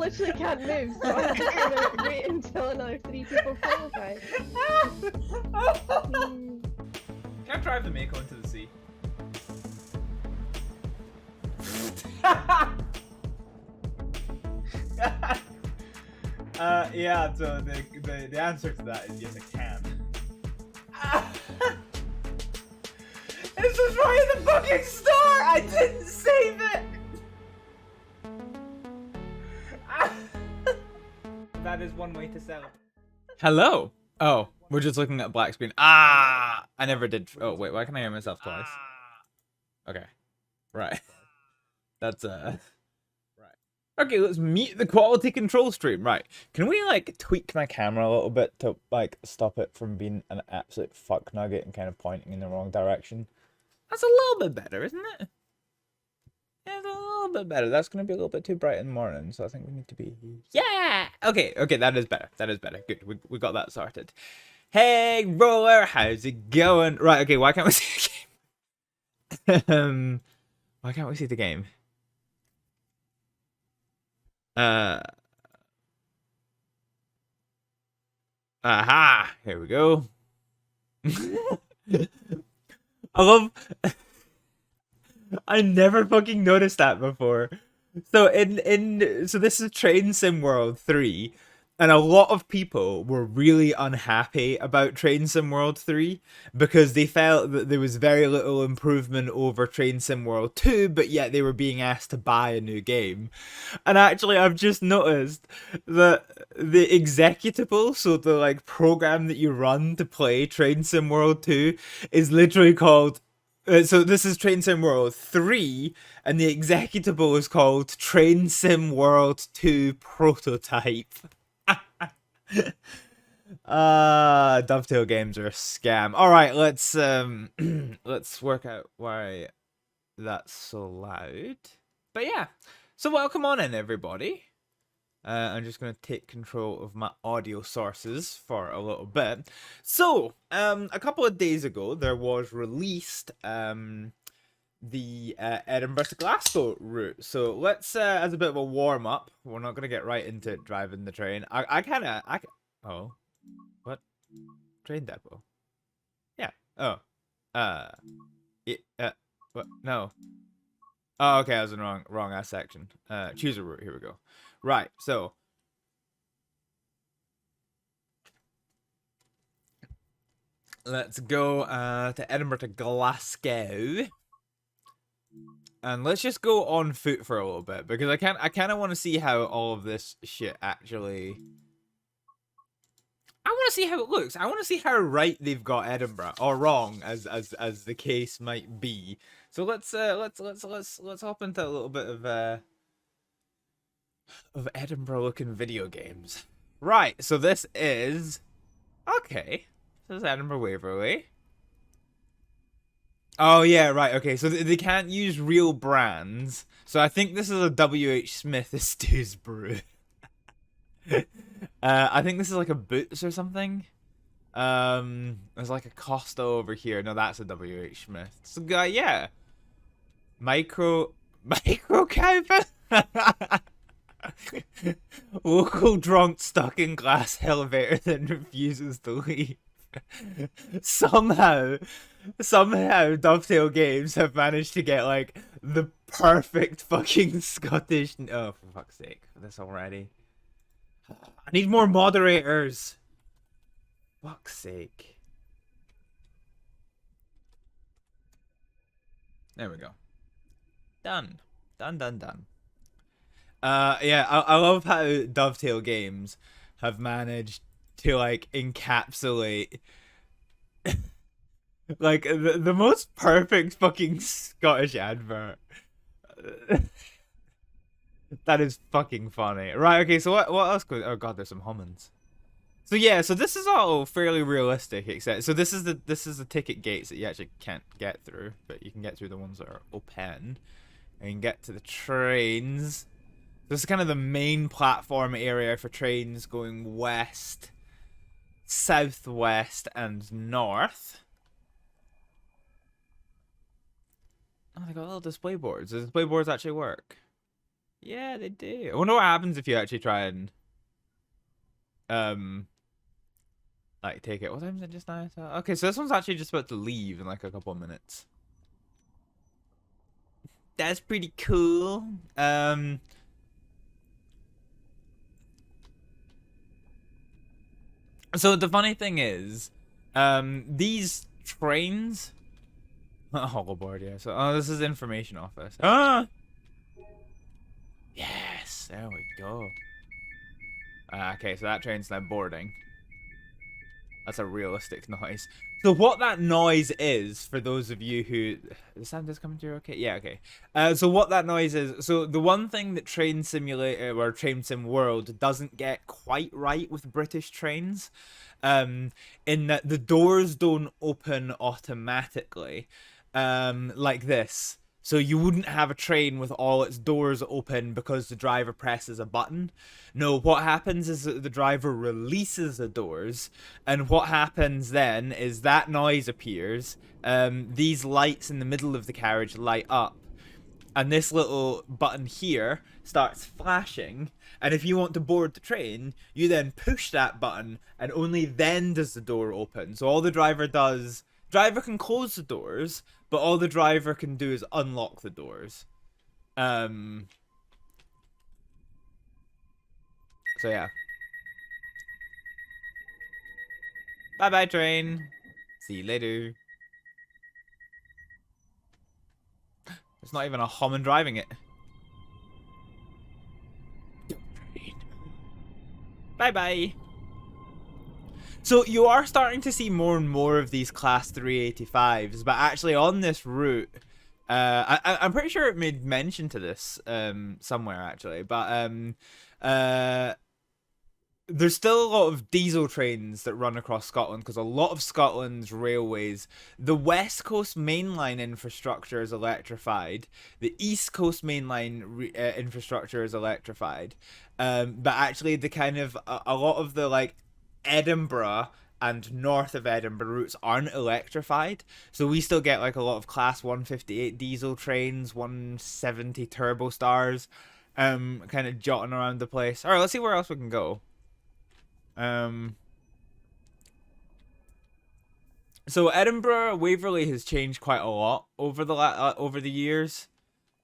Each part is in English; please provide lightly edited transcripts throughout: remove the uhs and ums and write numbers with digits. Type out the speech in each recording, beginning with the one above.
literally can't move, so I'm just gonna wait until another 3 people qualify. Can't drive the Mako into the sea. Yeah, so the answer to that is yes, I can. This was right at the fucking start! I didn't save it! That is one way to sell it. Hello! Oh, we're just looking at black screen. Ah! I never did. Oh, wait, why can I hear myself twice? Okay. Right. That's, Right. Okay, let's meet the quality control stream. Right. Can we, like, tweak my camera a little bit to, like, stop it from being an absolute fuck nugget and kind of pointing in the wrong direction? That's a little bit better, isn't it? Yeah, it's a little bit better. That's going to be a little bit too bright in the morning, so I think we need to be... Yeah! Okay, that is better. That is better. Good, we got that sorted. Hey, Roller, how's it going? Right, okay, why can't we see the game? Why can't we see the game? Aha! Here we go. I love... I never fucking noticed that before. So so this is Train Sim World 3, and a lot of people were really unhappy about Train Sim World 3 because they felt that there was very little improvement over Train Sim World 2, but yet they were being asked to buy a new game. And actually, I've just noticed that the executable, so the like program that you run to play Train Sim World 2, is literally called... so this is Train Sim World 3, and the executable is called Train Sim World 2 Prototype. Dovetail games are a scam. Alright, let's let's work out why that's so loud. But yeah, so welcome on in, everybody. I'm just going to take control of my audio sources for a little bit. So, a couple of days ago, there was released the Edinburgh to Glasgow route. So let's, as a bit of a warm up, we're not going to get right into driving the train. Oh, what? Train depot? Yeah. Oh. What? No. Oh, okay, I was in the wrong ass section. Choose a route. Here we go. Right, so let's go to Edinburgh to Glasgow, and let's just go on foot for a little bit because I kind of want to see how all of this shit actually. I want to see how it looks. I want to see how right they've got Edinburgh or wrong, as the case might be. So let's hop into a little bit of Edinburgh-looking video games. Right, so this is... Okay. This is Edinburgh Waverley. Oh, yeah, right, okay. So they can't use real brands. So I think this is a W.H. Smith Stew's Brew. I think this is like a Boots or something. There's like a Costa over here. No, that's a W.H. Smith. So, yeah. Micro Cowper? Local drunk stuck in glass elevator that refuses to leave. Somehow Dovetail Games have managed to get like the perfect fucking Scottish... Oh, for fuck's sake, this already. I need more moderators. Fuck's sake. There we go. Done. Yeah, I love how Dovetail Games have managed to like encapsulate like the most perfect fucking Scottish advert. That is fucking funny. Right, okay, so what else goes... Oh god, there's some hummings. So yeah, so this is all fairly realistic, except so this is the ticket gates that you actually can't get through, but you can get through the ones that are open. And you can get to the trains. This is kind of the main platform area for trains going west, southwest, and north. Oh, they got little display boards. Do display boards actually work? Yeah, they do. I wonder what happens if you actually try and like take it. What time is it just now? Okay, so this one's actually just about to leave in like a couple of minutes. That's pretty cool. So the funny thing is, these trains. Hoverboard, yeah. So, oh, this is information office. Ah, yes, there we go. Okay, so that train's now boarding. That's a realistic noise. So what that noise is, for those of you who... The sound is coming through okay? Yeah, okay. So what that noise is... So the one thing that Train Simulator, or Train Sim World, doesn't get quite right with British trains, in that the doors don't open automatically, like this. So you wouldn't have a train with all its doors open because the driver presses a button. No, what happens is that the driver releases the doors, and what happens then is that noise appears, these lights in the middle of the carriage light up, and this little button here starts flashing, and if you want to board the train, you then push that button, and only then does the door open. So all the driver does... Driver can close the doors, but all the driver can do is unlock the doors. So yeah. Bye bye train. See you later. There's not even a human driving it. Bye bye. So you are starting to see more and more of these Class 385s, but actually on this route, I'm pretty sure it made mention to this somewhere actually, but there's still a lot of diesel trains that run across Scotland because a lot of Scotland's railways, the West Coast mainline infrastructure is electrified, the East Coast mainline infrastructure is electrified, but actually the kind of a lot of the like Edinburgh and north of Edinburgh routes aren't electrified, so we still get like a lot of Class 158 diesel trains, 170 turbo stars, kind of jotting around the place. All right, let's see where else we can go. So Edinburgh Waverley has changed quite a lot over the years.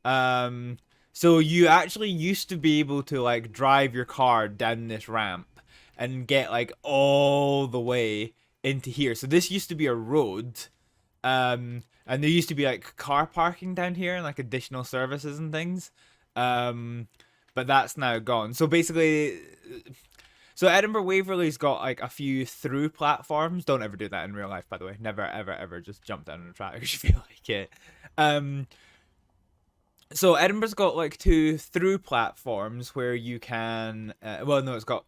So you actually used to be able to like drive your car down this ramp and get like all the way into here. So this used to be a road, and there used to be like car parking down here and like additional services and things. But that's now gone. So basically, so Edinburgh Waverley's got like a few through platforms. Don't ever do that in real life, by the way. Never, ever, ever just jump down on a track if you feel like it. So Edinburgh's got like 2 through platforms where you can. Well, no, it's got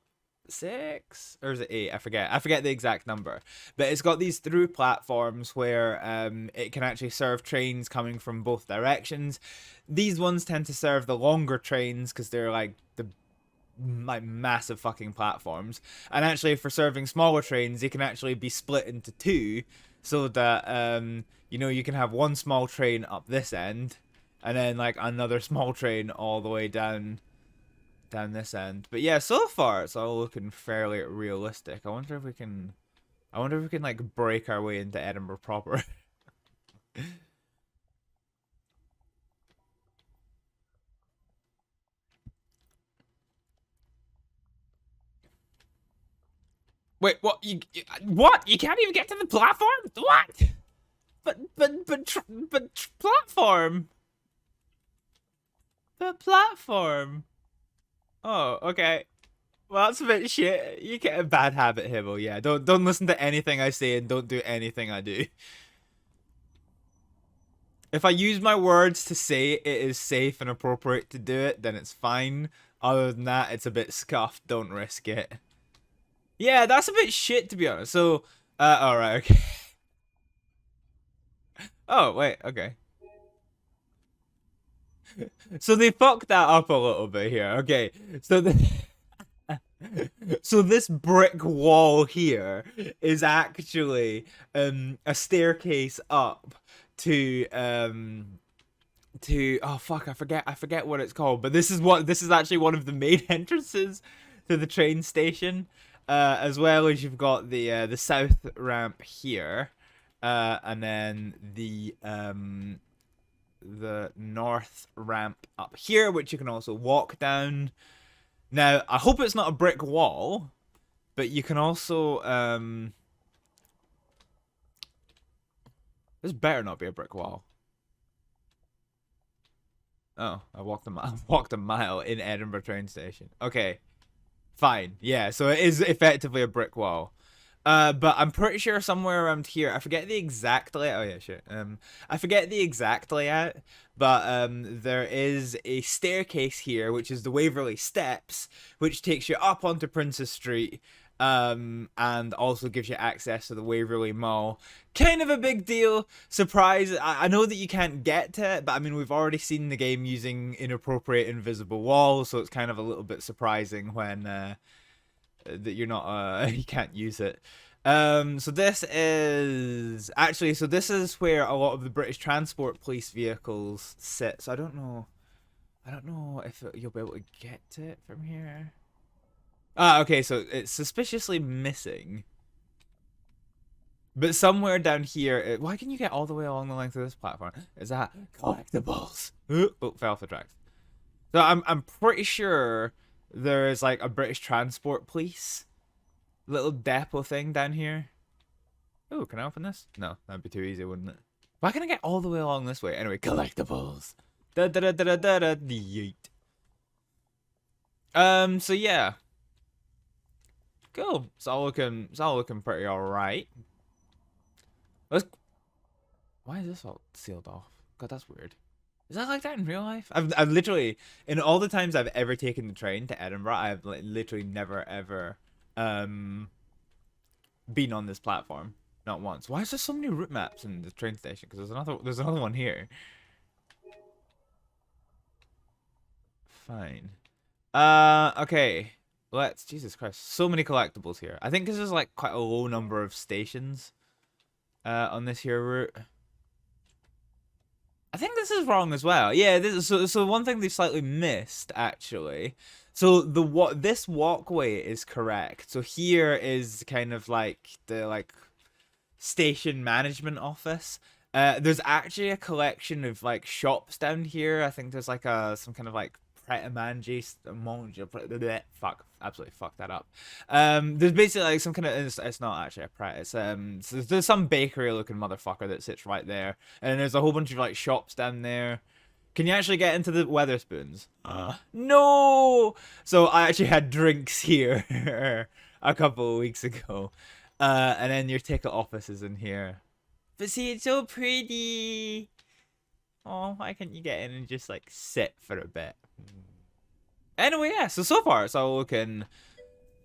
6 or is it 8? I forget the exact number. But it's got these through platforms where it can actually serve trains coming from both directions. These ones tend to serve the longer trains because they're like the massive fucking platforms, and actually for serving smaller trains they can actually be split into 2 so that you know, you can have one small train up this end and then like another small train all the way down this end. But yeah, so far it's all looking fairly realistic. I wonder if we can like break our way into Edinburgh proper. Wait, what? What? You can't even get to the platform? What? But platform. The platform. Oh, okay. Well, that's a bit shit. You get a bad habit, Hibble. Yeah, don't listen to anything I say and don't do anything I do. If I use my words to say it is safe and appropriate to do it, then it's fine. Other than that, it's a bit scuffed. Don't risk it. Yeah, that's a bit shit, to be honest. So, alright, okay. Oh, wait, okay. So they fucked that up a little bit here. Okay, so so this brick wall here is actually a staircase up to to, oh fuck, I forget what it's called, but this is actually one of the main entrances to the train station, as well as you've got the south ramp here, and then the north ramp up here, which you can also walk down. Now, I hope it's not a brick wall, but you can also this better not be a brick wall. Oh, I walked a mile in Edinburgh train station. Okay, fine. Yeah, so it is effectively a brick wall. But I'm pretty sure somewhere around here, I forget the exact layout. Oh yeah, shit. I forget the exact layout, but there is a staircase here, which is the Waverley Steps, which takes you up onto Princess Street, and also gives you access to the Waverley Mall. Kind of a big deal. Surprise. I know that you can't get to it, but I mean, we've already seen the game using inappropriate invisible walls, so it's kind of a little bit surprising when that you're not you can't use it. So this is actually, so this is where a lot of the British Transport Police vehicles sit. So I don't know if you'll be able to get to it from here. Ah, okay, so it's suspiciously missing. But somewhere down here, why can you get all the way along the length of this platform? Is that collectibles? Oh, fell off the tracks. So I'm pretty sure there is like a British Transport Police little depot thing down here. Oh, can I open this? No, that'd be too easy, wouldn't it? Why can I get all the way along this way? Anyway, collectibles. Da da da da da da yeet. So yeah. Cool. It's all looking pretty alright. Why is this all sealed off? God, that's weird. Is that like that in real life? I've literally, in all the times I've ever taken the train to Edinburgh, I've literally never ever been on this platform. Not once. Why is there so many route maps in the train station? Because there's another one here. Fine. Okay. Jesus Christ. So many collectibles here. I think this is like quite a low number of stations on this here route. I think this is wrong as well. Yeah, so one thing they've slightly missed, actually. So this walkway is correct. So here is kind of like the station management office. There's actually a collection of like shops down here. I think there's like some kind of like fuck, absolutely fucked that up. There's basically like some kind of, it's not actually a Pret, it's so there's some bakery looking motherfucker that sits right there, and there's a whole bunch of like shops down there. Can you actually get into the Weatherspoons? No. So I actually had drinks here a couple of weeks ago, and then your ticket office is in here. But see, it's so pretty. Oh, why can't you get in and just like sit for a bit? Anyway, yeah, so far it's all looking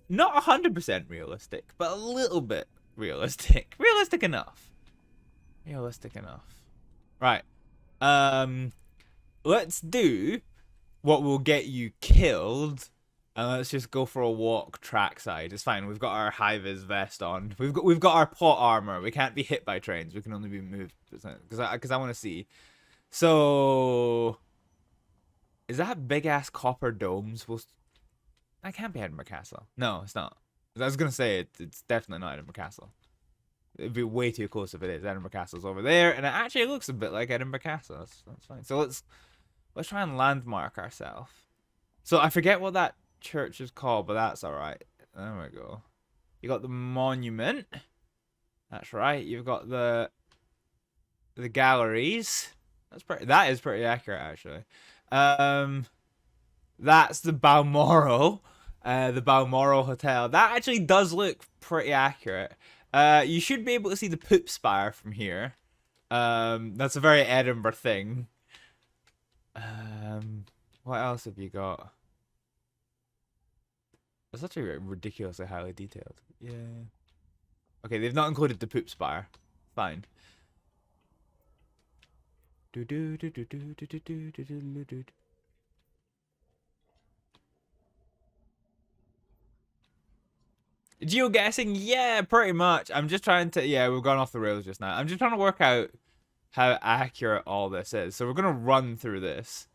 not 100% realistic, but a little bit realistic. Realistic enough. Realistic enough. Right. Let's do what will get you killed, and let's just go for a walk trackside. It's fine. We've got our high-vis vest on. We've got our plot armor. We can't be hit by trains. We can only be moved because I want to see. So, is that big ass copper dome supposed? That can't be Edinburgh Castle. No, it's not. I was gonna say it's definitely not Edinburgh Castle. It'd be way too close if it is. Edinburgh Castle's over there, and it actually looks a bit like Edinburgh Castle. That's fine. So let's try and landmark ourselves. So I forget what that church is called, but that's all right. There we go. You got the monument. That's right. You've got the galleries. That is pretty accurate, actually. That's the Balmoral, the Balmoral Hotel. That actually does look pretty accurate. You should be able to see the Poop Spire from here. That's a very Edinburgh thing. What else have you got? It's actually ridiculously highly detailed. Yeah. Okay, they've not included the Poop Spire. Fine. Geoguessing? Yeah, pretty much. I'm just trying to... Yeah, we've gone off the rails just now. I'm just trying to work out how accurate all this is. So we're gonna run through this.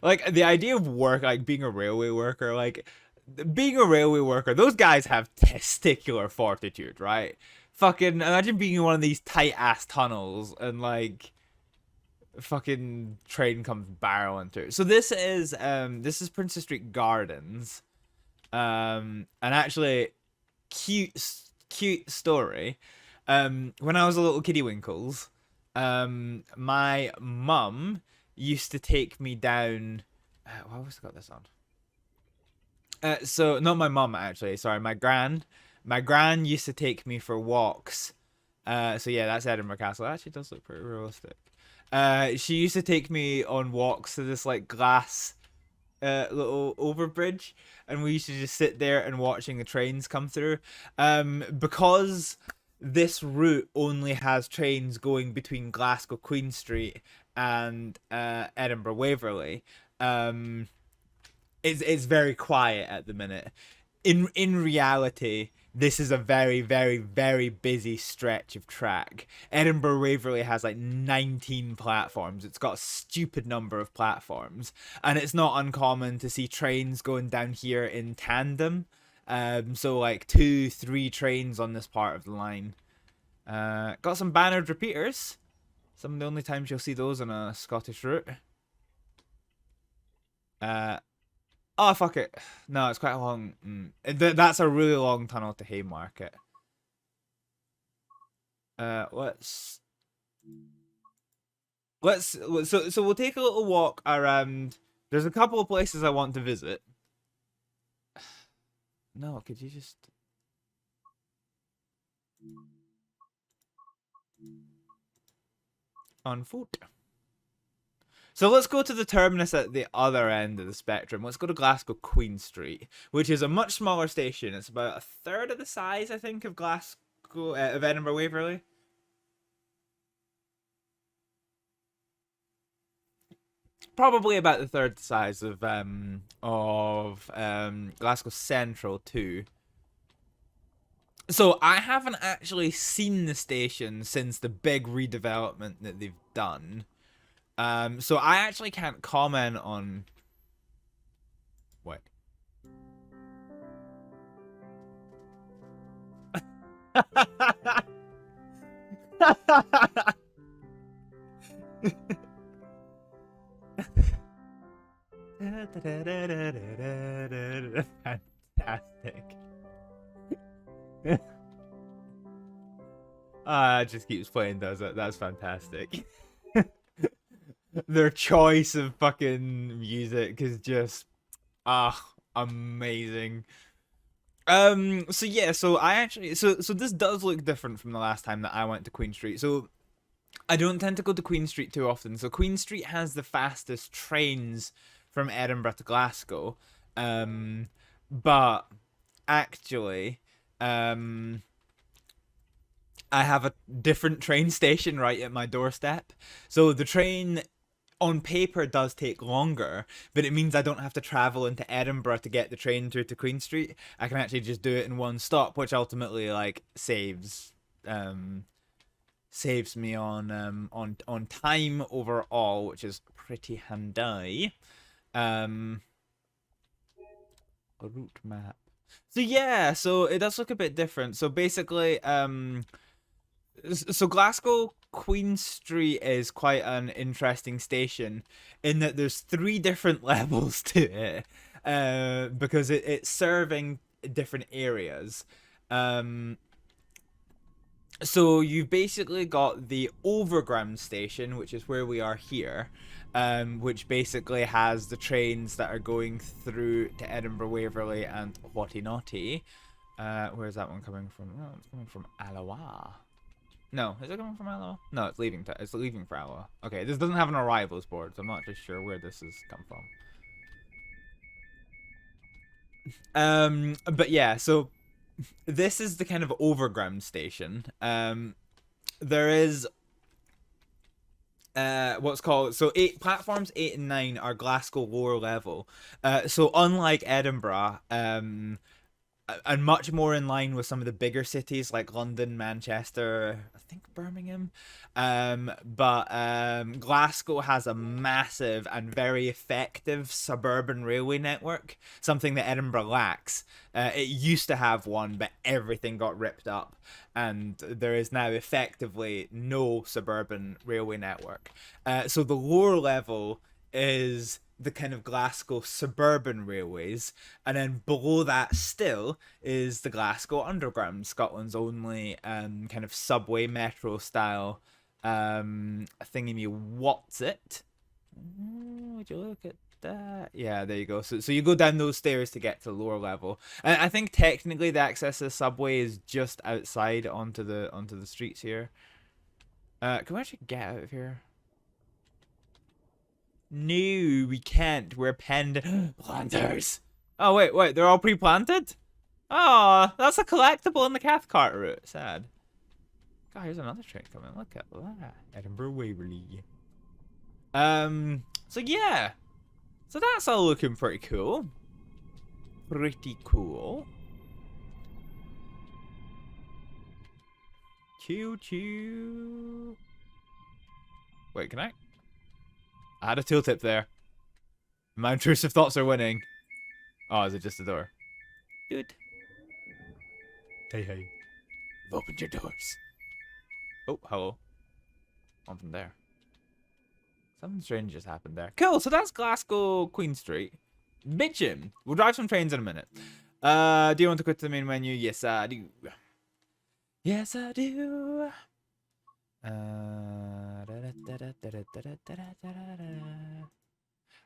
Like, the idea of work, like being a railway worker, those guys have testicular fortitude, right? Fucking imagine being in one of these tight ass tunnels and like fucking train comes barreling through. So this is Princess Street Gardens. And actually cute story. When I was a little kiddie winkles, my mum used to take me down. Why have I got this on? So not my mum actually. Sorry, my gran. My gran used to take me for walks. So yeah, that's Edinburgh Castle. It actually does look pretty realistic. She used to take me on walks to this like glass little overbridge, and we used to just sit there and watching the trains come through. Because this route only has trains going between Glasgow Queen Street and Edinburgh Waverley. It's very quiet at the minute. In reality, this is a very, very, very busy stretch of track. Edinburgh Waverley has like 19 platforms. It's got a stupid number of platforms. And it's not uncommon to see trains going down here in tandem. So like 2-3 trains on this part of the line. Got some bannered repeaters. Some of the only times you'll see those on a Scottish route. Oh, fuck it. No, it's quite a long... That's a really long tunnel to Haymarket. So we'll take a little walk around. There's a couple of places I want to visit. No, could you just... On foot. So let's go to the terminus at the other end of the spectrum. Let's go to Glasgow Queen Street, which is a much smaller station. It's about a third of the size, I think, of of Edinburgh Waverley. Probably about the third size of Glasgow Central too. So I haven't actually seen the station since the big redevelopment that they've done. So I actually can't comment on... What? Fantastic. It just keeps playing, does it? That's fantastic. Their choice of fucking music is just amazing. So yeah, so I actually so this does look different from the last time that I went to Queen Street. So I don't tend to go to Queen Street too often. So Queen Street has the fastest trains from Edinburgh to Glasgow. But actually, I have a different train station right at my doorstep. So the train on paper does take longer, but it means I don't have to travel into Edinburgh to get the train through to Queen Street. I can actually just do it in one stop, which ultimately like saves me on time overall, which is pretty handy. A route map. So yeah, so it does look a bit different. So basically, so Glasgow Queen Street is quite an interesting station in that there's 3 different levels to it, because it's serving different areas. So you've basically got the overground station, which is where we are here, which basically has the trains that are going through to Edinburgh Waverley and whatty naughty. Where's that one coming from? Oh, it's coming from Alloa. No, is it coming from Alloa? No, it's leaving. It's leaving for Alloa. Okay, this doesn't have an arrivals board, so I'm not just sure where this has come from. But yeah, so this is the kind of overground station. There is what's called, so platforms 8 and 9 are Glasgow lower level. So unlike Edinburgh, and much more in line with some of the bigger cities like London, Manchester, I think Birmingham. But Glasgow has a massive and very effective suburban railway network, something that Edinburgh lacks. It used to have one, but everything got ripped up, and there is now effectively no suburban railway network. So the lower level is the kind of Glasgow suburban railways, and then below that still is the Glasgow Underground, Scotland's only kind of subway metro style thingy. What's it? Would you look at that? Yeah, there you go. So you go down those stairs to get to the lower level. And I think technically the access to the subway is just outside onto the streets here. Can we actually get out of here? No, we can't. We're penned planters. Oh, wait. They're all pre-planted? Oh, that's a collectible in the Cathcart route. Sad. God, here's another train coming. Look at that. Edinburgh Waverley. So yeah. So that's all looking pretty cool. Pretty cool. Choo-choo. Wait, can I had a tooltip there. My intrusive thoughts are winning. Oh, is it just a door? Dude. Hey. You've opened your doors. Oh, hello. One from there. Something strange just happened there. Cool, so that's Glasgow Queen Street. Bitchin'. We'll drive some trains in a minute. Do you want to quit the main menu? Yes, I do. Yes, I do.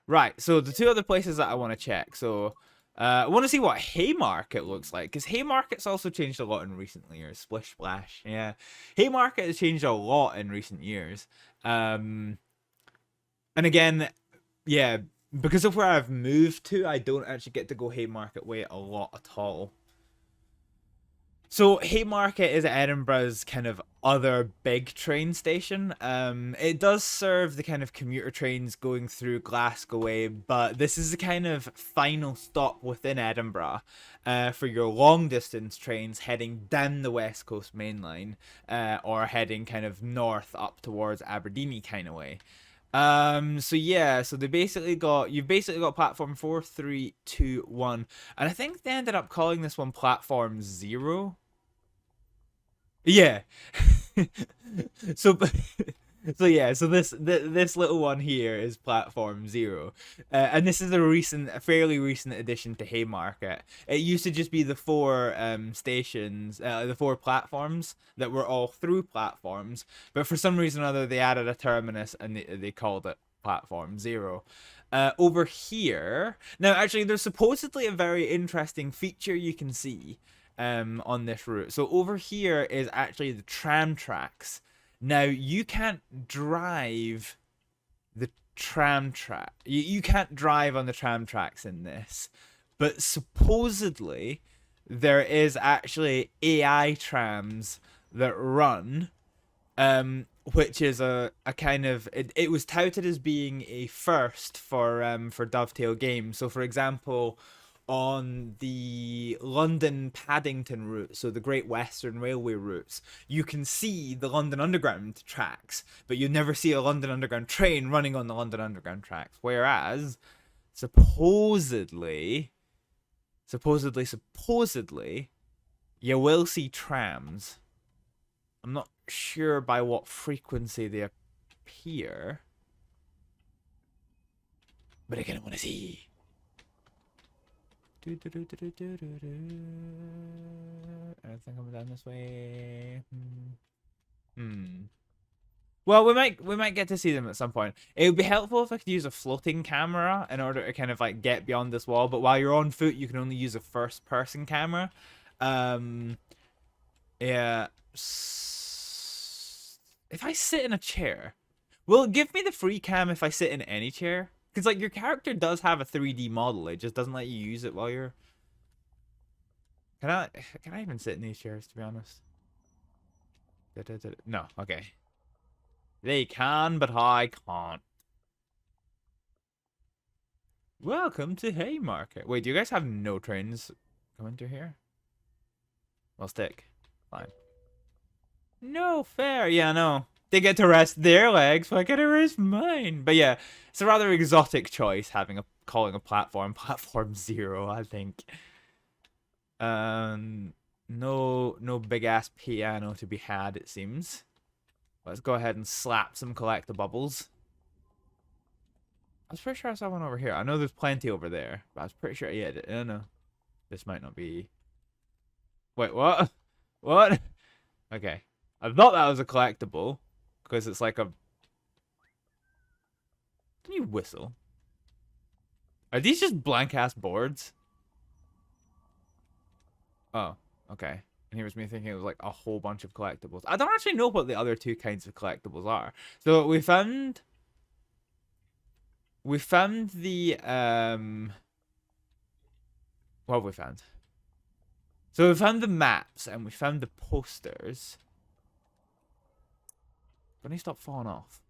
Right, so the two other places that I want to check. So I want to see what Haymarket looks like, because Haymarket's also changed a lot in recent years. Splish splash, yeah. Haymarket has changed a lot in recent years. And again, yeah, because of where I've moved to, I don't actually get to go Haymarket Way a lot at all. So Haymarket is Edinburgh's kind of other big train station. It does serve the kind of commuter trains going through Glasgae, but this is the kind of final stop within Edinburgh for your long distance trains heading down the West Coast Main Line or heading kind of north up towards Aberdeen kind of way. So yeah, so you've basically got platform 4, 3, 2, 1, and I think they ended up calling this one platform 0. Yeah. so this little one here is platform 0, and this is a fairly recent addition to Haymarket. It used to just be the 4 stations, the 4 platforms that were all through platforms, but for some reason or other they added a terminus and they called it platform 0. Over here, now actually there's supposedly a very interesting feature you can see on this route. So over here is actually the tram tracks. Now you can't drive the tram track. You can't drive on the tram tracks in this, but supposedly there is actually AI trams that run, which is a kind of it was touted as being a first for Dovetail Games. So for example, on the London Paddington route, so the Great Western Railway routes, you can see the London Underground tracks, but you never see a London Underground train running on the London Underground tracks. Whereas, supposedly, you will see trams. I'm not sure by what frequency they appear, but I kind of want to see. Anything coming down this way? Well, we might get to see them at some point. It would be helpful if I could use a floating camera in order to kind of like get beyond this wall. But while you're on foot, you can only use a first-person camera. Yeah. If I sit in a chair, will it give me the free cam if I sit in any chair? Because, like, your character does have a 3D model. It just doesn't let you use it while you're... Can I even sit in these chairs, to be honest? No, okay. They can, but I can't. Welcome to Haymarket. Wait, do you guys have no trains coming through here? Well, stick. Fine. No fair. Yeah, no. They get to rest their legs, so I get to rest mine. But yeah, it's a rather exotic choice calling a platform Platform 0, I think. No big ass piano to be had, it seems. Let's go ahead and slap some collectibles. I was pretty sure I saw one over here. I know there's plenty over there, but I was pretty sure. Yeah, no. This might not be. Wait, what? What? Okay. I thought that was a collectible because it's like a. Can you whistle? Are these just blank ass boards? Oh, okay. And here was me thinking it was like a whole bunch of collectibles. I don't actually know what the other two kinds of collectibles are. So we found the what have we found? So we found the maps and we found the posters. Can he stop falling off?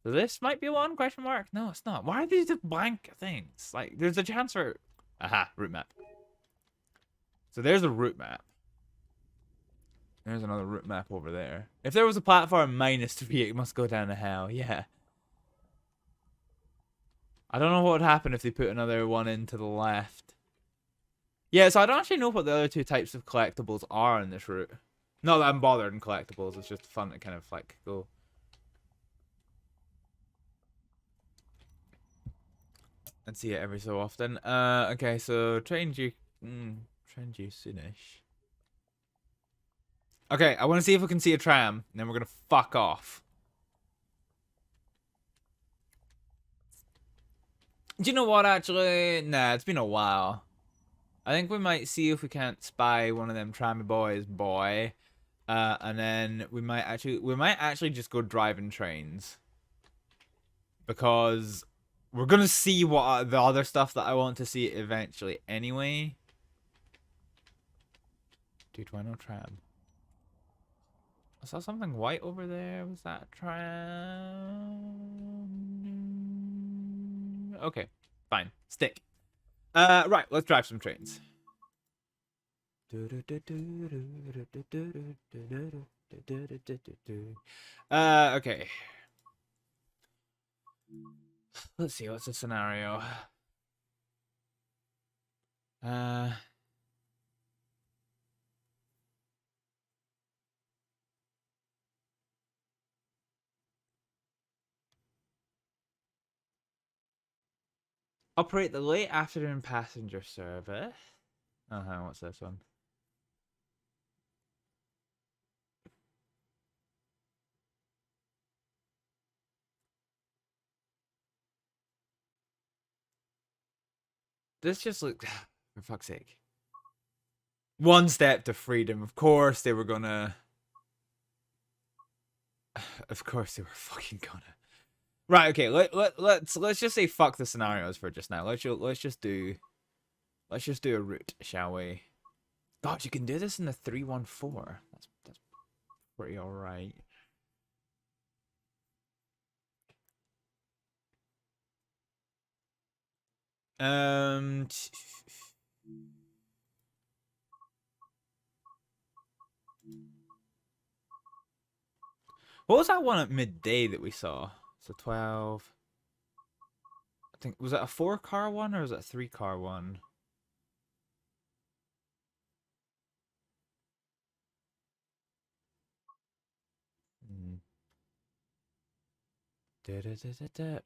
So this might be one, question mark? No, it's not. Why are these just blank things? Like, there's a chance for... Aha, route map. So there's a route map. There's another route map over there. If there was a platform -3, it must go down to hell. Yeah. I don't know what would happen if they put another one into the left. Yeah, so I don't actually know what the other two types of collectibles are in this route. Not that I'm bothered in collectibles, it's just fun to kind of like go. And see it every so often. Okay, so train you soonish. Okay, I want to see if we can see a tram, and then we're gonna fuck off. Do you know what, actually? Nah, it's been a while. I think we might see if we can't spy one of them trammy boys, boy. And then we might actually just go driving trains. Because we're gonna see what the other stuff that I want to see eventually anyway. Dude, why no tram? I saw something white over there. Was that a tram? Okay, fine. Stick. Right, let's drive some trains. Okay. Let's see, what's the scenario? Operate the late afternoon passenger service. What's this one? This just looks, for fuck's sake. One step to freedom. Of course they were gonna. Of course they were fucking gonna. Right, okay, let's just say fuck the scenarios for just now. Let's just do a route, shall we? God, you can do this in the 314. That's pretty alright. What was that one at midday that we saw? So 12. I think, was it a 4-car one or was it a 3-car one?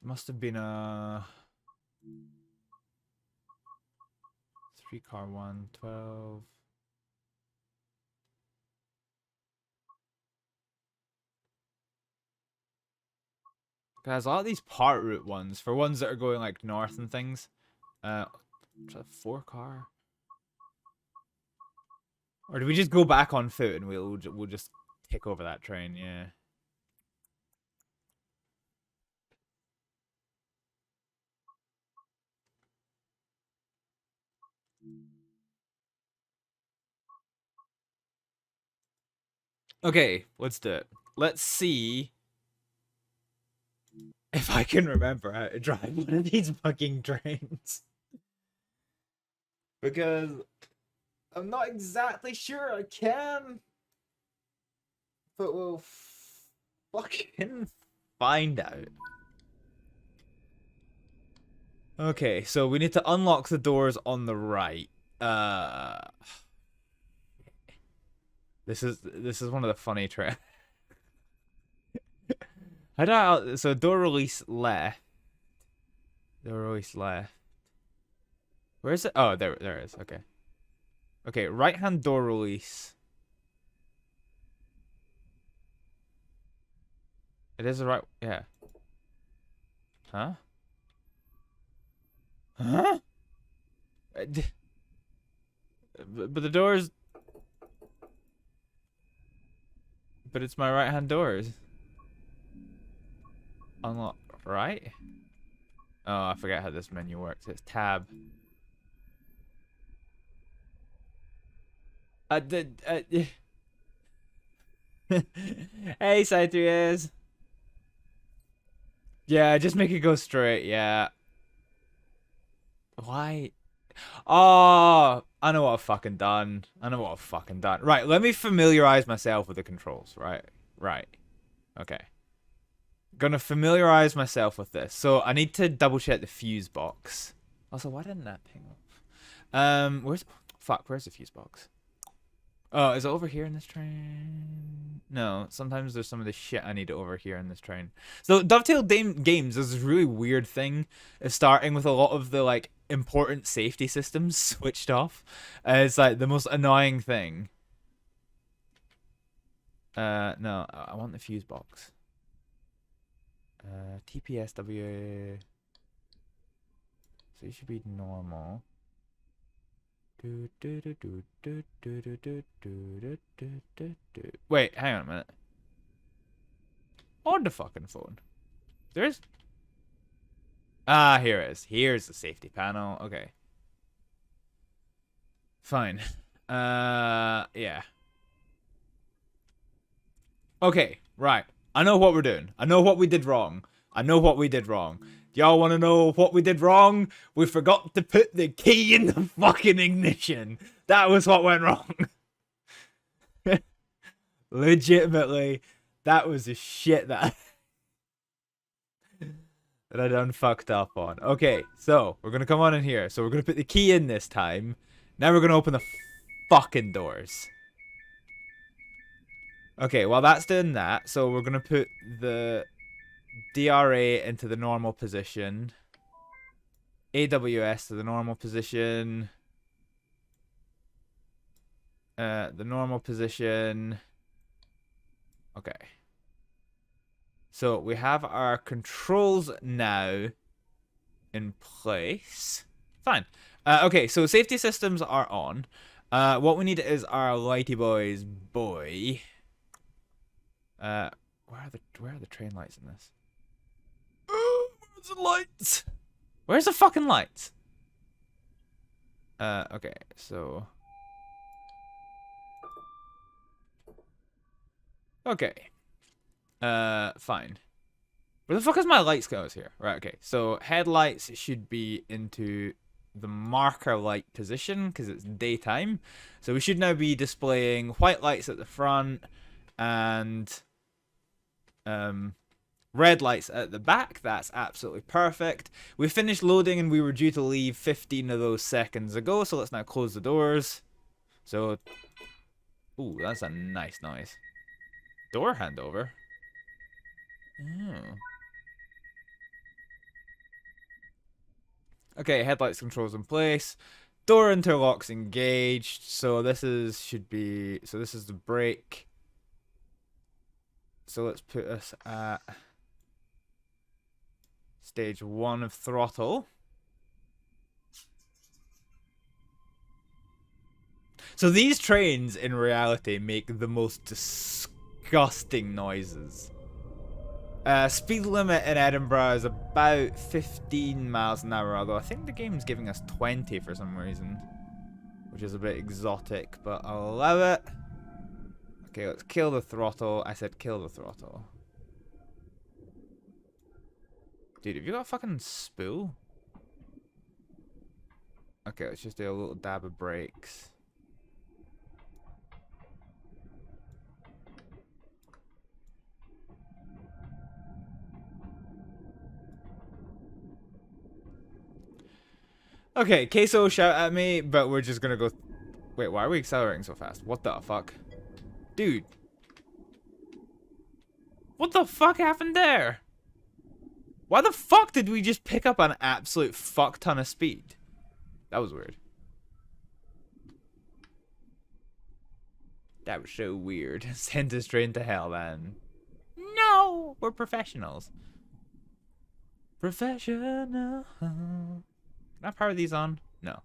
Must have been a 3-car one, 12. Guys, a lot of these part route ones, for ones that are going like north and things. 4-car. Or do we just go back on foot and we'll just take over that train? Yeah. Okay, let's do it. Let's see if I can remember how to drive one of these fucking trains. Because I'm not exactly sure I can. But we'll fucking find out. Okay, so we need to unlock the doors on the right. This is one of the funny tricks. How do I, so door release left. Door release left. Where is it? Oh, there it is. Okay. Okay, right hand door release. It is the right, yeah. Huh? Huh? But the doors. But it's my right hand doors. Unlock, right? Oh, I forget how this menu works. It's tab. Hey, Cytrius. Yeah, just make it go straight. Yeah. Why? Oh, I know what I've fucking done. I know what I've fucking done. Right, let me familiarize myself with the controls. Right. Okay. Gonna familiarize myself with this. So I need to double check the fuse box. Also, why didn't that ping up? Where's the fuse box? Oh, is it over here in this train? No, sometimes there's some of the shit I need over here in this train. So Dovetail Games is this really weird thing of starting with a lot of the like important safety systems switched off. It's like the most annoying thing. No, I want the fuse box. TPSW. So it should be normal. Wait, hang on a minute. On the fucking phone. There's. Ah, here it is. Here's the safety panel. Okay. Fine. Yeah. Okay, right. I know what we're doing. I know what we did wrong. Y'all want to know what we did wrong? We forgot to put the key in the fucking ignition. That was what went wrong. Legitimately, that was the shit that I done fucked up on. Okay, so we're gonna come on in here. So we're gonna put the key in this time. Now we're gonna open the fucking doors. Okay, while that's doing that, so we're gonna put the DRA into the normal position. AWS to the normal position. The normal position. Okay. So we have our controls now in place. Fine. Okay, so safety systems are on. What we need is our lighty boy's boy. Where are the train lights in this? Where's the lights? Where's the fucking lights? Okay, so. Okay. Fine. Where the fuck is my lights goes here? Right, okay. So headlights should be into the marker light position because it's daytime. So we should now be displaying white lights at the front and red lights at the back. That's absolutely perfect. We finished loading and we were due to leave 15 of those seconds ago. So let's now close the doors. So, ooh, that's a nice noise. Door handover. Oh. Okay, headlights controls in place. Door interlocks engaged. So this is this is the brake. So let's put us at stage 1 of throttle. So these trains in reality make the most disgusting noises. Speed limit in Edinburgh is about 15 miles an hour, although I think the game's giving us 20 for some reason, which is a bit exotic, but I'll allow it. Okay, let's kill the throttle. I said kill the throttle. Dude, have you got a fucking spool? Okay, let's just do a little dab of brakes. Okay, Queso shout at me, but we're just gonna go... Wait, why are we accelerating so fast? What the fuck? Dude. What the fuck happened there? Why the fuck did we just pick up an absolute fuck ton of speed? That was weird. That was so weird. Send us straight into hell, then. No! We're professionals. Professional. Can I power these on? No.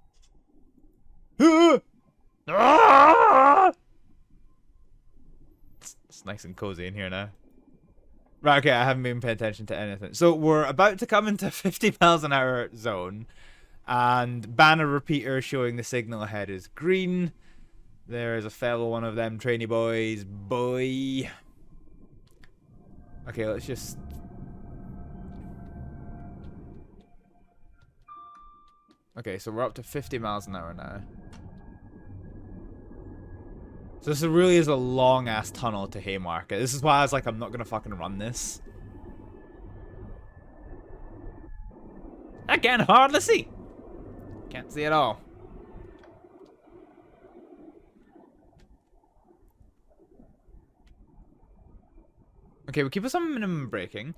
It's nice and cozy in here now. Right, okay, I haven't been paying attention to anything. So we're about to come into 50 miles an hour zone. And banner repeater showing the signal ahead is green. There's a fellow one of them trainee boys. Boy. Okay, let's just... Okay, so we're up to 50 miles an hour now. So this really is a long-ass tunnel to Haymarket. This is why I was like, I'm not gonna fucking run this. I can hardly see. Can't see at all. Okay, we keep us on minimum braking.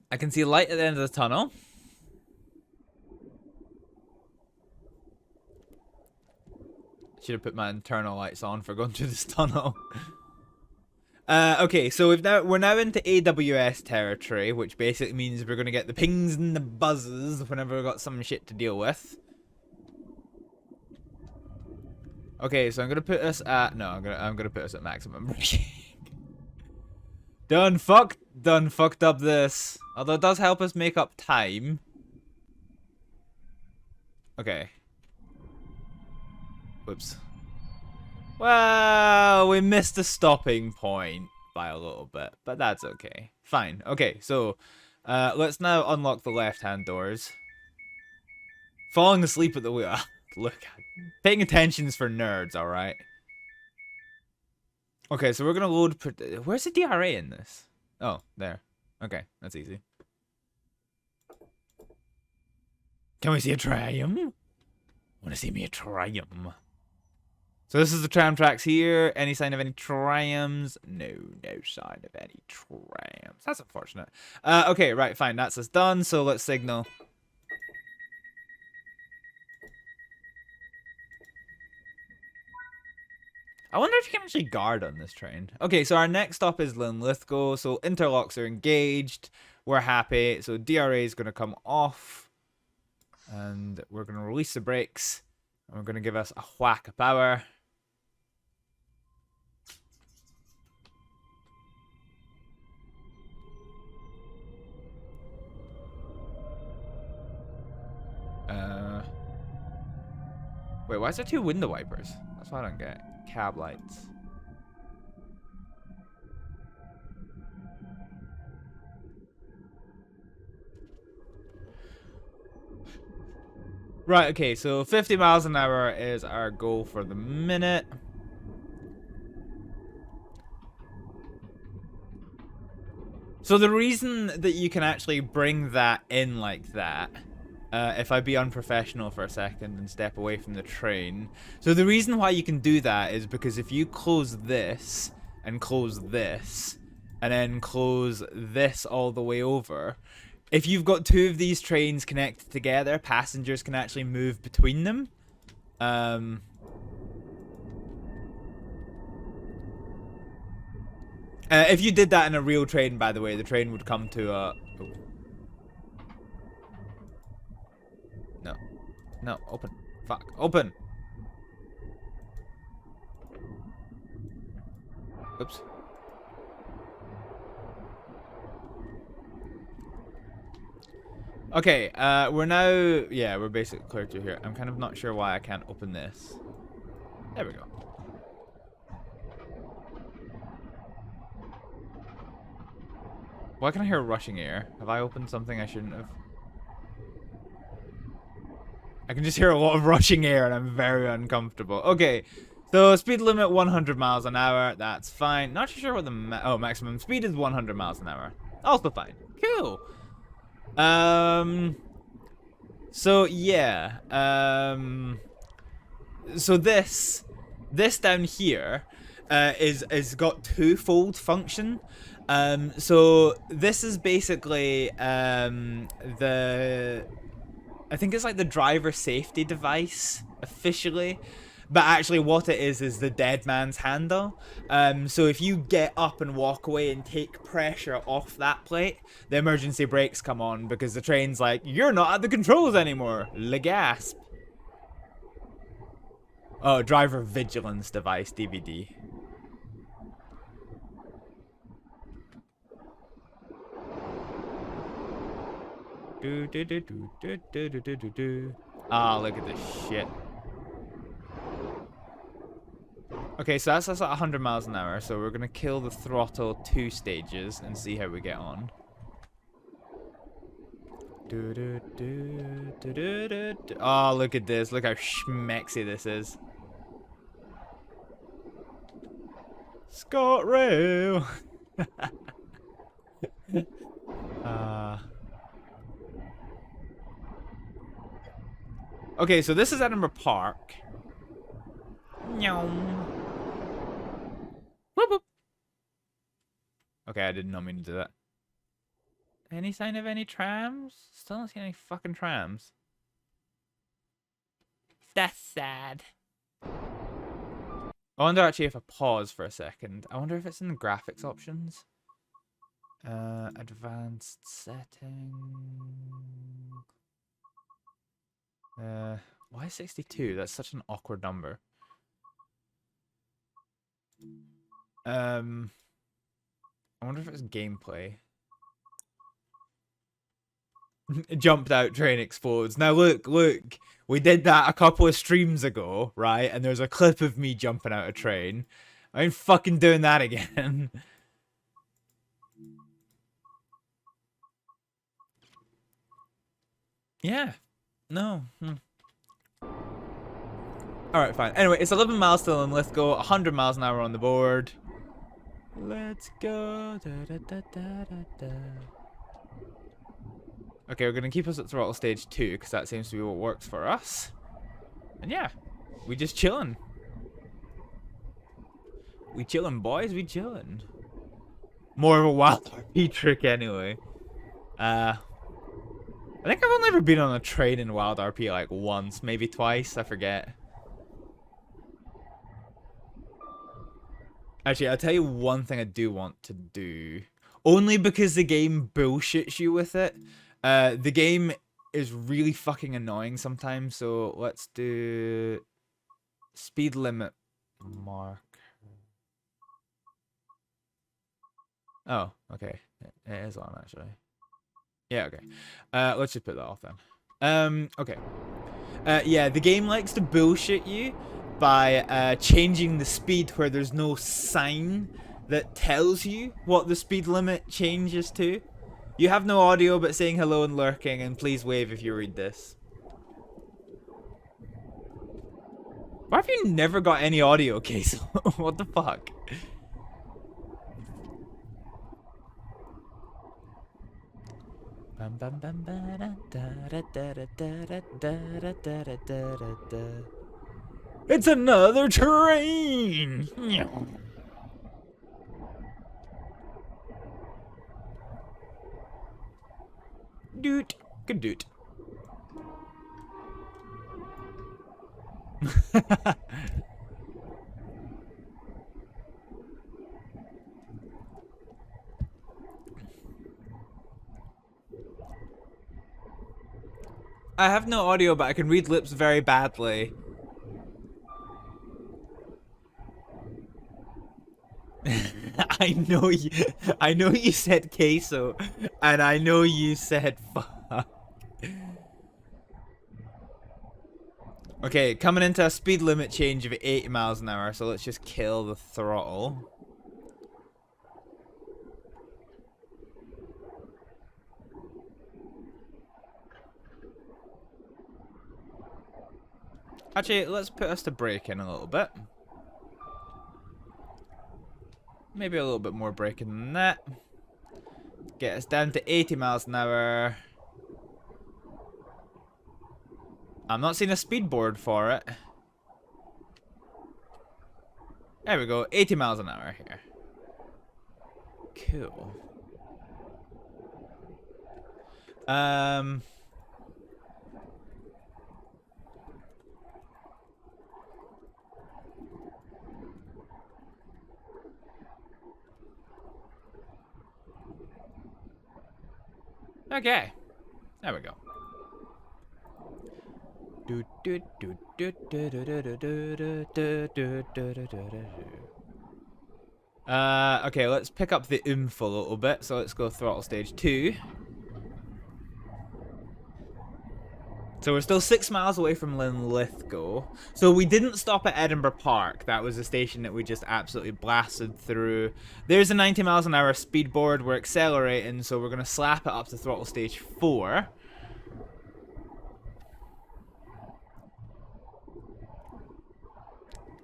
I can see light at the end of the tunnel. Should have put my internal lights on for going through this tunnel. Okay, so we're now into AWS territory, which basically means we're gonna get the pings and the buzzes whenever we've got some shit to deal with. Okay, so I'm gonna put us at I'm gonna put us at maximum braking. Done fucked up this. Although it does help us make up time. Okay. Whoops. Well, we missed the stopping point by a little bit, but that's okay. Fine. Okay, so let's now unlock the left-hand doors. Falling asleep at the wheel. Look, paying attention is for nerds, alright? Okay, so we're gonna load... Where's the DRA in this? Oh, there. Okay, that's easy. Can we see a tram? Wanna see me a tram? So this is the tram tracks here. Any sign of any trams? No sign of any trams. That's unfortunate. Okay, right, fine. That's us done. So let's signal. I wonder if you can actually guard on this train. Okay, so our next stop is Linlithgow. So interlocks are engaged. We're happy. So DRA is going to come off. And we're going to release the brakes. And we're going to give us a whack of power. Wait, why is there two window wipers? That's what I don't get. Cab lights. Right, okay, so 50 miles an hour is our goal for the minute. So the reason that you can actually bring that in like that, if I be unprofessional for a second and step away from the train. So the reason why you can do that is because if you close this, and then close this all the way over, if you've got two of these trains connected together, passengers can actually move between them. If you did that in a real train, by the way, the train would come to a... Oh. No, open. Fuck, open! Oops. Okay, we're now... Yeah, we're basically clear to here. I'm kind of not sure why I can't open this. There we go. Why can I hear rushing air? Have I opened something I shouldn't have? I can just hear a lot of rushing air and I'm very uncomfortable. Okay, so speed limit 100 miles an hour. That's fine. Not sure what the maximum speed is 100 miles an hour. Also fine. Cool. So yeah. So this down here is got twofold function. So this is basically the I think it's like the driver safety device officially, but actually what it is the dead man's handle. So if you get up and walk away and take pressure off that plate, the emergency brakes come on because the train's like, you're not at the controls anymore. Le gasp. Oh, driver vigilance device DVD. Ah, look at this shit. Okay, so that's at 100 miles an hour, so we're gonna kill the throttle 2 stages and see how we get on. Oh, look at this. Look how schmexy this is. Scott Rail! Okay, so this is Edinburgh Park. Whoop, whoop. Okay, I did not mean to do that. Any sign of any trams? Still don't see any fucking trams. That's sad. I wonder actually if I pause for a second. I wonder if it's in the graphics options. Advanced setting. Why 62? That's such an awkward number. I wonder if it's gameplay. Jumped out, train explodes. Now look. We did that a couple of streams ago, right? And there's a clip of me jumping out a train. I ain't fucking doing that again. Yeah. No. Alright, fine. Anyway, it's 11 miles still in Lithgow, 100 miles an hour on the board. Let's go. Okay, we're gonna keep us at throttle stage 2, because that seems to be what works for us. And yeah, we just chillin'. We chillin', boys, we chillin'. More of a wild RP trick anyway. I think I've only ever been on a train in wild RP like once, maybe twice, I forget. Actually, I'll tell you one thing I do want to do. Only because the game bullshits you with it. The game is really fucking annoying sometimes, so let's do speed limit mark. Oh, okay. It is on actually. Yeah, okay. Let's just put that off then. Okay. Yeah, the game likes to bullshit you by changing the speed where there's no sign that tells you what the speed limit changes to. You have no audio but saying hello and lurking, and please wave if you read this. Why have you never got any audio, Case? What the fuck? It's another train! Doot. Good doot. I have no audio, but I can read lips very badly. I know you said queso, and I know you said fuck. Okay, coming into a speed limit change of 80 miles an hour, so let's just kill the throttle. Actually, let's put us to braking a little bit. Maybe a little bit more braking than that. Get us down to 80 miles an hour. I'm not seeing a speed board for it. There we go, 80 miles an hour here. Cool. Okay. There we go. Okay, let's pick up the oomph a little bit. So let's go throttle stage 2. So we're still 6 miles away from Linlithgow. So we didn't stop at Edinburgh Park. That was a station that we just absolutely blasted through. There's a 90 miles an hour speed board. We're accelerating, so we're going to slap it up to throttle stage 4.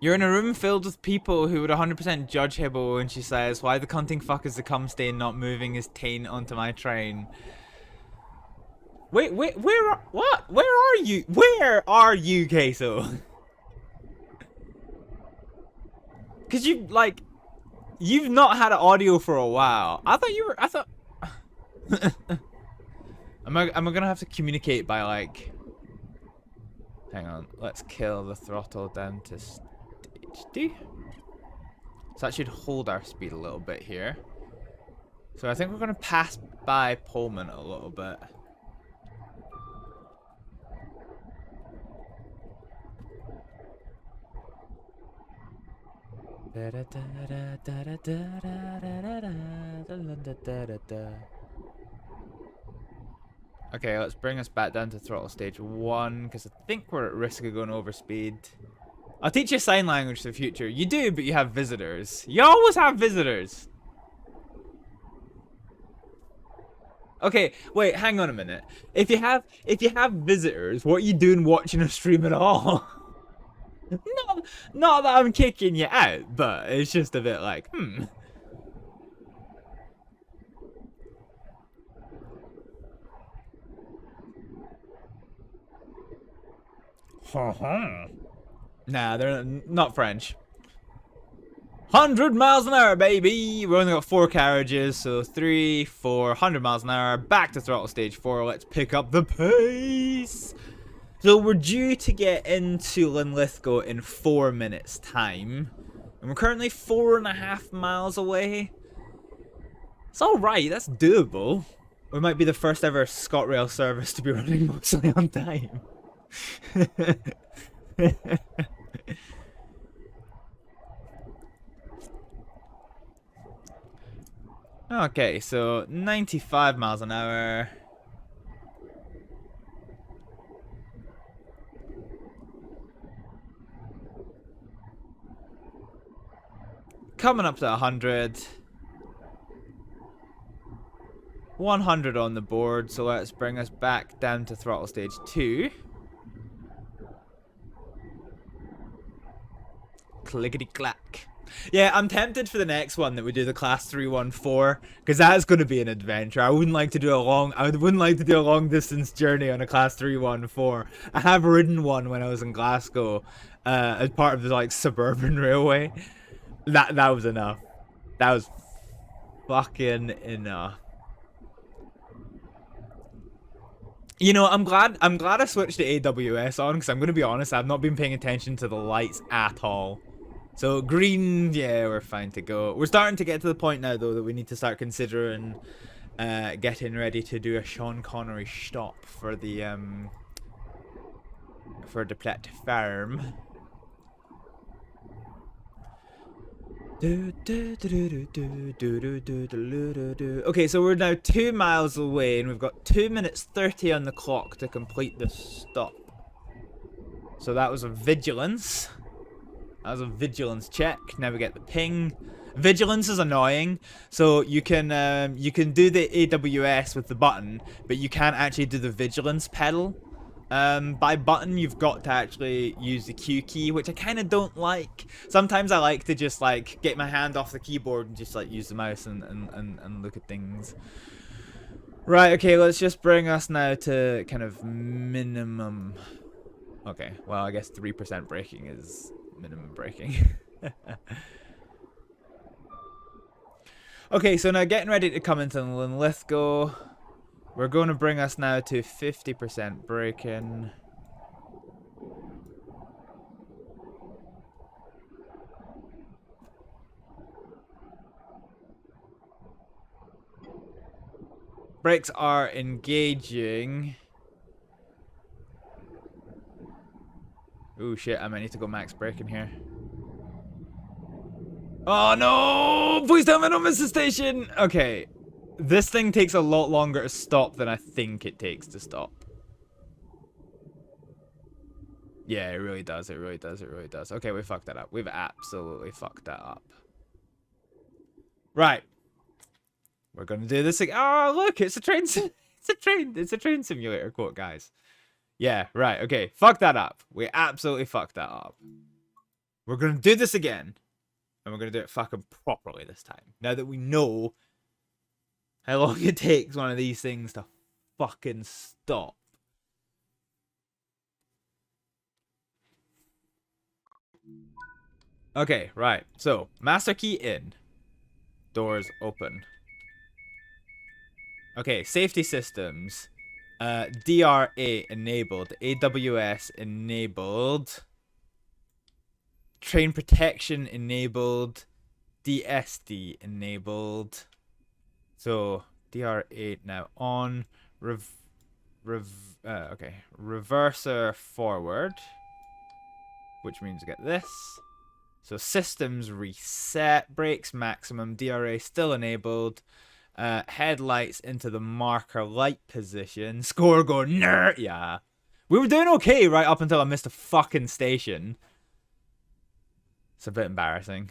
You're in a room filled with people who would 100% judge Hibble when she says, "Why the cunting fuck is the cum stain not moving his taint onto my train?" Wait, what? Where are you? Where are you, Queso? Cause you've not had audio for a while. I thought Am I gonna have to communicate by like, hang on, let's kill the throttle down to stage 2. So that should hold our speed a little bit here. So I think we're gonna pass by Pullman a little bit. Okay, let's bring us back down to throttle stage 1, because I think we're at risk of going over speed. I'll teach you sign language for the future. You do, but you have visitors. You always have visitors. Okay, wait, hang on a minute. If you have visitors, what are you doing watching a stream at all? Not that I'm kicking you out, but it's just a bit like, Nah, they're not French. 100 miles an hour, baby! We've only got 4 carriages, so 3, 4, 100 miles an hour. Back to throttle stage 4. Let's pick up the pace. So we're due to get into Linlithgow in 4 minutes' time. And we're currently 4.5 miles away. It's alright, that's doable. We might be the first ever ScotRail service to be running mostly on time. Okay, so 95 miles an hour. Coming up to 100. 100 on the board, so let's bring us back down to throttle stage 2. Clickety clack. Yeah, I'm tempted for the next one that we do the class 314, because that's going to be an adventure. I wouldn't like to do a long distance journey on a class 314. I have ridden one when I was in Glasgow, as part of the like suburban railway. That was enough. That was fucking enough. You know, I'm glad I switched to AWS on, because I'm going to be honest, I've not been paying attention to the lights at all. So green, yeah, we're fine to go. We're starting to get to the point now, though, that we need to start considering getting ready to do a Sean Connery stop for the platform. Okay, so we're now 2 miles away, and we've got 2 minutes 30 on the clock to complete the stop. So that was a vigilance. That was a vigilance check. Now we get the ping. Vigilance is annoying. So you can do the AWS with the button, but you can't actually do the vigilance pedal. By button, you've got to actually use the Q key, which I kind of don't like. Sometimes I like to just like get my hand off the keyboard and just like use the mouse and look at things. Right, okay, let's just bring us now to kind of minimum Okay, well, I guess 3% braking is minimum braking. Okay, so now getting ready to come into Lithgow. We're going to bring us now to 50% braking. Brakes are engaging. Oh shit, I might need to go max braking here. Oh no! Please tell me I don't miss the station! Okay. This thing takes a lot longer to stop than I think it takes to stop. Yeah, it really does, it really does, it really does. Okay, we fucked that up. We've absolutely fucked that up. Right. We're gonna do this again. Oh, look, it's a train it's a train simulator quote, guys. Yeah, right, okay. Fuck that up. We absolutely fucked that up. We're gonna do this again. And we're gonna do it fucking properly this time. Now that we know how long it takes one of these things to fucking stop. Okay, right. So, master key in. Doors open. Okay, safety systems. DRA enabled. AWS enabled. Train protection enabled. DSD enabled. So, DR8 now on. Okay. Reverser forward. Which means get this. So, systems reset. Brakes maximum. DRA still enabled. Headlights into the marker light position. Score go nerd. Yeah. We were doing okay right up until I missed a fucking station. It's a bit embarrassing.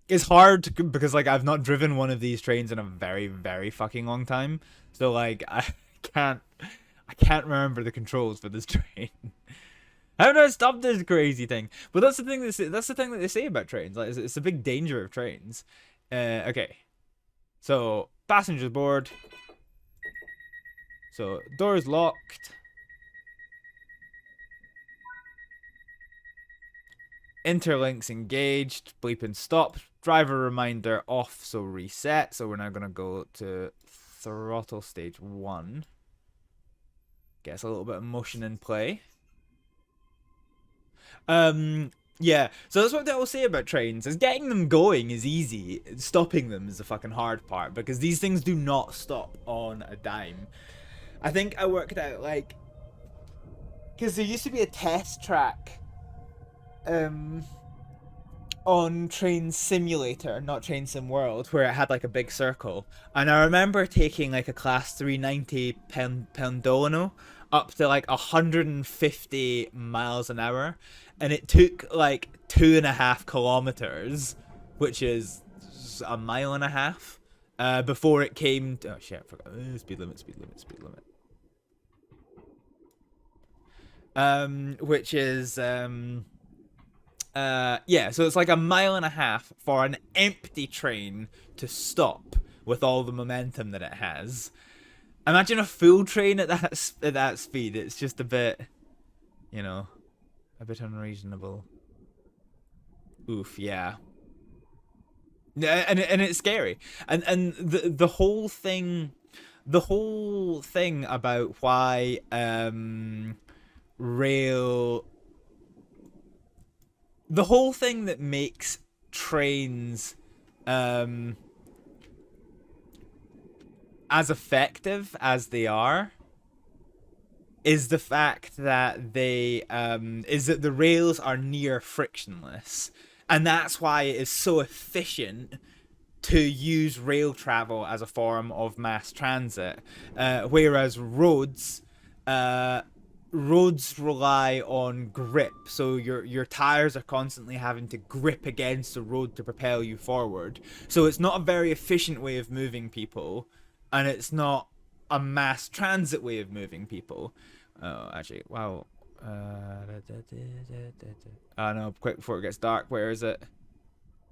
It's hard because like I've not driven one of these trains in a very, very fucking long time. So like I can't remember the controls for this train. How do I stop this crazy thing? But that's the thing that they say about trains. Like it's a big danger of trains. Okay. So passengers board. So doors locked. Interlinks engaged. Bleeping stop. Driver reminder off, so reset. So we're now gonna go to throttle stage 1. Gets a little bit of motion in play. Yeah, so that's what they all say about trains, is getting them going is easy, stopping them is the fucking hard part, because these things do not stop on a dime. I think I worked out, like, because there used to be a test track, on Train Simulator, not Train Sim World, where it had like a big circle, and I remember taking like a class 390 Pendolino up to like 150 miles an hour, and it took like 2.5 kilometers, which is a mile and a half, before it came to, oh shit, I forgot. Speed limit. Which is yeah, so it's like a mile and a half for an empty train to stop with all the momentum that it has. Imagine a full train at that speed. It's just a bit, you know, a bit unreasonable. Oof, yeah. And it's scary. And the whole thing about why rail, the whole thing that makes trains as effective as they are is the fact that the rails are near frictionless, and that's why it is so efficient to use rail travel as a form of mass transit, whereas roads rely on grip, so your tires are constantly having to grip against the road to propel you forward. So it's not a very efficient way of moving people, and it's not a mass transit way of moving people. Oh, actually, wow. Oh no, quick before it gets dark. Where is it?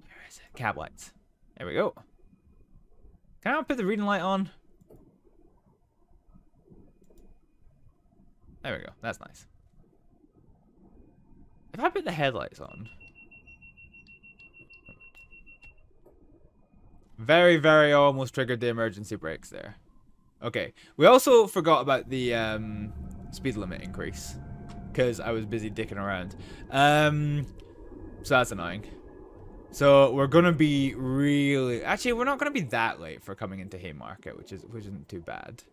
Where is it? Cab lights. There we go. Can I put the reading light on? There we go. That's nice. If I put the headlights on. Very, very almost triggered the emergency brakes there. Okay. We also forgot about the speed limit increase. Because I was busy dicking around. So that's annoying. So we're gonna be really... Actually, we're not gonna be that late for coming into Haymarket, which isn't too bad.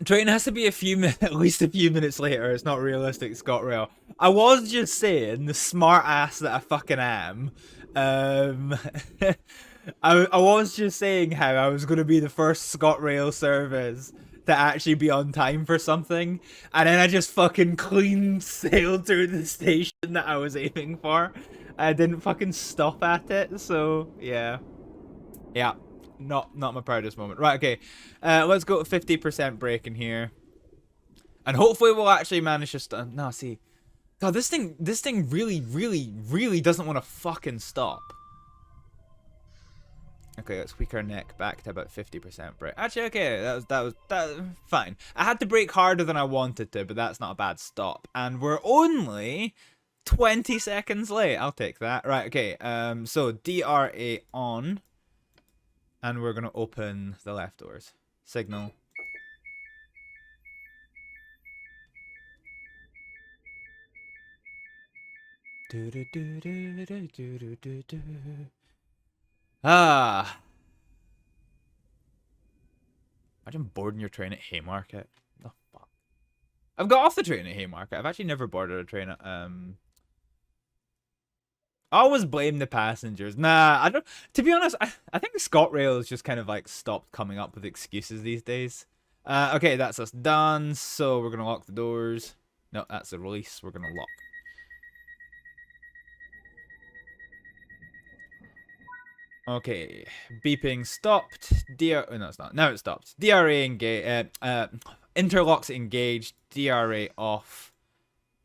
Train has to be at least a few minutes later. It's not realistic, ScotRail. I was just saying, the smart ass that I fucking am. I was just saying how I was going to be the first ScotRail service to actually be on time for something, and then I just fucking clean sailed through the station that I was aiming for. I didn't fucking stop at it, so yeah. Yeah. Not my proudest moment. Right, okay. Let's go to 50% braking here. And hopefully we'll actually manage to no, see. God, this thing really, really, really doesn't want to fucking stop. Okay, let's tweak our neck back to about 50% brake. Actually, okay, that was fine. I had to brake harder than I wanted to, but that's not a bad stop. And we're only 20 seconds late. I'll take that. Right, okay. So DRA on. And we're going to open the left doors. Signal. Ah. Imagine boarding your train at Haymarket. The fuck. I've got off the train at Haymarket. I've actually never boarded a train at I always blame the passengers. Nah, I don't. To be honest, I think the ScotRail has just kind of like stopped coming up with excuses these days. Okay, that's us done. So we're gonna lock the doors. No, that's a release. We're gonna lock. Okay, beeping stopped. Oh, no, it's not. Now it stopped. DRA engaged. Interlocks engaged. DRA off.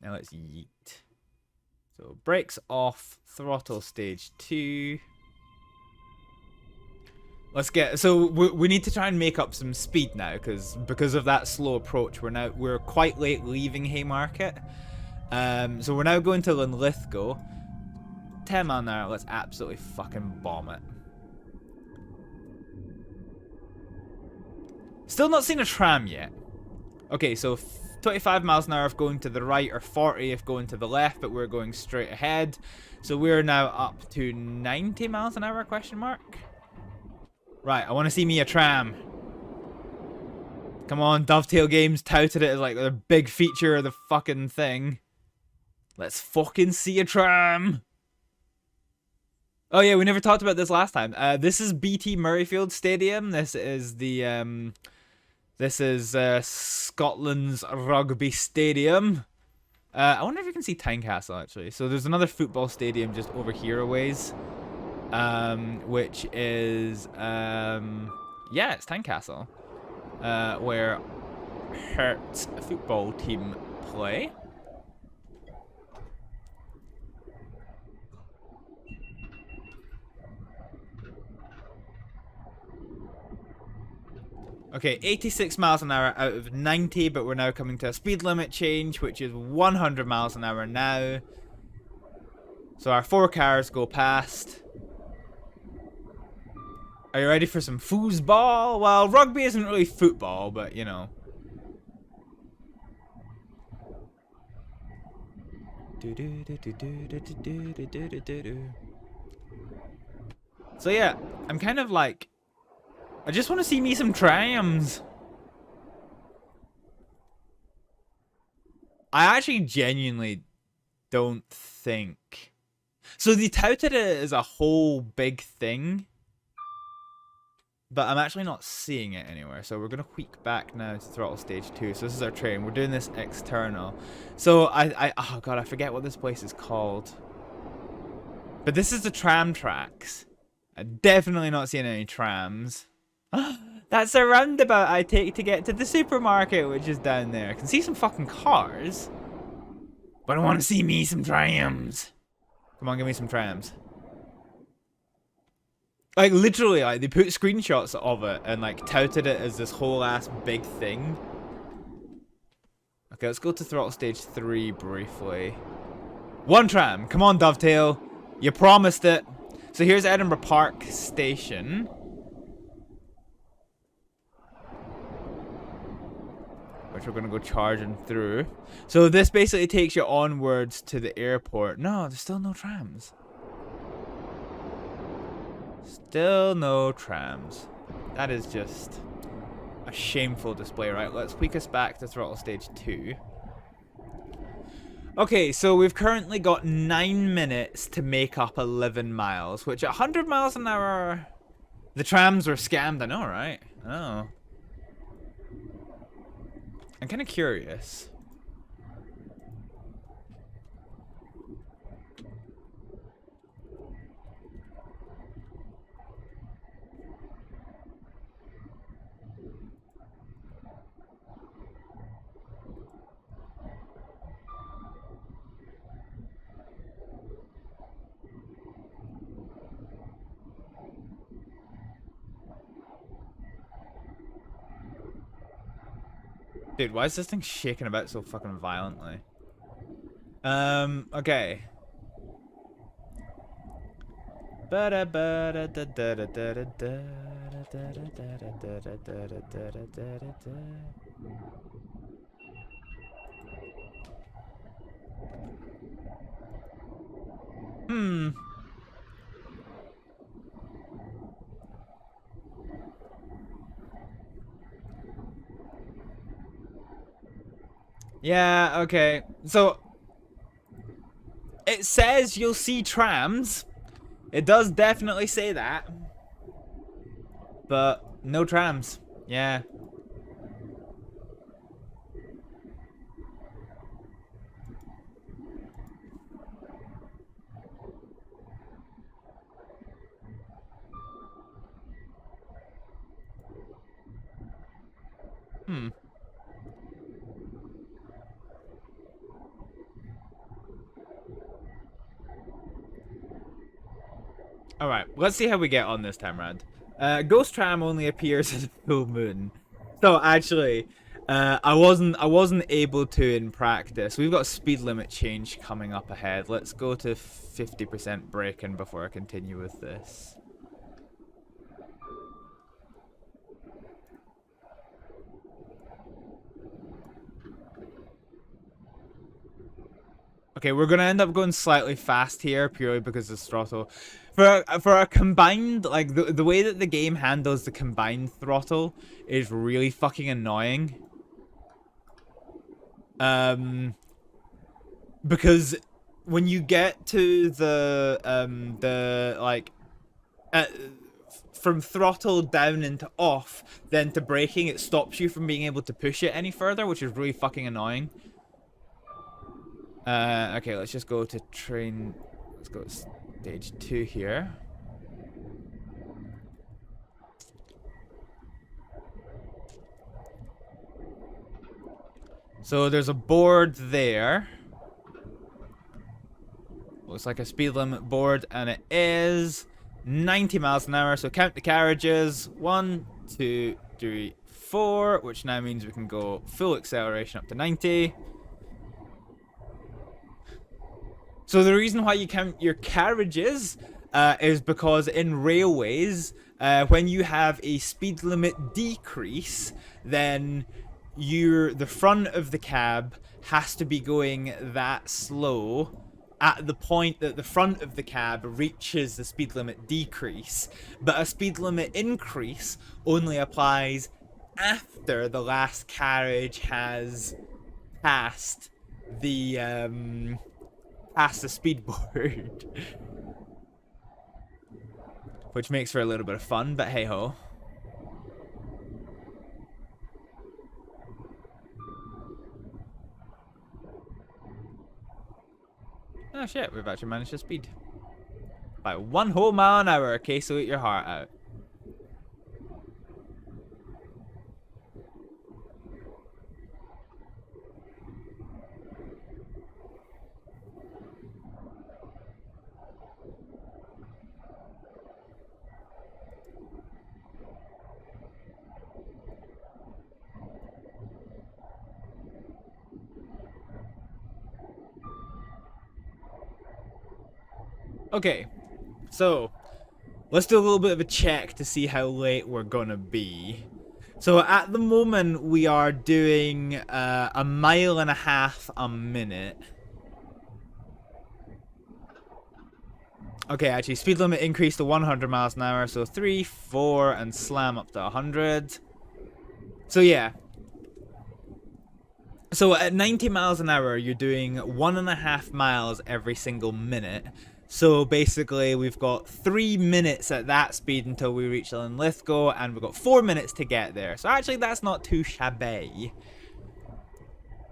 Now let's yeet. So brakes off. Throttle stage 2. Let's get... So we need to try and make up some speed now, because of that slow approach, we're quite late leaving Haymarket. So we're now going to Linlithgow. 10 mile an hour. Let's absolutely fucking bomb it. Still not seen a tram yet. Okay, so 25 miles an hour if going to the right, or 40 if going to the left, but we're going straight ahead. So we're now up to 90 miles an hour, question mark? Right, I want to see me a tram. Come on, Dovetail Games touted it as like the big feature of the fucking thing. Let's fucking see a tram. Oh yeah, we never talked about this last time. This is BT Murrayfield Stadium. This is the Scotland's rugby stadium. I wonder if you can see Tynecastle actually. So there's another football stadium just over here a ways, which is yeah, it's Tynecastle, where Hert's football team play. Okay, 86 miles an hour out of 90, but we're now coming to a speed limit change, which is 100 miles an hour now. So our 4 cars go past. Are you ready for some foosball? Well, rugby isn't really football, but you know. So yeah, I'm kind of like, I just want to see me some trams. I actually genuinely don't think. So they touted it as a whole big thing, but I'm actually not seeing it anywhere. So we're going to tweak back now to throttle stage 2. So this is our train. We're doing this external. So oh god, I forget what this place is called. But this is the tram tracks. I'm definitely not seeing any trams. That's a roundabout I take to get to the supermarket, which is down there. I can see some fucking cars, but I want to see me some trams. Come on, give me some trams. Like, literally, like, they put screenshots of it and, like, touted it as this whole ass big thing. Okay, let's go to throttle stage 3 briefly. One tram. Come on, Dovetail. You promised it. So here's Edinburgh Park Station. Which we're going to go charging through. So this basically takes you onwards to the airport. No, there's still no trams. Still no trams. That is just a shameful display, right? Let's tweak us back to throttle stage 2. Okay, so we've currently got 9 minutes to make up 11 miles, which at 100 miles an hour... The trams were scammed, I know, right? Oh. I'm kind of curious. Dude, why is this thing shaking about so fucking violently? Okay. Hmm. Yeah, okay. So, it says you'll see trams. It does definitely say that. But, no trams. Yeah. Hmm. Alright, let's see how we get on this time round. Ghost Tram only appears at a full moon. So actually, I wasn't able to in practice. We've got speed limit change coming up ahead. Let's go to 50% braking before I continue with this. Okay, we're gonna end up going slightly fast here purely because of throttle. For a combined, like the way that the game handles the combined throttle is really fucking annoying. Because when you get to the like from throttle down into off, then to braking, it stops you from being able to push it any further, which is really fucking annoying. Okay, let's just go to train. Let's go to stage 2 here. So there's a board there. Looks like a speed limit board, and it is 90 miles an hour. So count the carriages. 1, 2, 3, 4, which now means we can go full acceleration up to 90. So the reason why you count your carriages is because in railways, when you have a speed limit decrease, then the front of the cab has to be going that slow at the point that the front of the cab reaches the speed limit decrease. But a speed limit increase only applies after the last carriage has passed the speedboard. Which makes for a little bit of fun, but hey ho. Oh shit, we've actually managed to speed. By 1 whole mile an hour, okay, so eat your heart out. Okay, so let's do a little bit of a check to see how late we're gonna be. So at the moment we are doing 1.5 miles a minute. Okay, actually, speed limit increased to 100 miles an hour, so 3, 4, and slam up to 100. So yeah. So at 90 miles an hour, you're doing 1.5 miles every single minute. So basically, we've got 3 minutes at that speed until we reach Lithgow, and we've got 4 minutes to get there. So actually, that's not too shabby.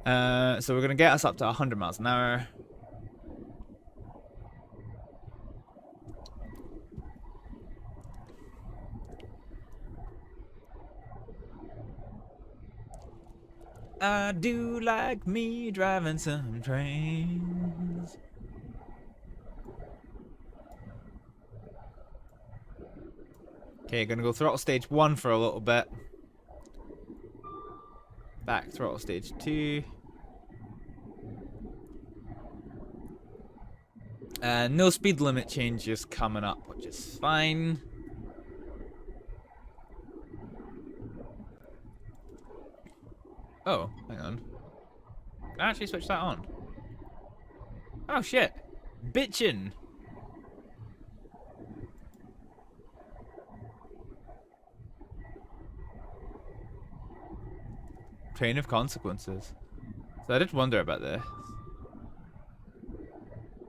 So we're going to get us up to 100 miles an hour. I do like me driving some trains. Okay, gonna go throttle stage 1 for a little bit. Back throttle stage 2. No speed limit changes coming up, which is fine. Oh, hang on. Can I actually switch that on? Oh shit. Bitchin'. Train of consequences. So I did wonder about this.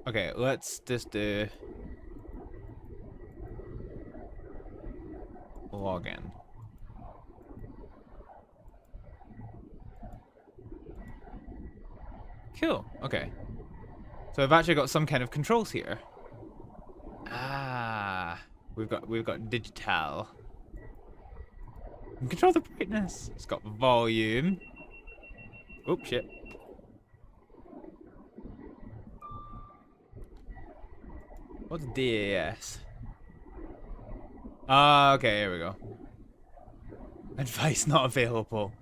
Okay, let's just do login. Cool. Okay. So I've actually got some kind of controls here. Ah, we've got digital. Control the brightness. It's got volume. Oops, shit. What's DAS? Ah, okay, here we go. Advice not available.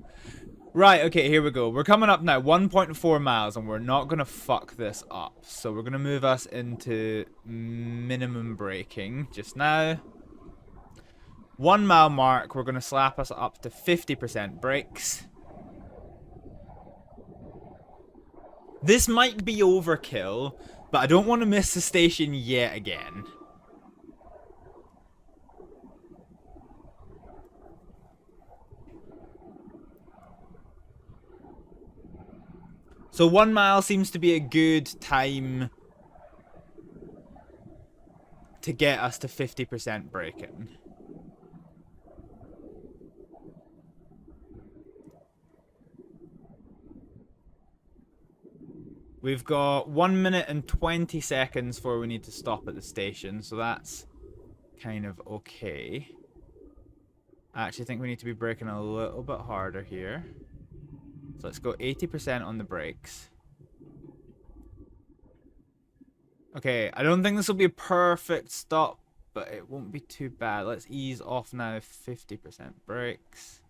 Right, okay, here we go. We're coming up now, 1.4 miles, and we're not going to fuck this up. So we're going to move us into minimum braking just now. 1 mile mark, we're going to slap us up to 50% brakes. This might be overkill, but I don't want to miss the station yet again. So 1 mile seems to be a good time to get us to 50% braking. We've got 1 minute and 20 seconds before we need to stop at the station, so that's kind of okay. I actually think we need to be braking a little bit harder here. So let's go 80% on the brakes. Okay, I don't think this will be a perfect stop, but it won't be too bad. Let's ease off now, 50% brakes.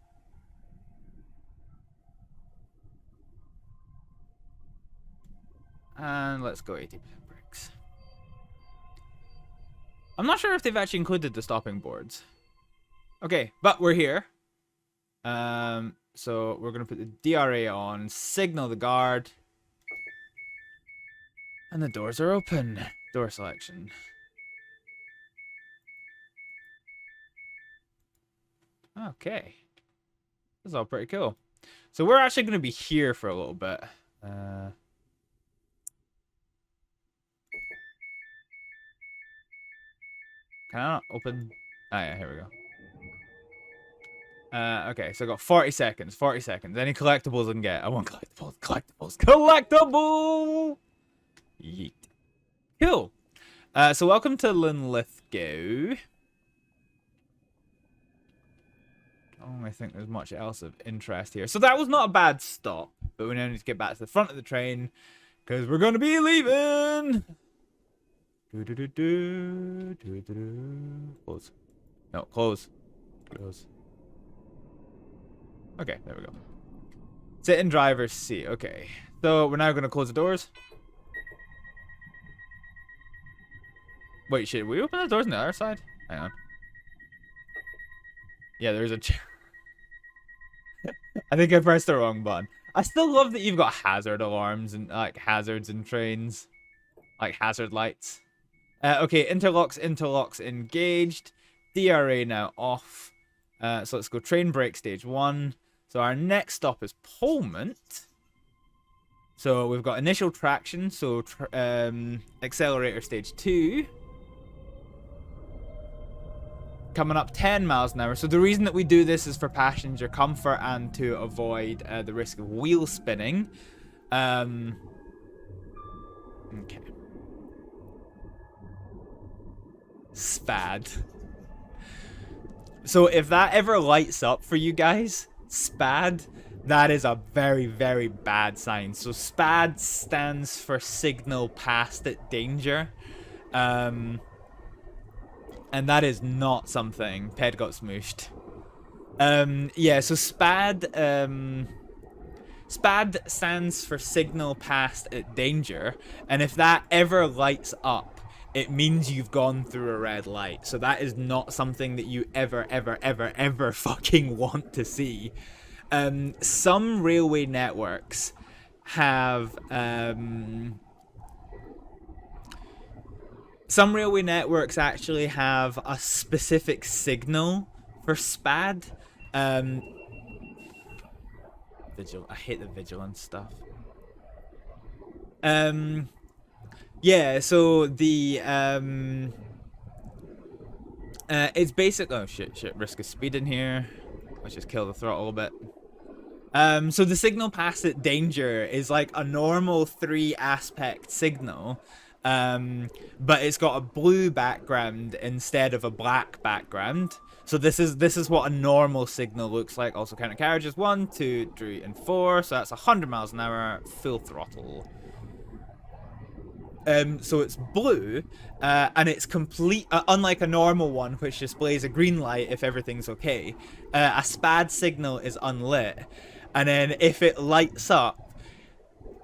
And let's go 80% brakes. I'm not sure if they've actually included the stopping boards. Okay, but we're here. So we're going to put the DRA on, signal the guard. And the doors are open. Door selection. Okay. This is all pretty cool. So we're actually going to be here for a little bit. Can I not open? Ah, yeah, here we go. Okay, so I got 40 seconds. 40 seconds. Any collectibles I can get? I want collectibles. Collectibles. Collectible! Yeet. Cool. So welcome to Lithgow. I don't think there's much else of interest here. So that was not a bad stop, but we now need to get back to the front of the train because we're going to be leaving. Close. No, close. Close. Okay, there we go. Sit in driver's seat. Okay. So we're now going to close the doors. Wait, should we open the doors on the other side? Hang on. Yeah, there's a chair. I think I pressed the wrong button. I still love that you've got hazard alarms and like hazards in trains. Like hazard lights. Okay, interlocks engaged. DRA now off. So let's go train brake stage 1. So our next stop is Polmont. So we've got initial traction, so accelerator stage 2. Coming up 10 miles an hour. So the reason that we do this is for passenger comfort and to avoid the risk of wheel spinning. Okay. SPAD. So if that ever lights up for you guys, SPAD, that is a very, very bad sign. So SPAD stands for signal passed at danger. And that is not something. Ped got smooshed. Yeah, so SPAD, SPAD stands for signal passed at danger. And if that ever lights up, it means you've gone through a red light. So that is not something that you ever fucking want to see. Some railway networks have some railway networks actually have a specific signal for SPAD. I hate the vigilance stuff. Yeah, so the it's basic. Oh shit, risk of speed in here. Let's just kill the throttle a bit. So the signal pass at danger is like a normal 3-aspect signal, but it's got a blue background instead of a black background. So this is what a normal signal looks like. Also counter carriages 1, 2, 3, and 4. So that's 100 miles an hour, full throttle. So it's blue, and it's complete, unlike a normal one, which displays a green light if everything's okay. A SPAD signal is unlit, and then if it lights up,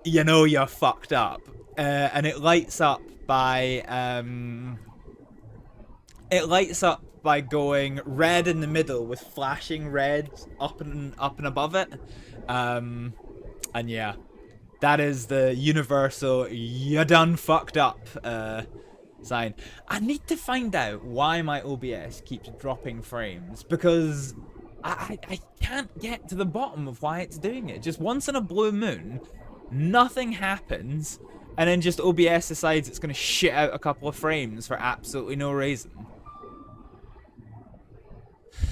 you know you're fucked up. And it lights up by going red in the middle with flashing red up and above it. And yeah. That is the universal "you done fucked up" sign. I need to find out why my OBS keeps dropping frames, because I can't get to the bottom of why it's doing it. Just once in a blue moon, nothing happens, and then just OBS decides it's going to shit out a couple of frames for absolutely no reason.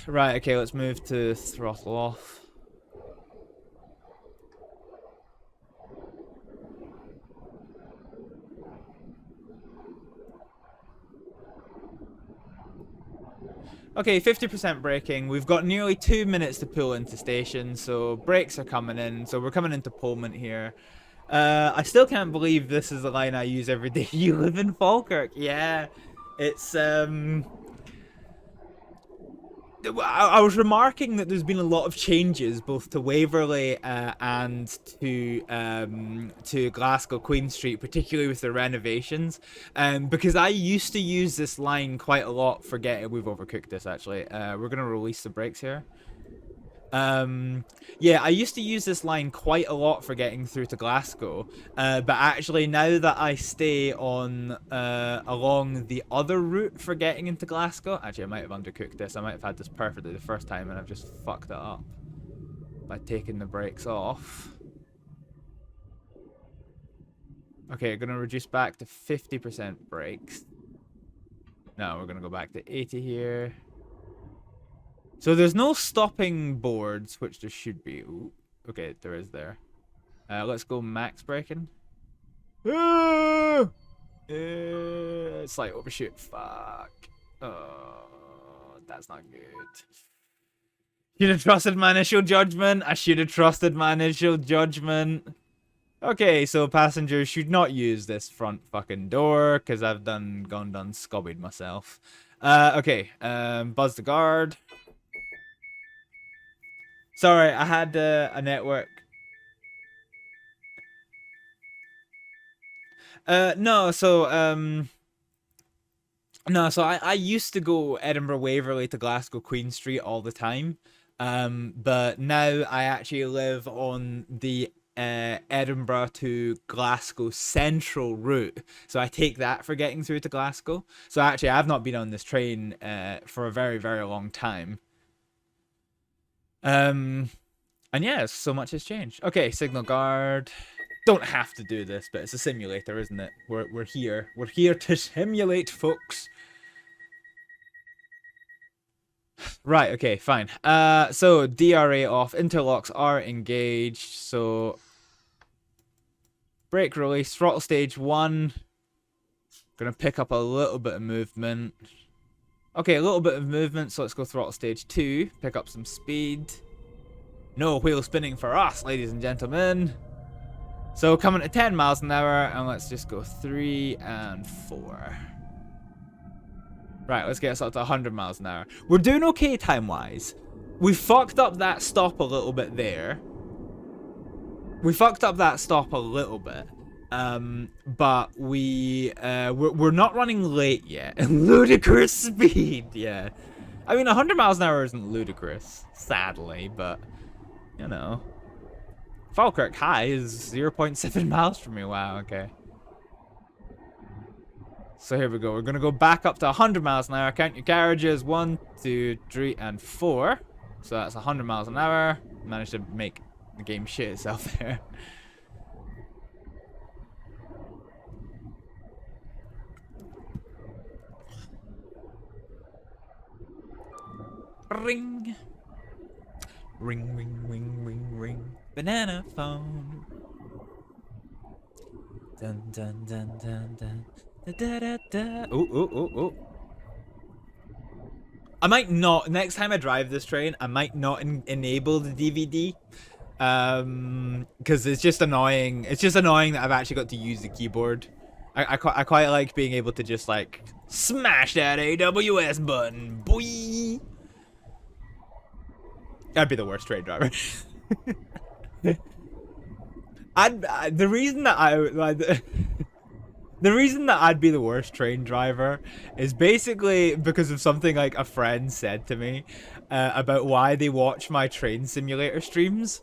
Right, okay, let's move to throttle off. Okay, 50% braking. We've got nearly 2 minutes to pull into station, so brakes are coming in. So we're coming into Polmont here. I still can't believe this is the line I use every day. You live in Falkirk. Yeah, it's I was remarking that there's been a lot of changes both to Waverley and to Glasgow Queen Street, particularly with the renovations. Because I used to use this line quite a lot for getting. We've overcooked this actually. We're gonna release the brakes here. Yeah, I used to use this line quite a lot for getting through to Glasgow, but actually now that I stay on along the other route for getting into Glasgow, actually I might have undercooked this. I might have had this perfectly the first time and I've just fucked it up by taking the brakes off. Okay, gonna reduce back to 50% brakes. No, we're gonna go back to 80 here. So there's no stopping boards, which there should be. Ooh, okay, there is there. Let's go max braking. Slight overshoot. Fuck. Oh, that's not good. Should have trusted my initial judgment. I should have trusted my initial judgment. Okay, so passengers should not use this front fucking door, because I've done scobbied myself. Okay, buzz the guard. Sorry, I had a network. No, so No, so I used to go Edinburgh Waverley to Glasgow Queen Street all the time. But now I actually live on the Edinburgh to Glasgow Central route. So I take that for getting through to Glasgow. So actually I've not been on this train for a very, very long time. And yeah, so much has changed. Okay, signal guard. Don't have to do this, but it's a simulator, isn't it? We're here. We're here to simulate, folks. Right, okay, fine. So DRA off, interlocks are engaged, so brake release, throttle stage 1. Gonna pick up a little bit of movement. Okay, a little bit of movement, so let's go throttle stage 2, pick up some speed. No wheel spinning for us, ladies and gentlemen. So coming to 10 miles an hour, and let's just go 3 and 4. Right, let's get us up to 100 miles an hour. We're doing okay time-wise. We fucked up that stop a little bit there. But we're not running late yet. Ludicrous speed, yeah. I mean, 100 miles an hour isn't ludicrous, sadly, but, you know. Falkirk High is 0.7 miles from me. Wow, okay. So here we go. We're going to go back up to 100 miles an hour. Count your carriages. 1, 2, 3, and 4. So that's 100 miles an hour. Managed to make the game shit itself there. Ring. Ring, ring, ring, ring, ring. Banana phone. Dun, dun, dun, dun, dun. Da, da, da, da. Oh. I might not, next time I drive this train, I might not enable the DVD. Because it's just annoying. It's just annoying that I've actually got to use the keyboard. I quite like being able to just, like, smash that AWS button. Boy! I'd be the worst train driver. The reason that I'd be the worst train driver is basically because of something like a friend said to me about why they watch my train simulator streams,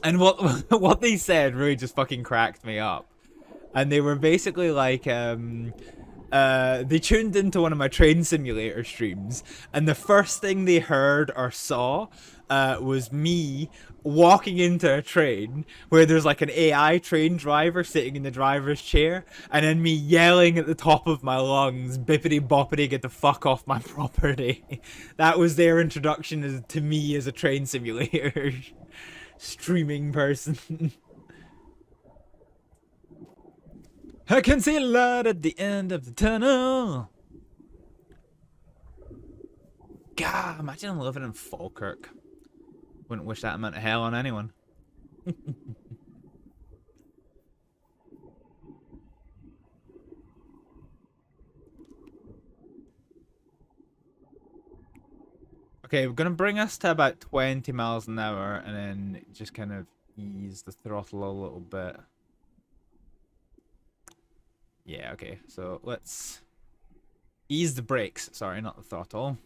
and what they said really just fucking cracked me up. And they were basically like, they tuned into one of my train simulator streams, and the first thing they heard or saw was me walking into a train where there's like an AI train driver sitting in the driver's chair, and then me yelling at the top of my lungs, bippity boppity, get the fuck off my property. That was their introduction to me as a train simulator streaming person. I can see a light at the end of the tunnel. God, imagine living in Falkirk. Wouldn't wish that amount of hell on anyone. Okay, we're gonna bring us to about 20 miles an hour and then just kind of ease the throttle a little bit. Yeah, okay, so let's ease the brakes. Sorry, not the throttle.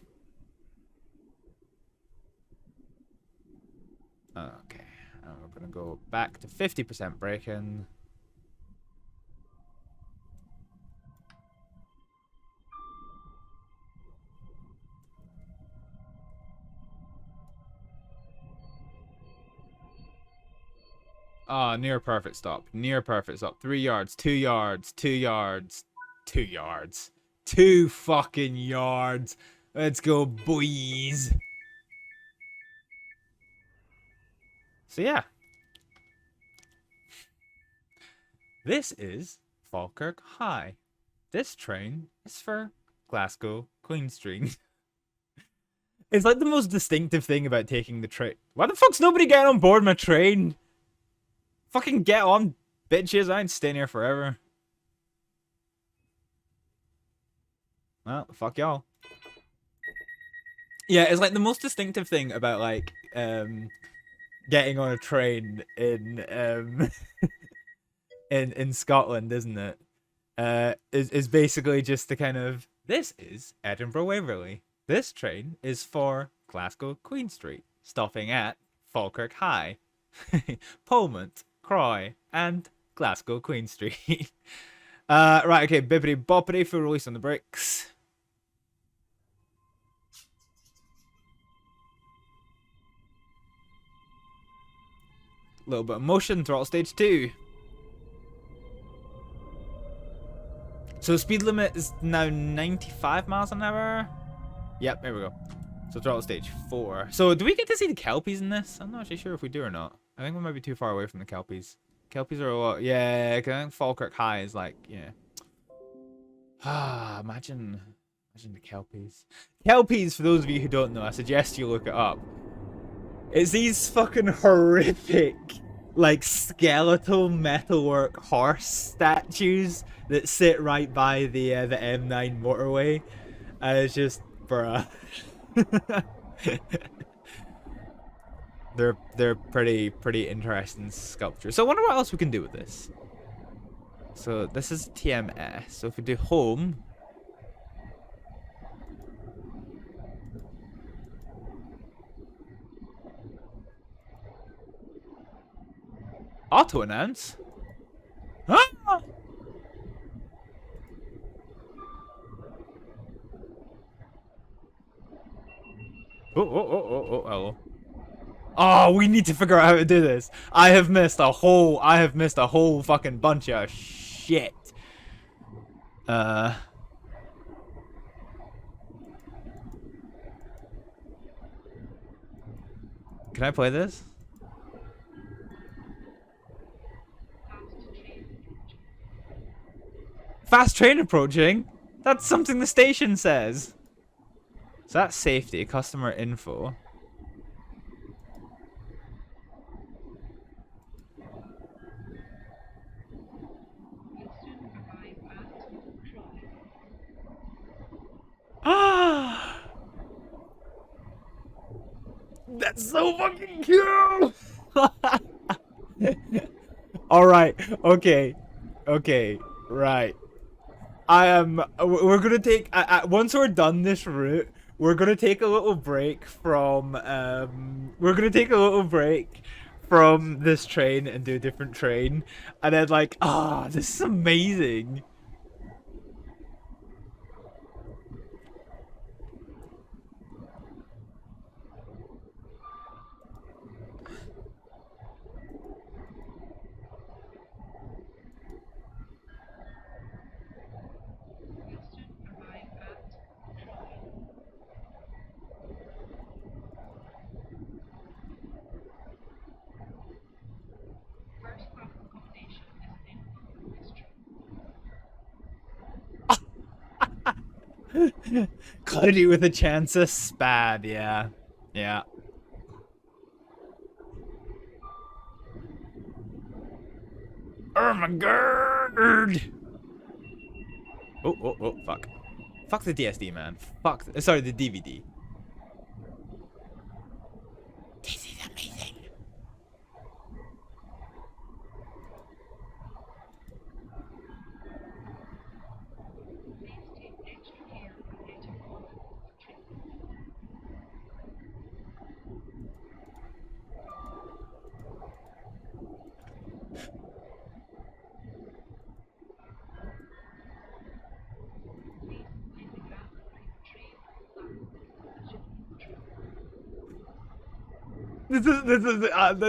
Okay, and we're gonna go back to 50% braking. Oh, near perfect stop. Near perfect stop. 3 yards, 2 yards, 2 yards, 2 yards. 2 fucking yards. Let's go, boys. So yeah. This is Falkirk High. This train is for Glasgow Queen Street. It's like the most distinctive thing about taking the train. Why the fuck's nobody getting on board my train? Fucking get on, bitches. I ain't staying here forever. Well, fuck y'all. Yeah, it's like the most distinctive thing about, like, getting on a train in, in Scotland, isn't it? Is basically just the kind of This is Edinburgh Waverley. This train is for Glasgow Queen Street, stopping at Falkirk High, Polmont, Croy, and Glasgow Queen Street. Right, okay, bippity boppity, full release on the brakes. Little bit of motion, throttle stage 2. So speed limit is now 95 miles an hour. Yep, there we go. So throttle stage 4. So do we get to see the Kelpies in this? I'm not actually sure if we do or not. I think we might be too far away from the Kelpies. Kelpies are a lot. Yeah, I think Falkirk High is like, yeah. Ah, imagine the Kelpies. Kelpies, for those of you who don't know, I suggest you look it up. It's these fucking horrific, like, skeletal metalwork horse statues that sit right by the M9 motorway. And it's just, bruh. They're pretty interesting sculptures. So I wonder what else we can do with this. So this is TMS. So if we do home. Auto announce? Ah! Oh, hello. Oh, we need to figure out how to do this. I have missed a whole fucking bunch of shit. Can I play this? Fast train approaching? That's something the station says. So that's safety, customer info. Ah! That's so fucking cute! Alright, okay, right. We're gonna take, once we're done this route, we're gonna take a little break from, this train and do a different train. And then like, this is amazing. Cloudy with a chance of spad, yeah. Yeah. Oh my god! Oh, fuck. Fuck the DSD, man. Fuck. Sorry, the DVD. This is amazing.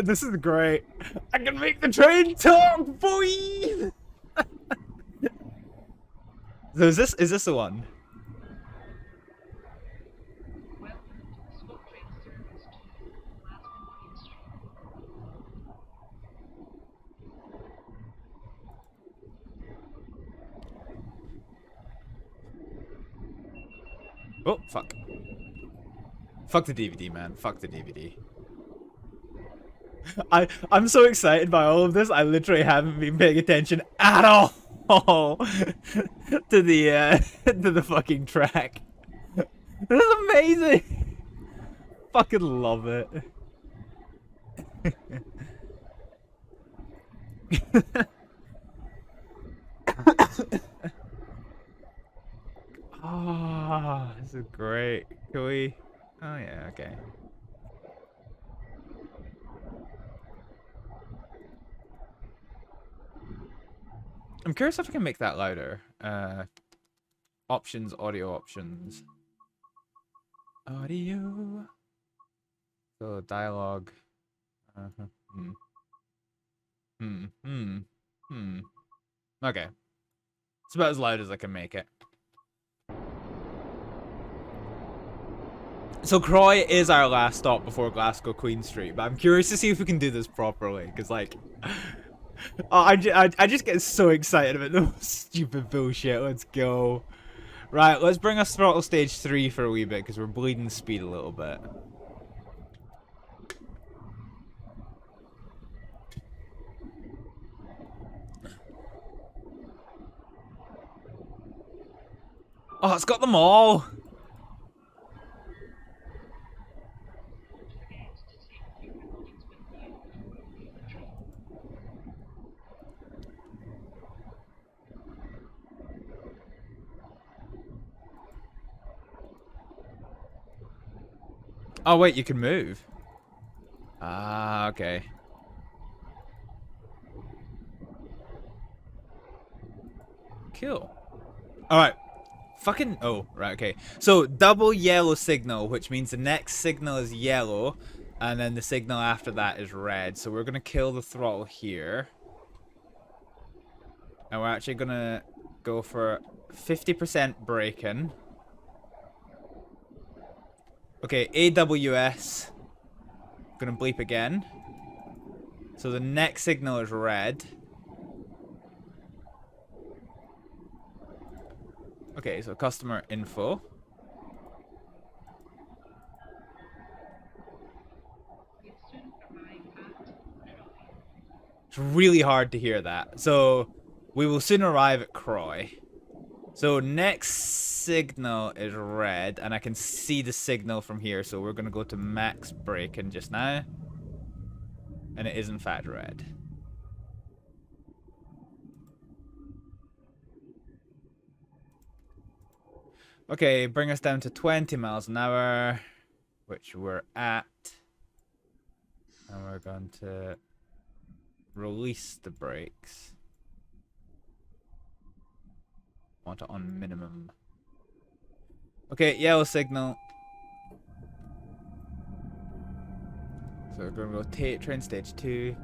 This is great. I can make the train talk, boy. So is this the one? Oh fuck. Fuck the DVD, man. Fuck the DVD. I'm so excited by all of this. I literally haven't been paying attention at all to the fucking track. This is amazing. Fucking love it. Oh. This is great. Can we? Oh yeah, okay. I'm curious if I can make that louder. Options, audio options. Audio. So dialogue. Hmm. Hmm. Hmm. Hmm. Okay. It's about as loud as I can make it. So Croy is our last stop before Glasgow Queen Street, but I'm curious to see if we can do this properly, because like, I just get so excited about the stupid bullshit. Let's go. Right, let's bring us throttle stage 3 for a wee bit, because we're bleeding speed a little bit. Oh, it's got them all! Oh wait, you can move. Ah, okay. Cool. Alright. Fucking... Oh, right, okay. So, double yellow signal, which means the next signal is yellow, and then the signal after that is red. So we're gonna kill the throttle here. And we're actually gonna go for 50% braking. Okay, AWS. Gonna bleep again. So the next signal is red. Okay, so customer info. It's really hard to hear that. So we will soon arrive at Croy. So next signal is red, and I can see the signal from here. So we're gonna go to max braking just now, and it is in fact red. Okay, bring us down to 20 miles an hour, which we're at. And we're going to release the brakes. Want it on minimum. Okay, yellow signal. So we're going to rotate train stage 2.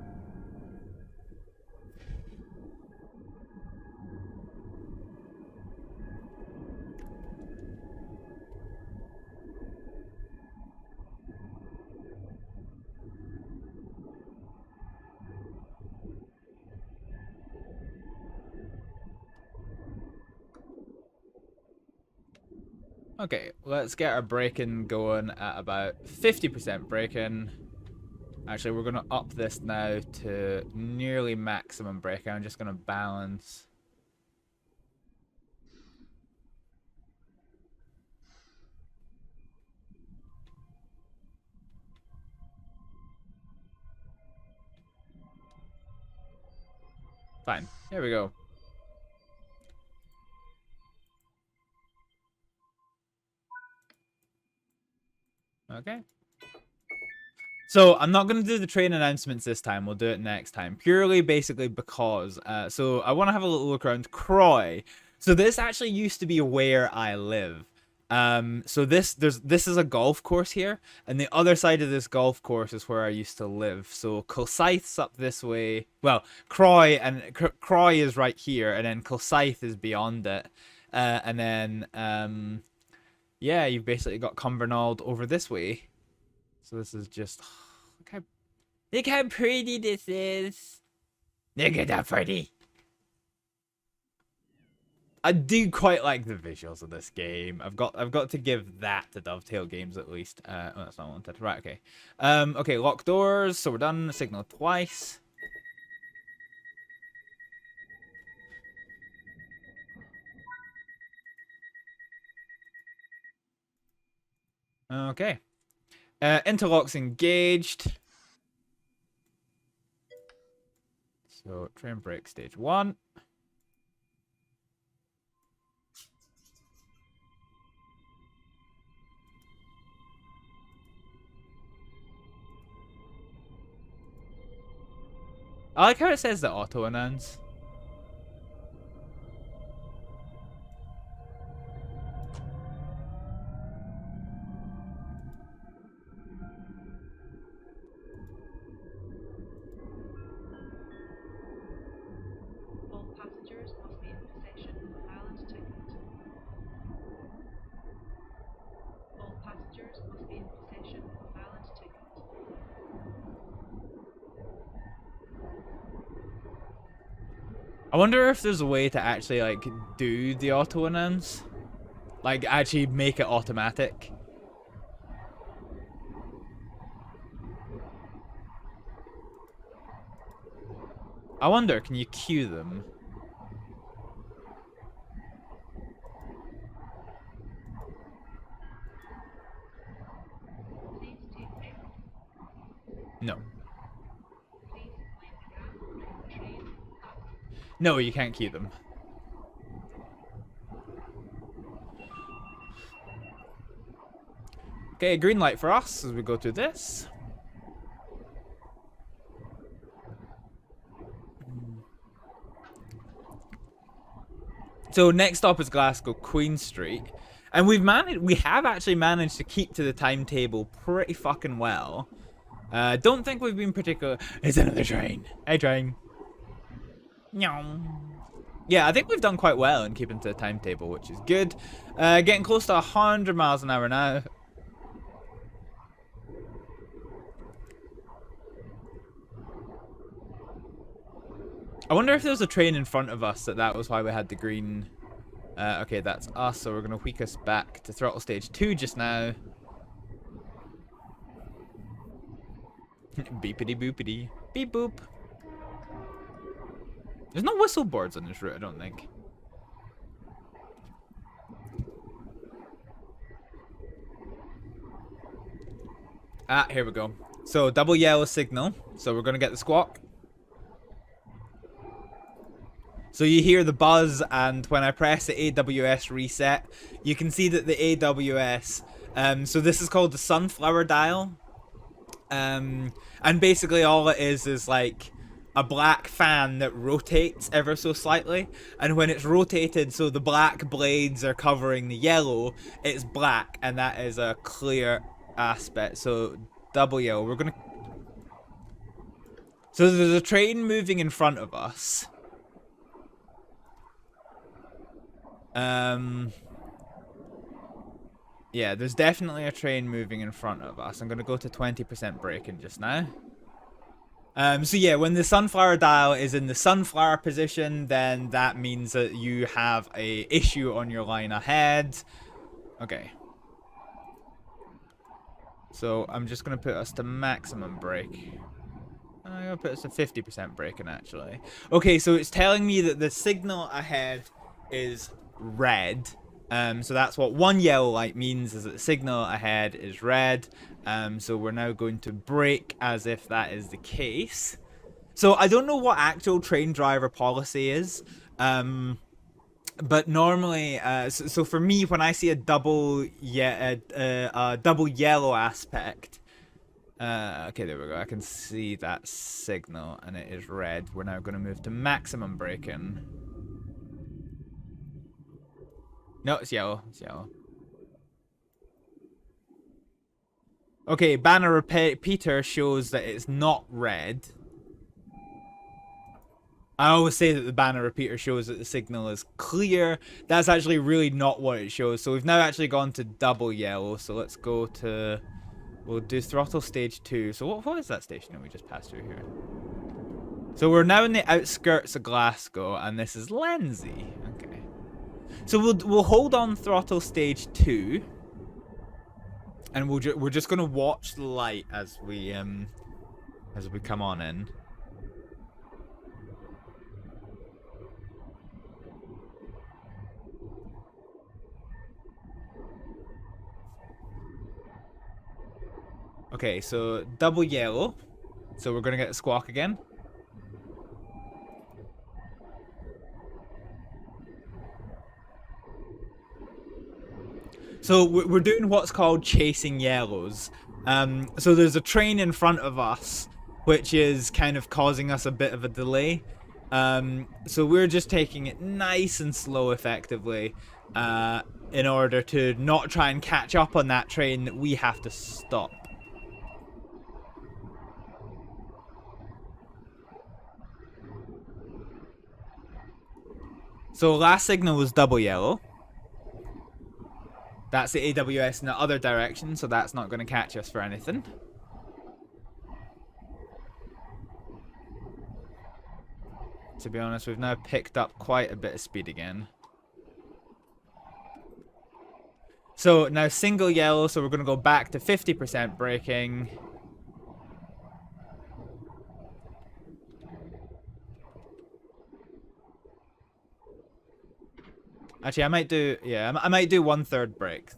Okay, let's get our braking going at about 50% braking. Actually, we're going to up this now to nearly maximum braking. I'm just going to balance. Fine. Here we go. Okay. So I'm not going to do the train announcements this time. We'll do it next time. Purely basically because, so I want to have a little look around Croy. So this actually used to be where I live. So this is a golf course here, and the other side of this golf course is where I used to live. So Kilsyth's up this way. Well, Croy is right here, and then Kilsyth is beyond it. And then yeah, you've basically got Cumbernauld over this way. So this is just look how pretty this is. Look at that pretty. I do quite like the visuals of this game. I've got to give that to Dovetail Games at least. Oh, that's not wanted. Right, okay. Okay, lock doors. So we're done. Signal twice. Okay. Interlocks engaged. So train brake stage 1. I like how it says the auto announce. All passengers must be in possession of a valid ticket. All passengers must be in possession of a valid ticket. I wonder if there's a way to actually like do the auto announce, like actually make it automatic. I wonder, can you queue them? Please take exit. No. Please mind the gap from the train up. No, you can't queue them. Okay, green light for us as we go through this. So next stop is Glasgow Queen Street, and we have actually managed to keep to the timetable pretty fucking well. Don't think we've been particular. It's another train. Hey train. Yeah, I think we've done quite well in keeping to the timetable, which is good. Getting close to 100 miles an hour now. I wonder if there was a train in front of us that was why we had the green. Okay, that's us, so we're going to wheek us back to throttle stage 2 just now. Beepity boopity. Beep boop. There's no whistle boards on this route, I don't think. Ah, here we go. So, double yellow signal. So we're going to get the squawk. So you hear the buzz, and when I press the AWS reset, you can see that the AWS, so this is called the sunflower dial. And basically all it is like a black fan that rotates ever so slightly. And when it's rotated, so the black blades are covering the yellow, it's black, and that is a clear aspect. So double yellow, we're gonna... So there's a train moving in front of us. Yeah, there's definitely a train moving in front of us. I'm going to go to 20% braking just now. So yeah, when the sunflower dial is in the sunflower position, then that means that you have a issue on your line ahead. Okay. So I'm just going to put us to maximum brake. I'm going to put us to 50% braking actually. Okay, so it's telling me that the signal ahead is red. So that's what one yellow light means, is that the signal ahead is red. So we're now going to brake as if that is the case. So I don't know what actual train driver policy is, but normally, so for me, when I see a double yellow aspect, okay, there we go. I can see that signal, and it is red. We're now going to move to maximum braking. No, it's yellow. It's yellow. Okay, banner repeater shows that it's not red. I always say that the banner repeater shows that the signal is clear. That's actually really not what it shows. So we've now actually gone to double yellow. So let's go to... We'll do throttle stage 2. So what is that station that we just passed through here? So we're now in the outskirts of Glasgow, and this is Lenzie. Okay. So we'll hold on throttle stage 2, and we're just gonna watch the light as we come on in. Okay, so double yellow. So we're gonna get the squawk again. So we're doing what's called chasing yellows. So there's a train in front of us, which is kind of causing us a bit of a delay. So we're just taking it nice and slow effectively in order to not try and catch up on that train that we have to stop. So last signal was double yellow. That's the AWS in the other direction, so that's not going to catch us for anything. To be honest, we've now picked up quite a bit of speed again. So now single yellow, so we're going to go back to 50% braking. Actually, I might do, yeah, I might do 1/3 brake.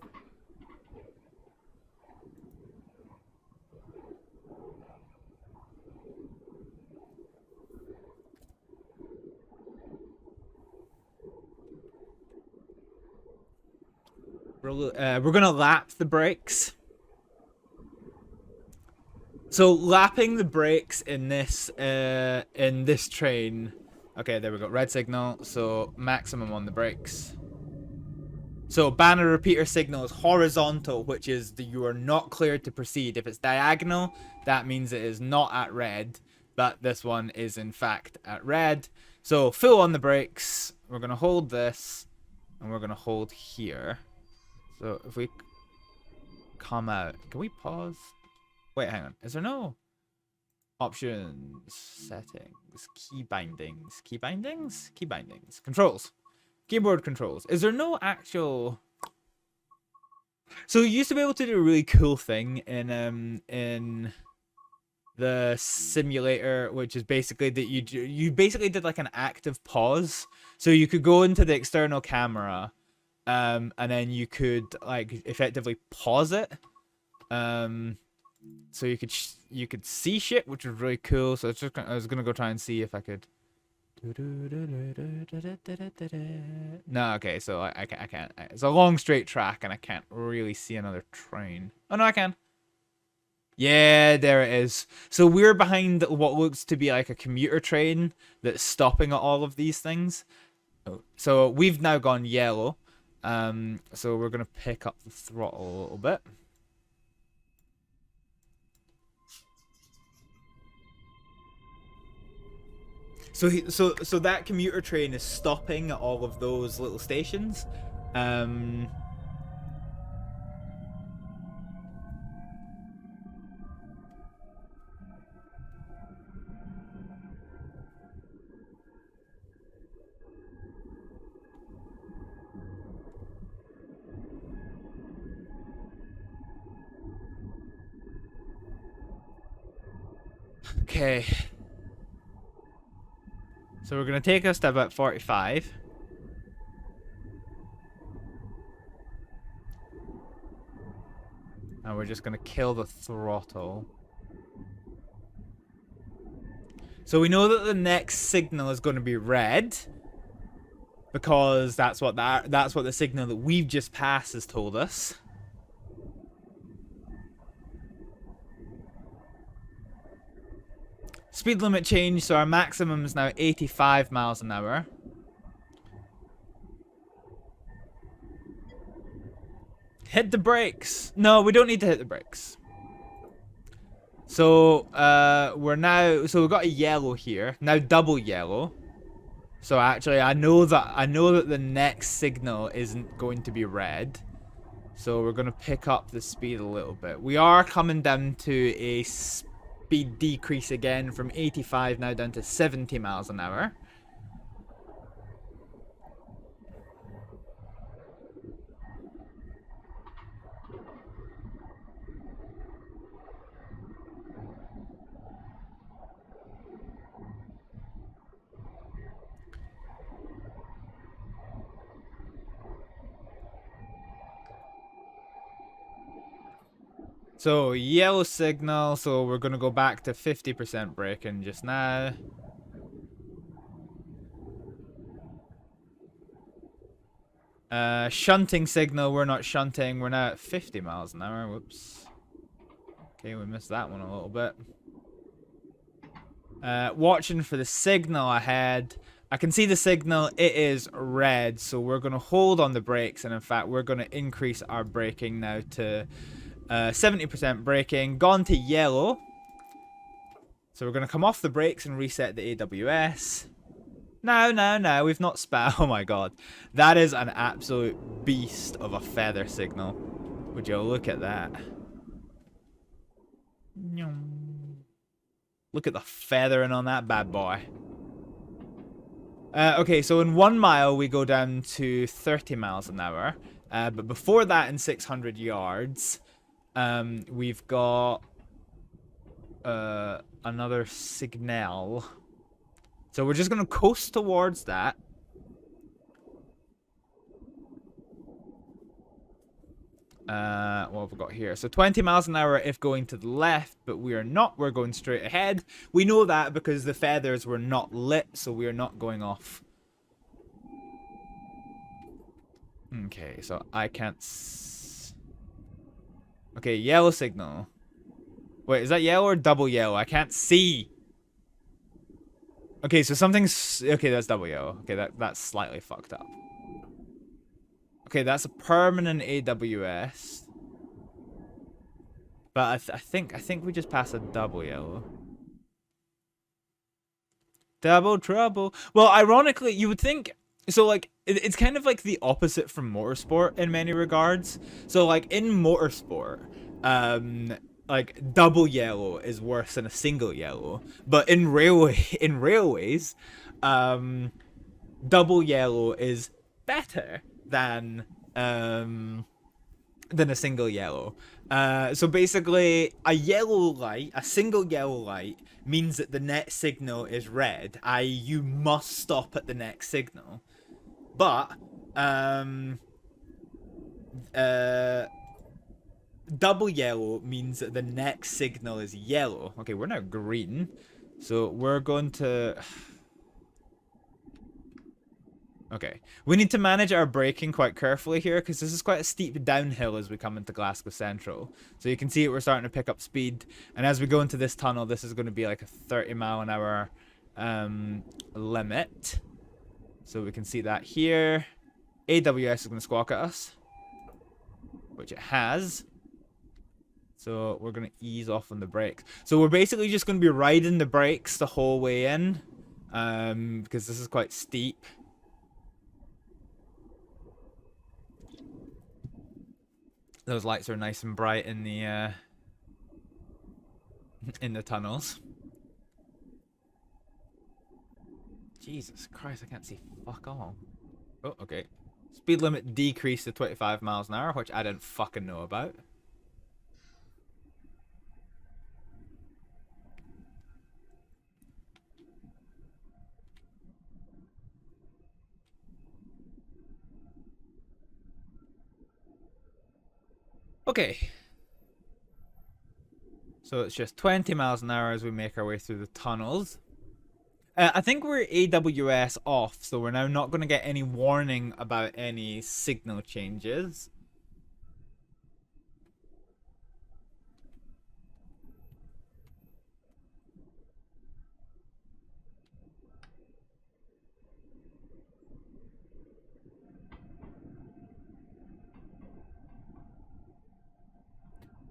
We're gonna lap the brakes. So lapping the brakes in this train. Okay, there we go. Red signal. So maximum on the brakes. So banner repeater signal is horizontal, which is that you are not cleared to proceed. If it's diagonal, that means it is not at red. But this one is in fact at red. So full on the brakes. We're gonna hold this, and we're gonna hold here. So if we come out, can we pause? Wait, hang on. Is there no options, settings, key bindings, controls, keyboard controls? Is there no actual? So you used to be able to do a really cool thing in the simulator, which is basically that you basically did like an active pause, so you could go into the external camera. And then you could like effectively pause it, so you could see shit, which was really cool. So I was gonna go try and see if I could. No, okay, so I can't. It's a long straight track, and I can't really see another train. Oh no, I can. Yeah, there it is. So we're behind what looks to be like a commuter train that's stopping at all of these things. So we've now gone yellow. So we're gonna pick up the throttle a little bit. So that commuter train is stopping at all of those little stations. Okay. So we're going to take us to about 45. And we're just going to kill the throttle. So we know that the next signal is going to be red. Because that's what the signal that we've just passed has told us. Speed limit change, so our maximum is now 85 miles an hour. Hit the brakes. No, we don't need to hit the brakes. So we've got a yellow here. Now double yellow. So actually I know that the next signal isn't going to be red. So we're gonna pick up the speed a little bit. We are coming down to a speed decrease again from 85 now down to 70 miles an hour. So yellow signal, so we're gonna go back to 50% braking just now. Shunting signal, we're not shunting, we're now at 50 miles an hour, whoops. Okay, we missed that one a little bit. Watching for the signal ahead. I can see the signal. It is red, so we're going to hold on the brakes, and in fact, we're going to increase our braking now to 70% braking. Gone to yellow. So we're going to come off the brakes and reset the AWS. No, we've not spat. Oh my god. That is an absolute beast of a feather signal. Would you look at that? Look at the feathering on that bad boy. Okay, so in 1 mile we go down to 30 miles an hour. But before that, in 600 yards, we've got another signal. So we're just going to coast towards that. What have we got here? So 20 miles an hour if going to the left, but we are not. We're going straight ahead. We know that because the feathers were not lit, so we are not going off. Okay, so I can't... Okay, yellow signal. Wait, is that yellow or double yellow? I can't see. Okay, so something's... Okay, that's double yellow. Okay, that's slightly fucked up. Okay, that's a permanent AWS. But I think we just passed a double yellow. Double trouble. Well, ironically, you would think... So, like, it's kind of like the opposite from motorsport in many regards. So, like, in motorsport, like, double yellow is worse than a single yellow. But in railways, double yellow is better than a single yellow. So basically, a single yellow light means that the next signal is red, i.e. you must stop at the next signal. But double yellow means that the next signal is yellow. Okay, we're now green, so we're going to... Okay, we need to manage our braking quite carefully here, because this is quite a steep downhill as we come into Glasgow Central. So you can see it, we're starting to pick up speed, and as we go into this tunnel, this is going to be like a 30 mile an hour limit. So we can see that here. AWS is going to squawk at us, which it has. So we're going to ease off on the brakes. So we're basically just going to be riding the brakes the whole way in, because this is quite steep. Those lights are nice and bright in the tunnels. Jesus Christ, I can't see fuck all. Oh, okay. Speed limit decreased to 25 miles an hour, which I didn't fucking know about. Okay. So it's just 20 miles an hour as we make our way through the tunnels. I think we're AWS off, so we're now not going to get any warning about any signal changes.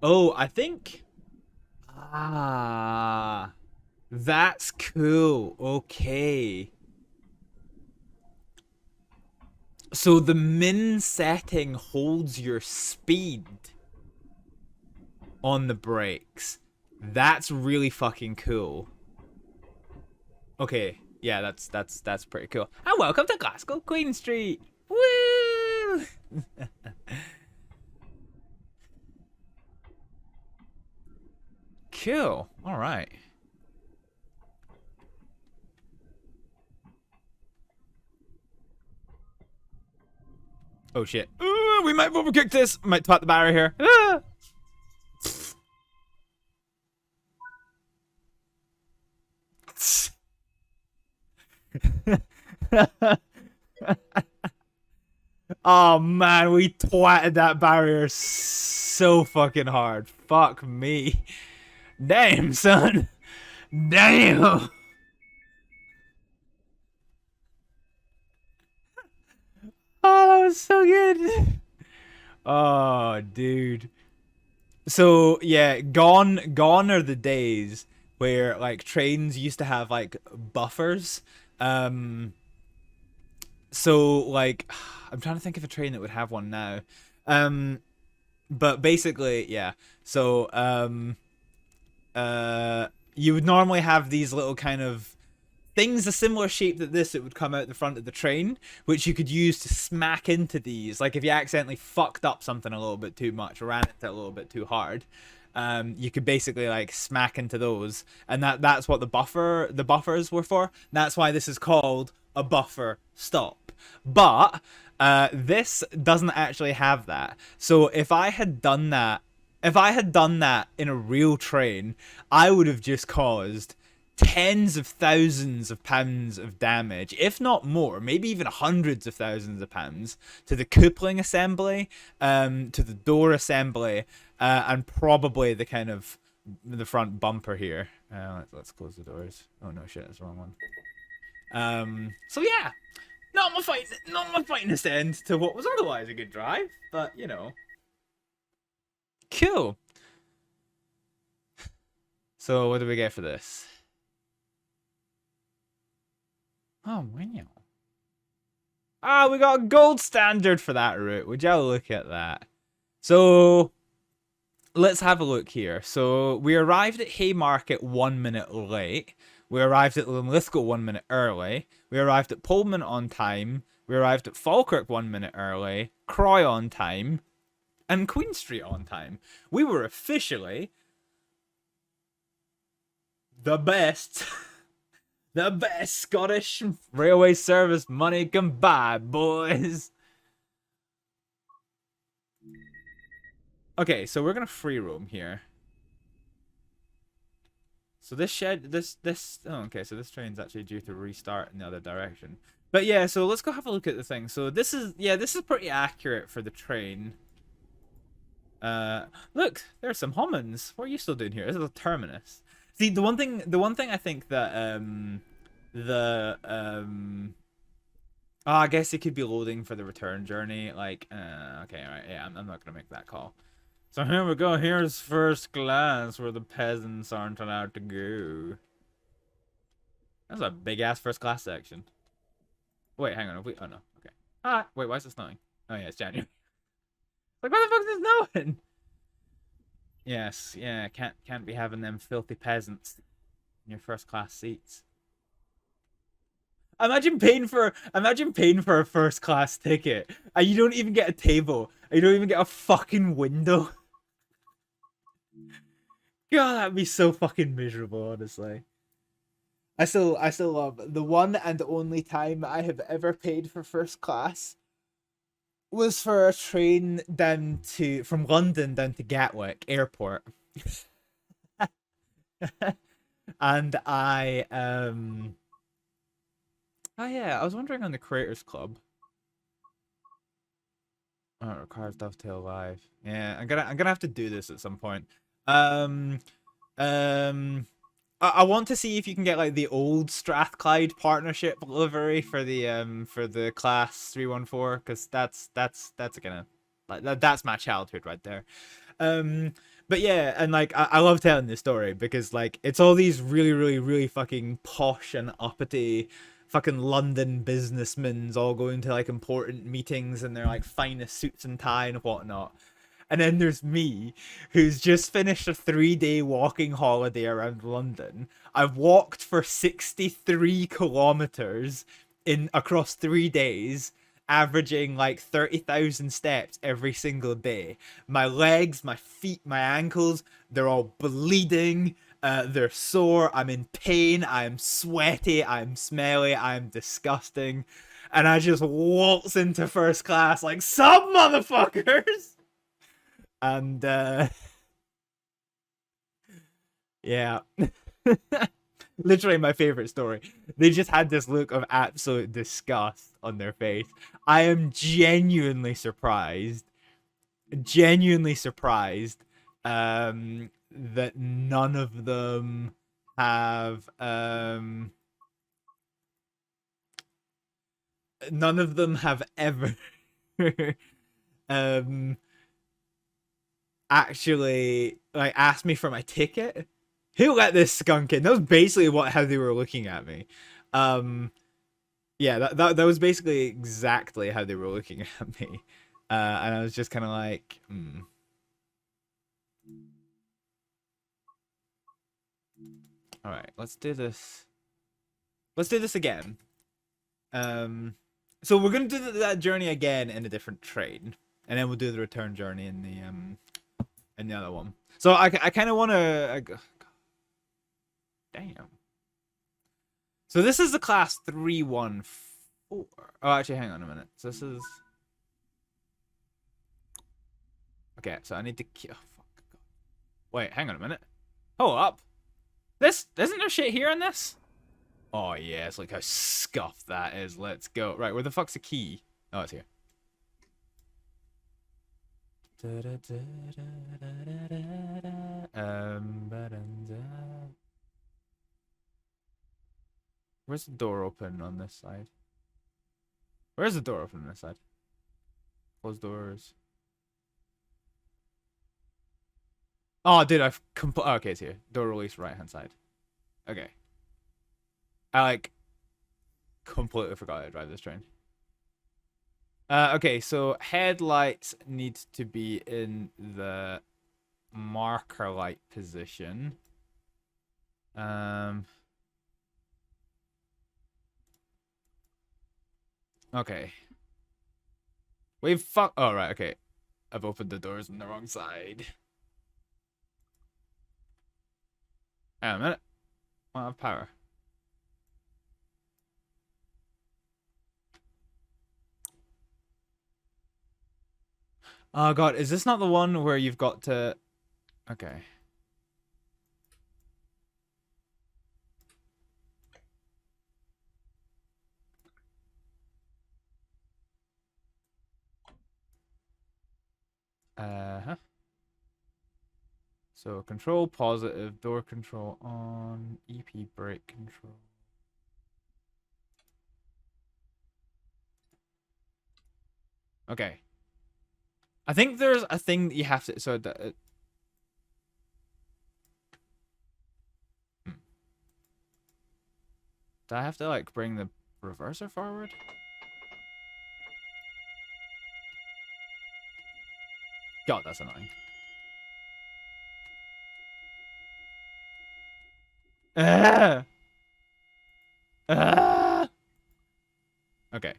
Oh, I think... Ah... That's cool. Okay. So the min setting holds your speed on the brakes. That's really fucking cool. Okay. Yeah, that's pretty cool. And welcome to Glasgow Queen Street. Woo! Cool. All right. Oh shit. We might have overkicked this. Might spot the barrier here. Oh man, we twatted that barrier so fucking hard. Fuck me. Damn, son. Damn. Oh, that was so good. Oh, dude. So yeah, gone are the days where like trains used to have like buffers. Um, so like I'm trying to think of a train that would have one now. Um, but basically, yeah. So you would normally have these little kind of things a similar shape to this that would come out the front of the train, which you could use to smack into these. Like if you accidentally fucked up something a little bit too much or ran into it a little bit too hard, you could basically like smack into those, and that's what the buffers were for. That's why this is called a buffer stop. But this doesn't actually have that. So if I had done that in a real train, I would have just caused tens of thousands of pounds of damage, if not more, maybe even hundreds of thousands of pounds, to the coupling assembly, to the door assembly, and probably the kind of the front bumper here. Let's close the doors. Oh no, shit, that's the wrong one. So yeah, not my finest end to what was otherwise a good drive, but you know, cool. So what do we get for this? Oh, wow. Ah, we got a gold standard for that route. Would y'all look at that? So, let's have a look here. So, we arrived at Haymarket 1 minute late. We arrived at Linlithgow 1 minute early. We arrived at Pullman on time. We arrived at Falkirk 1 minute early. Croy on time. And Queen Street on time. We were officially the best... the best Scottish railway service money can buy, boys. Okay, so we're gonna free roam here. So this oh, okay, so this train's actually due to restart in the other direction. But yeah, so let's go have a look at the thing. So this is pretty accurate for the train. Look, there's some homins. What are you still doing here? This is a terminus. See, the one thing I think that oh, I guess it could be loading for the return journey. Like, okay, all right, yeah, I'm not gonna make that call. So here we go. Here's first class, where the peasants aren't allowed to go. That's a big ass first class section. Wait, hang on. Oh no. Okay. Ah, wait. Why is it snowing? Oh yeah, it's January. Like, why the fuck is it snowing? Yes, yeah. Can't be having them filthy peasants in your first class seats. Imagine paying for a first class ticket and you don't even get a table. And you don't even get a fucking window. God, that'd be so fucking miserable, honestly. I still love the one and only time I have ever paid for first class was for a train from London down to Gatwick Airport. And oh yeah, I was wondering on the Creators Club. Oh, it requires Dovetail Live. Yeah, I'm gonna have to do this at some point. Um, I want to see if you can get like the old Strathclyde partnership livery for the class 314, because that's gonna like that's my childhood right there. But yeah, and like I love telling this story because like it's all these really fucking posh and uppity fucking London businessmen all going to like important meetings in their like finest suits and tie and whatnot. And then there's me, who's just finished a 3-day walking holiday around London. I've walked for 63 kilometers across 3 days, averaging like 30,000 steps every single day. My legs, my feet, my ankles, they're all bleeding. They're sore. I'm in pain. I'm sweaty. I'm smelly. I'm disgusting. And I just waltz into first class like, "Sup, motherfuckers!" And yeah. Literally my favorite story. They just had this look of absolute disgust on their face. I am genuinely surprised that none of them have none of them have ever actually like asked me for my ticket. Who let this skunk in? That was basically how they were looking at me. Yeah, that was basically exactly how they were looking at me. And I was just kind of like, All right, let's do this. Let's do this again. So we're gonna do that journey again in a different train, and then we'll do the return journey in the other one. So I kind of want to. Damn. So this is the class 314. Oh, actually, hang on a minute. So this is. Okay, so I need to. Oh, fuck. Wait, hang on a minute. Hold up. This isn't there shit here in this? Oh yes, look how scuffed that is. Let's go. Right, where the fuck's the key? Oh, it's here. Where's the door open on this side? Where's the door open on this side? Closed doors. Oh, dude, I've oh, okay, it's here. Door release right hand side. Okay. I like completely forgot how to drive this train. Okay, so headlights need to be in the marker light position. Okay. We've oh right, okay. I've opened the doors on the wrong side. Hang on a minute. I don't have power. Oh god, is this not the one where you've got to... Okay. So control positive, door control on, EP brake control. Okay. I think there's a thing that you have to... So that... Do I have to, like, bring the reverser forward? God, that's annoying. Okay.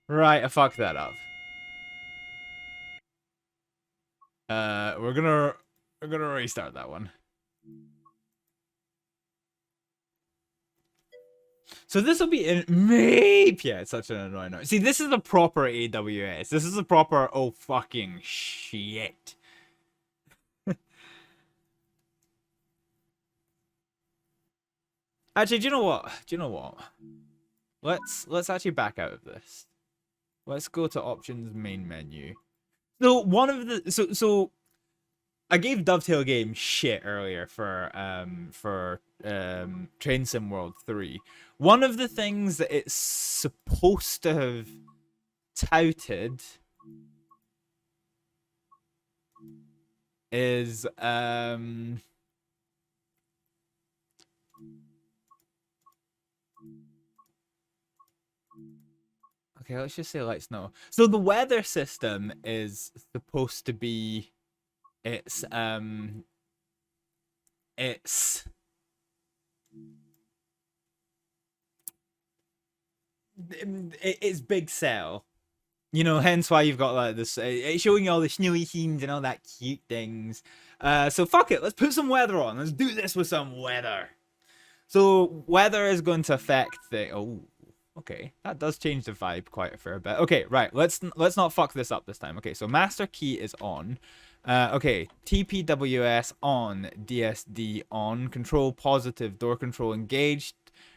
Right, I fucked that up. We're gonna restart that one. So this will be in maybe. Yeah, it's such an annoying noise. See, this is a proper AWS. This is a proper oh fucking shit. Actually, do you know what? Do you know what? Let's actually back out of this. Let's go to options main menu. So one of the so I gave Dovetail Game shit earlier for Train Sim World 3. One of the things that it's supposed to have touted is okay, let's just say light snow. So the weather system is supposed to be it's big cell. You know, hence why you've got like this. It's showing you all the snowy scenes and all that cute things. So fuck it. Let's put some weather on. Let's do this with some weather. So weather is going to affect the. Oh, okay. That does change the vibe quite a fair bit. Okay, right. Let's not fuck this up this time. Okay, so master key is on. Okay, TPWS on, DSD on, control positive, door control engaged,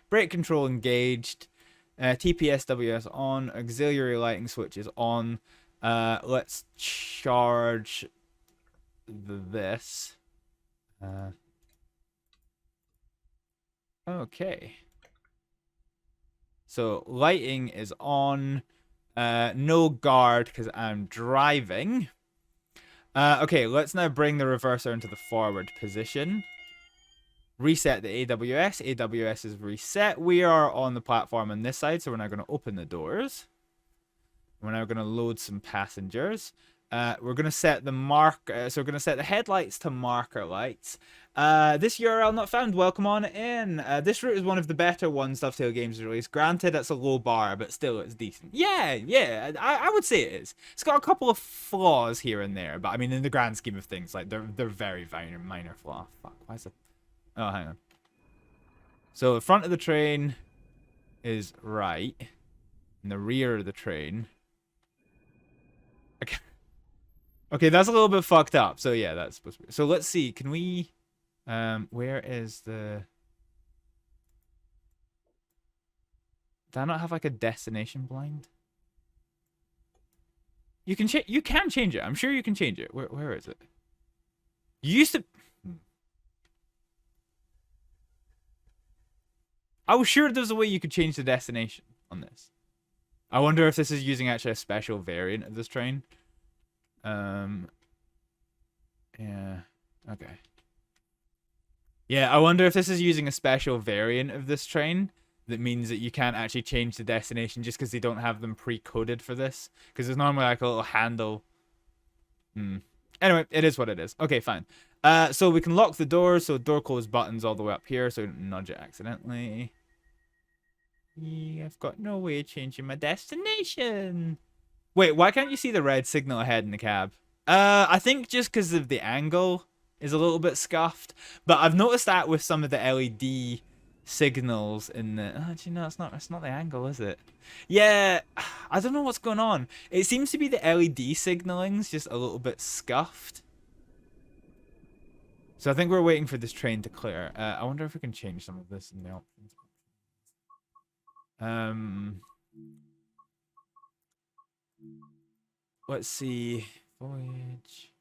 brake control engaged. TPSWS on, auxiliary lighting switch is on. Let's charge this. Okay. So lighting is on. No guard because I'm driving. Okay, let's now bring the reverser into the forward position. Reset the AWS. AWS is reset. We are on the platform on this side, so we're now going to open the doors. We're now going to load some passengers. We're going to set the so we're going to set the headlights to marker lights. This URL not found. Welcome on in. This route is one of the better ones Dovetail Games released. Granted, it's a low bar, but still, it's decent. Yeah, I would say it is. It's got a couple of flaws here and there, but I mean, in the grand scheme of things, like they're very minor flaw. Fuck, why is it? Oh, hang on. So the front of the train is right, and the rear of the train. Okay. Okay, that's a little bit fucked up. So yeah, that's supposed to be. So let's see. Can we? Where is the? Do I not have like a destination blind? You can change. You can change it. I'm sure you can change it. Where is it? You used to. I was sure there was a way you could change the destination on this. I wonder if this is using actually a special variant of this train. Yeah. Okay. Yeah, I wonder if this is using a special variant of this train that means that you can't actually change the destination just because they don't have them pre-coded for this. Because there's normally like a little handle. Anyway, it is what it is. Okay, fine. So we can lock the doors. So door close buttons all the way up here so we don't nudge it accidentally. Yeah, I've got no way of changing my destination. Wait, why can't you see the red signal ahead in the cab? I think just because of the angle is a little bit scuffed. But I've noticed that with some of the LED signals in the... Oh, do you know, it's not the angle, is it? Yeah, I don't know what's going on. It seems to be the LED signaling's just a little bit scuffed. So I think we're waiting for this train to clear. I wonder if we can change some of this in the options. Let's see. Voyage.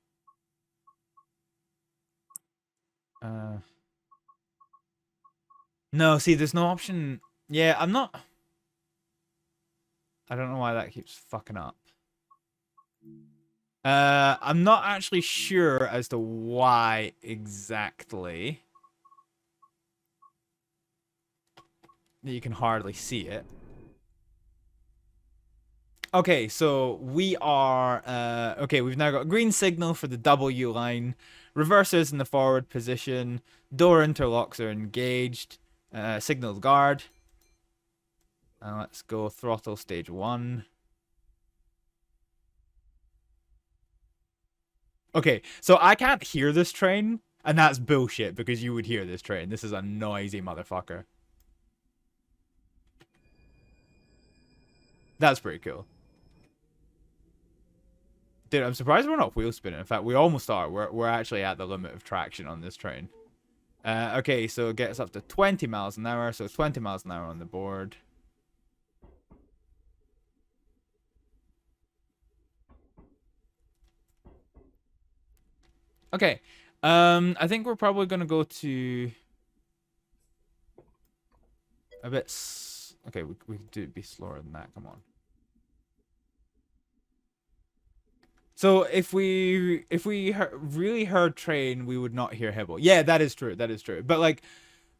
No, see, there's no option. Yeah, I don't know why that keeps fucking up. I'm not actually sure as to why exactly. You can hardly see it. Okay, so we are, okay, we've now got a green signal for the W line, reversers in the forward position, door interlocks are engaged, signal guard. And let's go throttle stage 1. Okay, so I can't hear this train, and that's bullshit because you would hear this train. This is a noisy motherfucker. That's pretty cool. Dude, I'm surprised we're not wheel spinning. In fact, we almost are. We're actually at the limit of traction on this train. Okay, so it gets up to 20 miles an hour. So 20 miles an hour on the board. Okay. I think we're probably going to go to a bit... Okay, we could do be slower than that. Come on. So if we really heard train, we would not hear Hibble. Yeah, that is true. That is true. But like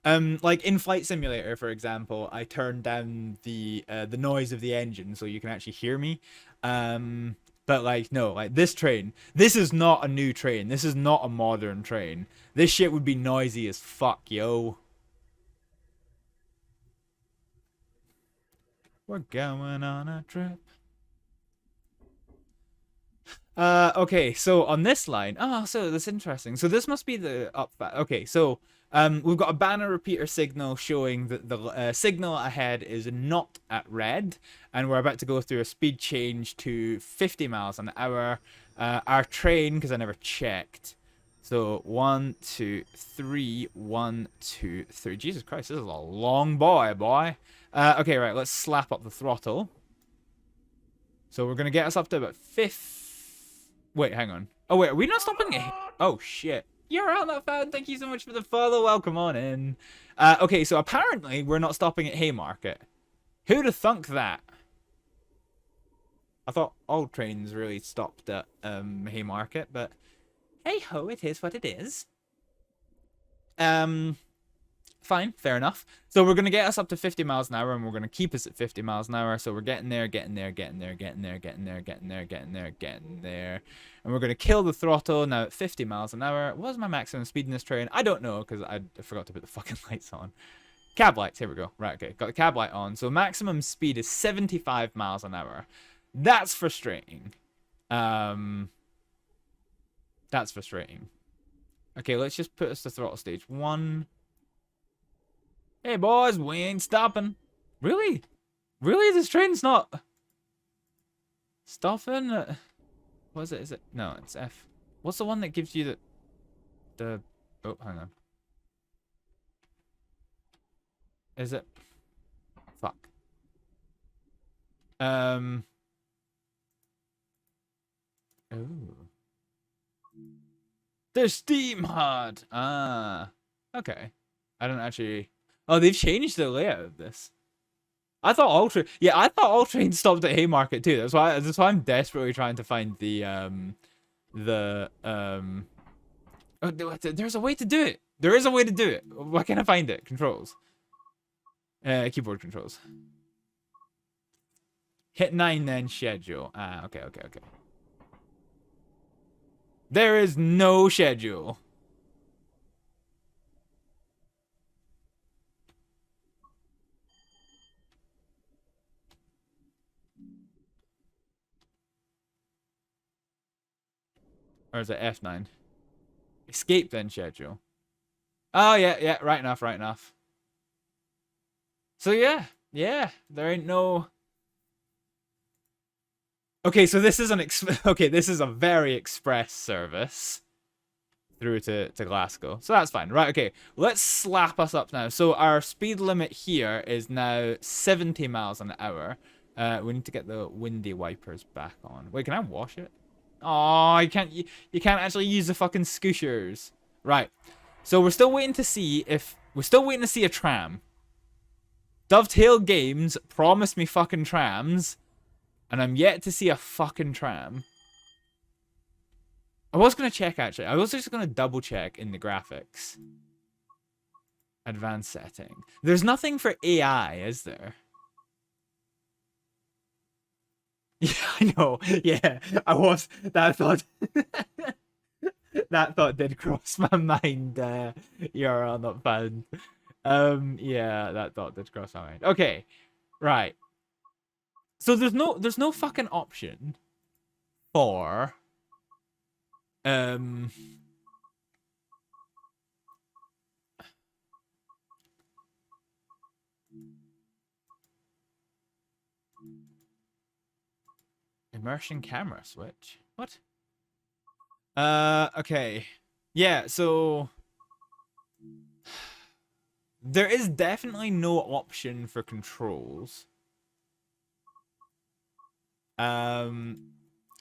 in Flight Simulator, for example, I turned down the noise of the engine so you can actually hear me. But like no, like this train, this is not a new train. This is not a modern train. This shit would be noisy as fuck, yo. We're going on a trip. Okay, so on this line, so that's interesting. So this must be the up. Okay, so we've got a banner repeater signal showing that the signal ahead is not at red, and we're about to go through a speed change to 50 miles an hour. Our train, because I never checked. So 1, 2, 3, 1, 2, 3. Jesus Christ, this is a long boy. Okay, right, let's slap up the throttle. So we're gonna get us up to about 50. Wait, hang on. Oh, wait, are we not stopping it? Oh, shit. You're all not found. Thank you so much for the follow. Welcome on in. Okay, so apparently we're not stopping at Haymarket. Who'd have thunk that? I thought all trains really stopped at Haymarket, but hey ho, it is what it is. Fine, fair enough. So we're gonna get us up to 50 miles an hour, and we're gonna keep us at 50 miles an hour. So we're getting there, getting there, getting there, getting there, getting there, getting there, getting there, getting there, and we're gonna kill the throttle now at 50 miles an hour. What was my maximum speed in this train? I don't know because I forgot to put the fucking lights on. Cab lights. Here we go. Right, okay, got the cab light on. So maximum speed is 75 miles an hour. That's frustrating. That's frustrating. Okay, let's just put us to throttle stage 1. Hey boys, we ain't stopping. Really? Really? This train's not stopping? What is it? Is it? No, it's F. What's the one that gives you the... Oh, hang on. Is it? Fuck. Oh. The steam hard. Ah. Okay. I don't actually... Oh, they've changed the layout of this. I thought all trains stopped at Haymarket too. That's why I'm desperately trying to find Oh, there's a way to do it. There is a way to do it. Why can't I find it? Controls. Keyboard controls. Hit 9 then schedule. Ah, okay. There is no schedule. Or is it F9? Escape then schedule. Oh yeah, right enough. So yeah, there ain't no... Okay, so this is this is a very express service through to Glasgow. So that's fine. Right, okay. Let's slap us up now. So our speed limit here is now 70 miles an hour. We need to get the windy wipers back on. Wait, can I wash it? Oh, you can't actually use the fucking scooshers. Right. So we're still waiting to see a tram. Dovetail Games promised me fucking trams, and I'm yet to see a fucking tram. I was gonna check actually. I was just gonna double check in the graphics. Advanced setting. There's nothing for AI, is there? Yeah, I know. Yeah, that thought that thought did cross my mind. URL not found. Yeah, that thought did cross my mind. Okay, right. So there's no fucking option for immersion camera switch. What? Okay. Yeah, so there is definitely no option for controls.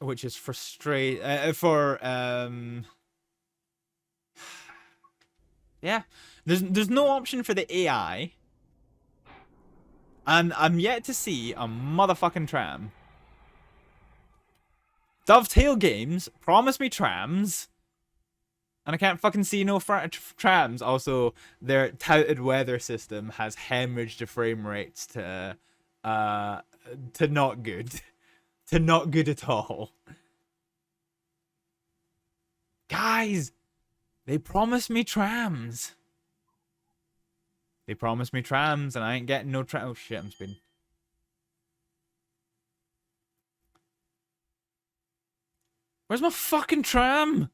Which is frustrating yeah, there's no option for the AI. And I'm yet to see a motherfucking tram. Dovetail Games promised me trams, and I can't fucking see no trams. Also, their touted weather system has hemorrhaged the frame rates to not good. To not good at all. Guys, they promised me trams. They promised me trams, and I ain't getting no tram. Oh shit, I'm speeding. Where's my fucking tram?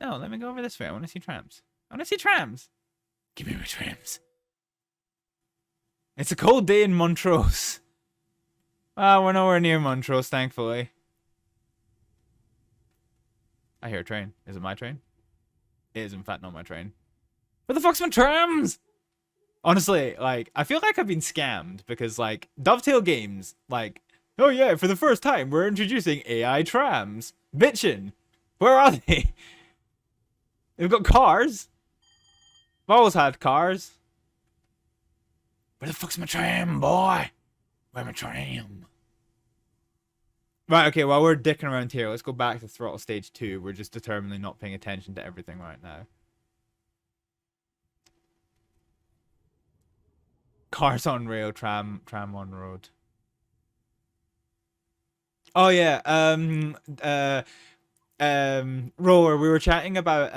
No, let me go over this way. I want to see trams. I want to see trams. Give me my trams. It's a cold day in Montrose. Ah, we're nowhere near Montrose, thankfully. I hear a train. Is it my train? It is, in fact, not my train. Where the fuck's my trams? Honestly, like, I feel like I've been scammed because, like, Dovetail Games, like, oh yeah, for the first time, we're introducing AI trams. Bitchin'. Where are they? They've got cars. I've always had cars. Where the fuck's my tram, boy? Where's my tram? Right, okay, while we're dicking around here, let's go back to Throttle Stage 2. We're just determinedly not paying attention to everything right now. Cars on rail, tram on road. Oh yeah, Roller, we were chatting about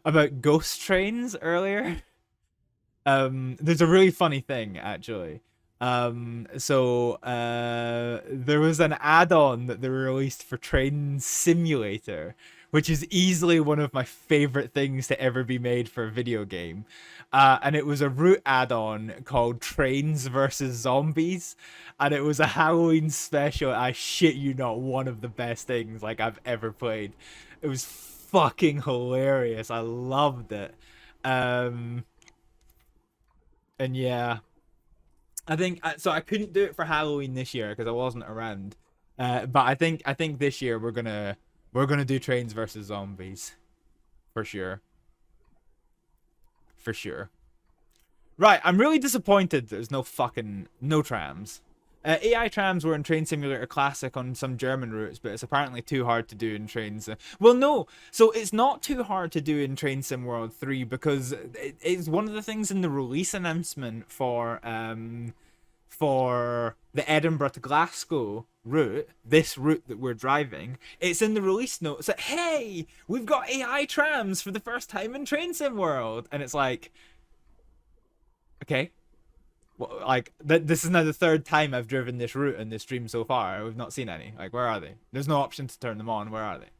about ghost trains earlier. There's a really funny thing actually. There was an add-on that they released for Train Simulator, which is easily one of my favorite things to ever be made for a video game. And it was a Route add-on called Trains versus Zombies, and it was a Halloween special. I shit you not, one of the best things like I've ever played. It was fucking hilarious. I loved it. And yeah, I think so. I couldn't do it for Halloween this year because I wasn't around. But I think this year we're gonna do Trains versus Zombies, for sure. For sure. Right, I'm really disappointed there's no trams. AI trams were in Train Simulator Classic on some German routes, but it's apparently too hard to do in Trains. Well, no. So it's not too hard to do in Train Sim World 3 because it's one of the things in the release announcement for the Edinburgh to Glasgow route, this route that we're driving. It's in the release notes that, hey, we've got AI trams for the first time in Train Sim World. And it's like, okay. Well, like, this is now the third time I've driven this route in this stream so far. We've not seen any. Like, where are they? There's no option to turn them on. Where are they?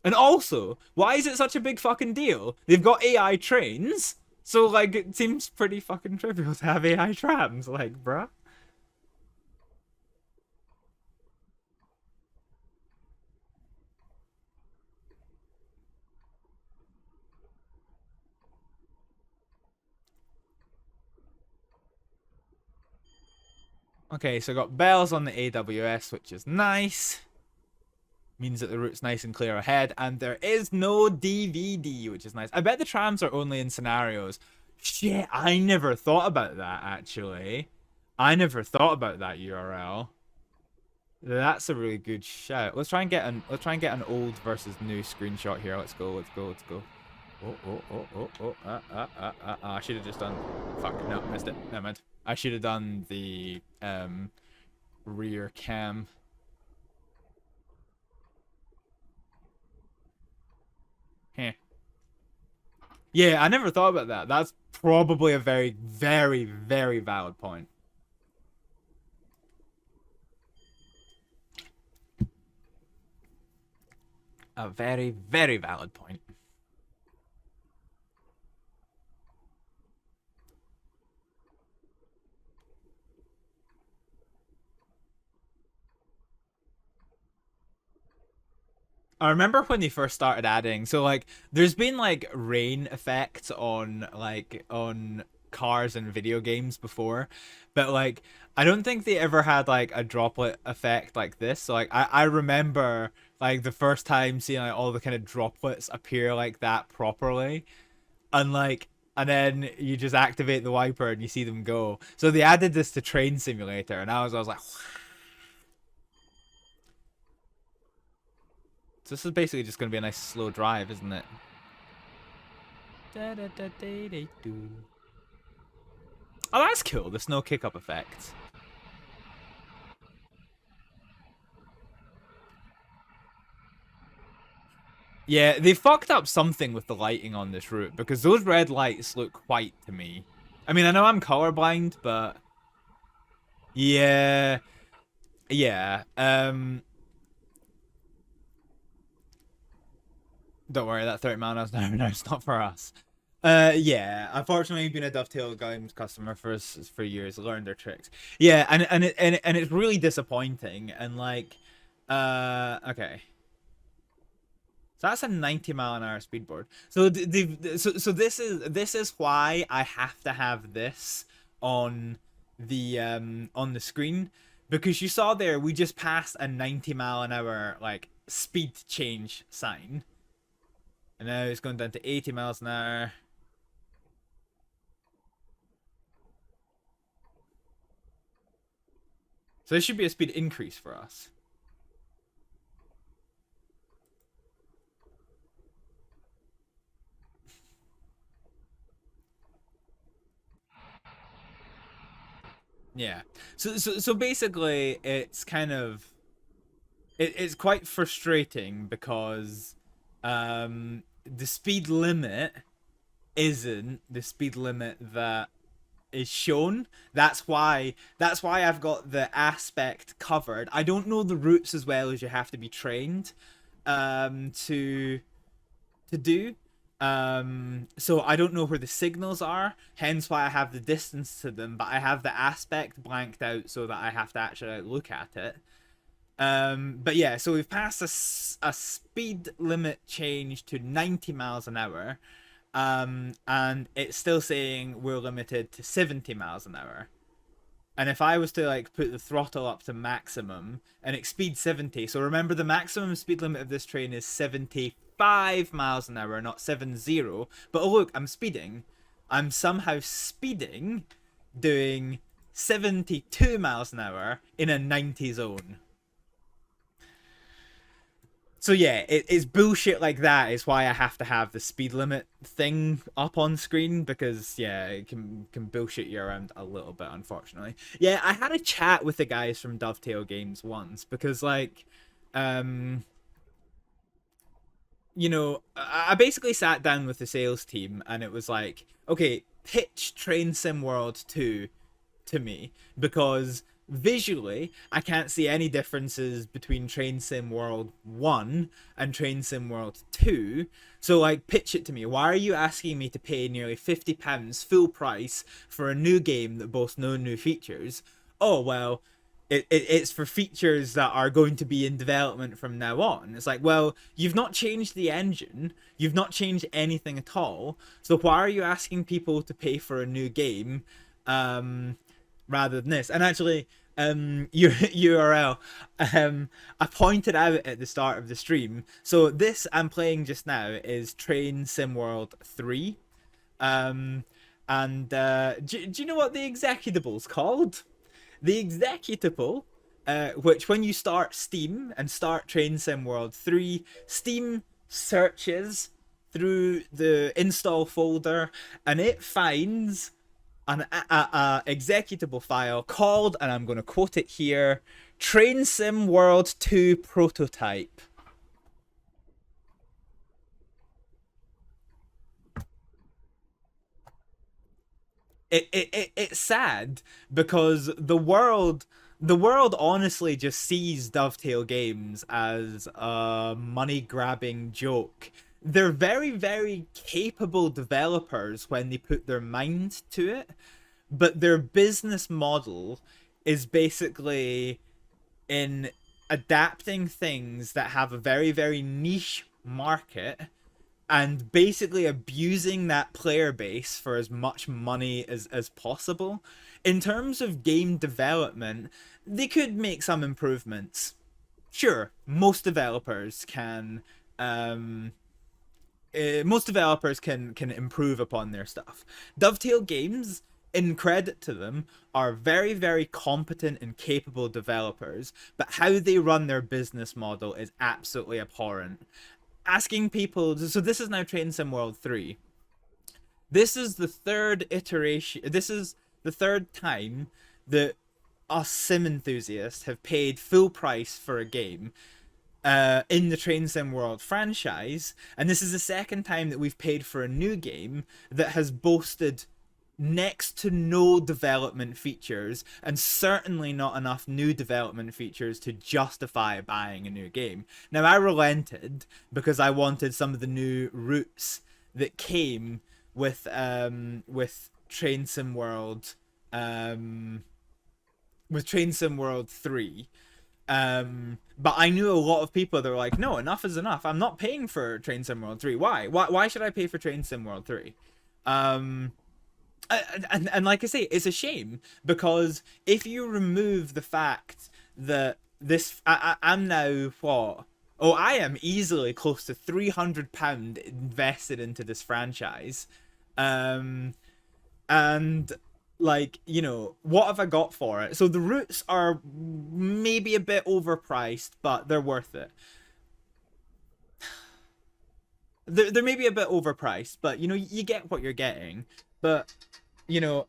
And also, why is it such a big fucking deal? They've got AI trains, so, like, it seems pretty fucking trivial to have AI trams. Like, bruh. Okay, so I got bells on the AWS, which is nice. Means that the route's nice and clear ahead, and there is no DVD, which is nice. I bet the trams are only in scenarios. Shit, I never thought about that, actually. I never thought about that URL. That's a really good shout. Let's try and get an old versus new screenshot here. Let's go. Oh. I should have just done. Fuck, no, missed it. Never mind. I should have done the rear cam. Heh. Yeah, I never thought about that. That's probably a very, very, very valid point. A very, very valid point. I remember when they first started adding, so like there's been like rain effects on cars and video games before, but like I don't think they ever had like a droplet effect like this. So like I remember like the first time seeing like all the kind of droplets appear like that properly, and then you just activate the wiper and you see them go. So they added this to Train Simulator, and I was like, so this is basically just going to be a nice slow drive, isn't it? Oh, that's cool. The snow kick-up effect. Yeah, they fucked up something with the lighting on this route, because those red lights look white to me. I mean, I know I'm colorblind, but... Yeah. Yeah. Don't worry, that 30 mile an hour now it's not for us. Yeah, unfortunately, been a Dovetail Games customer for years, learned their tricks. Yeah, and it's really disappointing. And like, okay, so that's a 90 mile an hour speedboard. So so this is why I have to have this on the screen, because you saw there we just passed a 90-mile-an-hour like speed change sign, and now it's going down to 80 miles an hour. So this should be a speed increase for us. Yeah. So basically, it's kind of it's quite frustrating because the speed limit isn't the speed limit that is shown. That's why I've got the aspect covered. I don't know the routes as well as you have to be trained to do. So I don't know where the signals are, hence why I have the distance to them, but I have the aspect blanked out so that I have to actually look at it. But yeah, so we've passed a speed limit change to 90 miles an hour, and it's still saying we're limited to 70 miles an hour. And if I was to like put the throttle up to maximum and exceed 70, so remember the maximum speed limit of this train is 75 miles an hour, not 70. But oh look, I'm speeding. I'm somehow speeding, doing 72 miles an hour in a 90 zone. So yeah, it's bullshit like that is why I have to have the speed limit thing up on screen, because yeah, it can bullshit you around a little bit, unfortunately. Yeah, I had a chat with the guys from Dovetail Games once, because like, you know, I basically sat down with the sales team and it was like, okay, pitch Train Sim World 2 to me, because visually I can't see any differences between Train Sim World 1 and Train Sim World 2. So like, pitch it to me. Why are you asking me to pay nearly £50 full price for a new game that boasts no new features? Oh well, it's for features that are going to be in development from now on. It's like, well, you've not changed the engine, you've not changed anything at all, so why are you asking people to pay for a new game rather than this? And actually, your URL, I pointed out at the start of the stream, so this I'm playing just now is Train Sim World 3, and do you know what the executable's called? The executable, which when you start Steam and start Train Sim World 3, Steam searches through the install folder and it finds an executable file called, and I'm going to quote it here, Train Sim World 2 Prototype. It's sad because the world honestly just sees Dovetail Games as a money-grabbing joke. They're very, very capable developers when they put their mind to it, but their business model is basically in adapting things that have a very, very niche market and basically abusing that player base for as much money as possible. In terms of game development, they could make some improvements. Sure, most developers can improve upon their stuff. Dovetail Games, in credit to them, are very, very competent and capable developers, but how they run their business model is absolutely abhorrent. Asking people, so this is now Train Sim World 3. This is the third iteration, this is the third time that us sim enthusiasts have paid full price for a game in the Train Sim World franchise, and this is the second time that we've paid for a new game that has boasted next to no development features, and certainly not enough new development features to justify buying a new game. Now, I relented because I wanted some of the new routes that came with Train Sim World, with Train Sim World 3. But I knew a lot of people that were like, no, enough is enough. I'm not paying for Train Sim World 3. Why should I pay for Train Sim World 3? And like I say, it's a shame because if you remove the fact that this, I'm now what? Oh, I am easily close to £300 invested into this franchise, and like, you know, what have I got for it? So the routes are maybe a bit overpriced, but they're worth it. They're maybe a bit overpriced, but you know, you get what you're getting. But you know,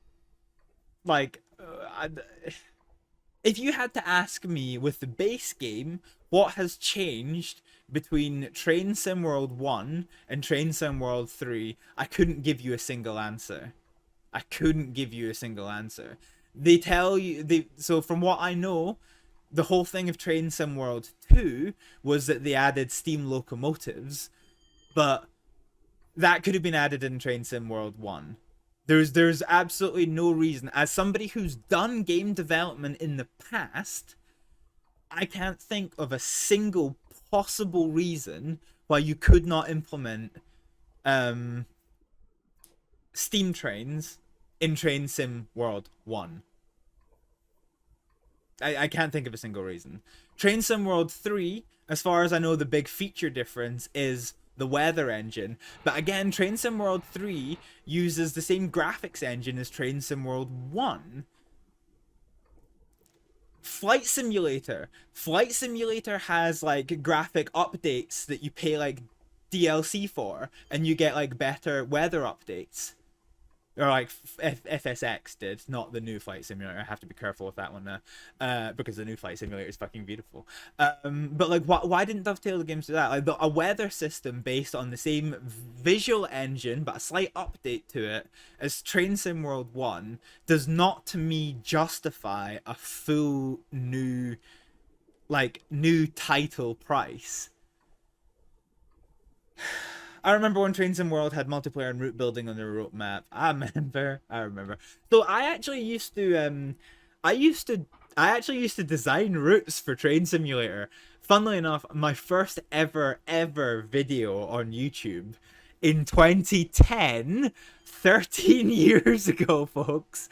like, if you had to ask me with the base game, what has changed between Train Sim World 1 and Train Sim World 3, I couldn't give you a single answer. I couldn't give you a single answer. They tell you, so from what I know, the whole thing of Train Sim World 2 was that they added steam locomotives, but that could have been added in Train Sim World 1. There's absolutely no reason. As somebody who's done game development in the past, I can't think of a single possible reason why you could not implement steam trains in Train Sim World 1. I can't think of a single reason. Train Sim World 3, as far as I know, the big feature difference is the weather engine. But again, Train Sim World 3 uses the same graphics engine as Train Sim World 1. Flight Simulator. Flight Simulator has like graphic updates that you pay like DLC for, and you get like better weather updates. Or like FSX did, not the new Flight Simulator. I have to be careful with that one now, because the new Flight Simulator is fucking beautiful. But like, why didn't Dovetail the games do that? Like, a weather system based on the same visual engine but a slight update to it as Train Sim World 1 does not, to me, justify a full new title price. I remember when Train Sim World had multiplayer and route building on their roadmap. I remember. So I actually used to design routes for Train Simulator. Funnily enough, my first ever video on YouTube in 2010, 13 years ago, folks,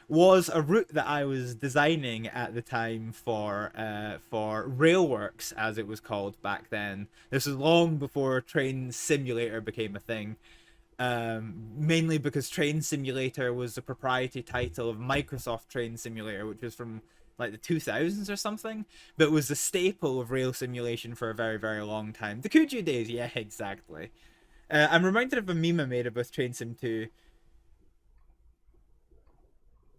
was a route that I was designing at the time for Railworks, as it was called back then. This was long before Train Simulator became a thing. Mainly because Train Simulator was the proprietary title of Microsoft Train Simulator, which was from like the 2000s or something, but was the staple of rail simulation for a very, very long time. The Kuju days, yeah, exactly. I'm reminded of a meme I made about Train Sim 2.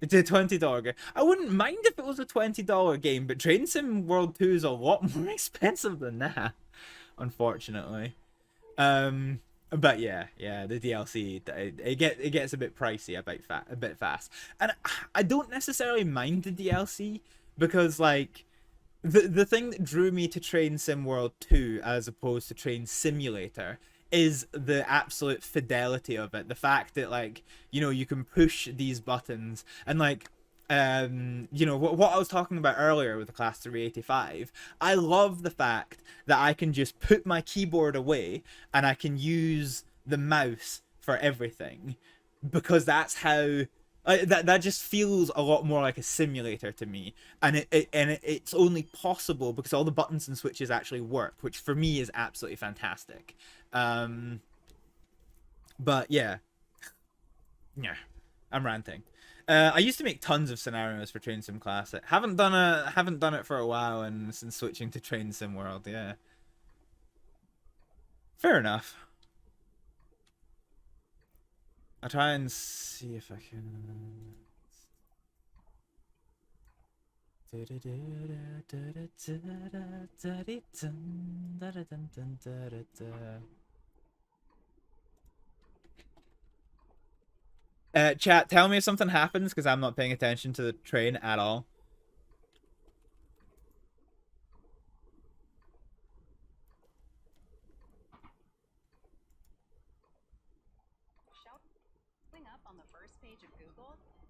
It's a $20 game. I wouldn't mind if it was a $20 game, but Train Sim World 2 is a lot more expensive than that, unfortunately. But yeah, the DLC it gets a bit pricey, a bit fast, and I don't necessarily mind the DLC because like the thing that drew me to Train Sim World 2 as opposed to Train Simulator is the absolute fidelity of it. The fact that, like, you know, you can push these buttons and like, you know, what I was talking about earlier with the Class 385. I love the fact that I can just put my keyboard away and I can use the mouse for everything, because that's how that just feels a lot more like a simulator to me, and it's only possible because all the buttons and switches actually work, which for me is absolutely fantastic. But yeah, I'm ranting. I used to make tons of scenarios for Train Sim Classic. Haven't done it for a while, and since switching to Train Sim World, yeah. Fair enough. I'll try and see if I can. Chat, tell me if something happens, because I'm not paying attention to the train at all.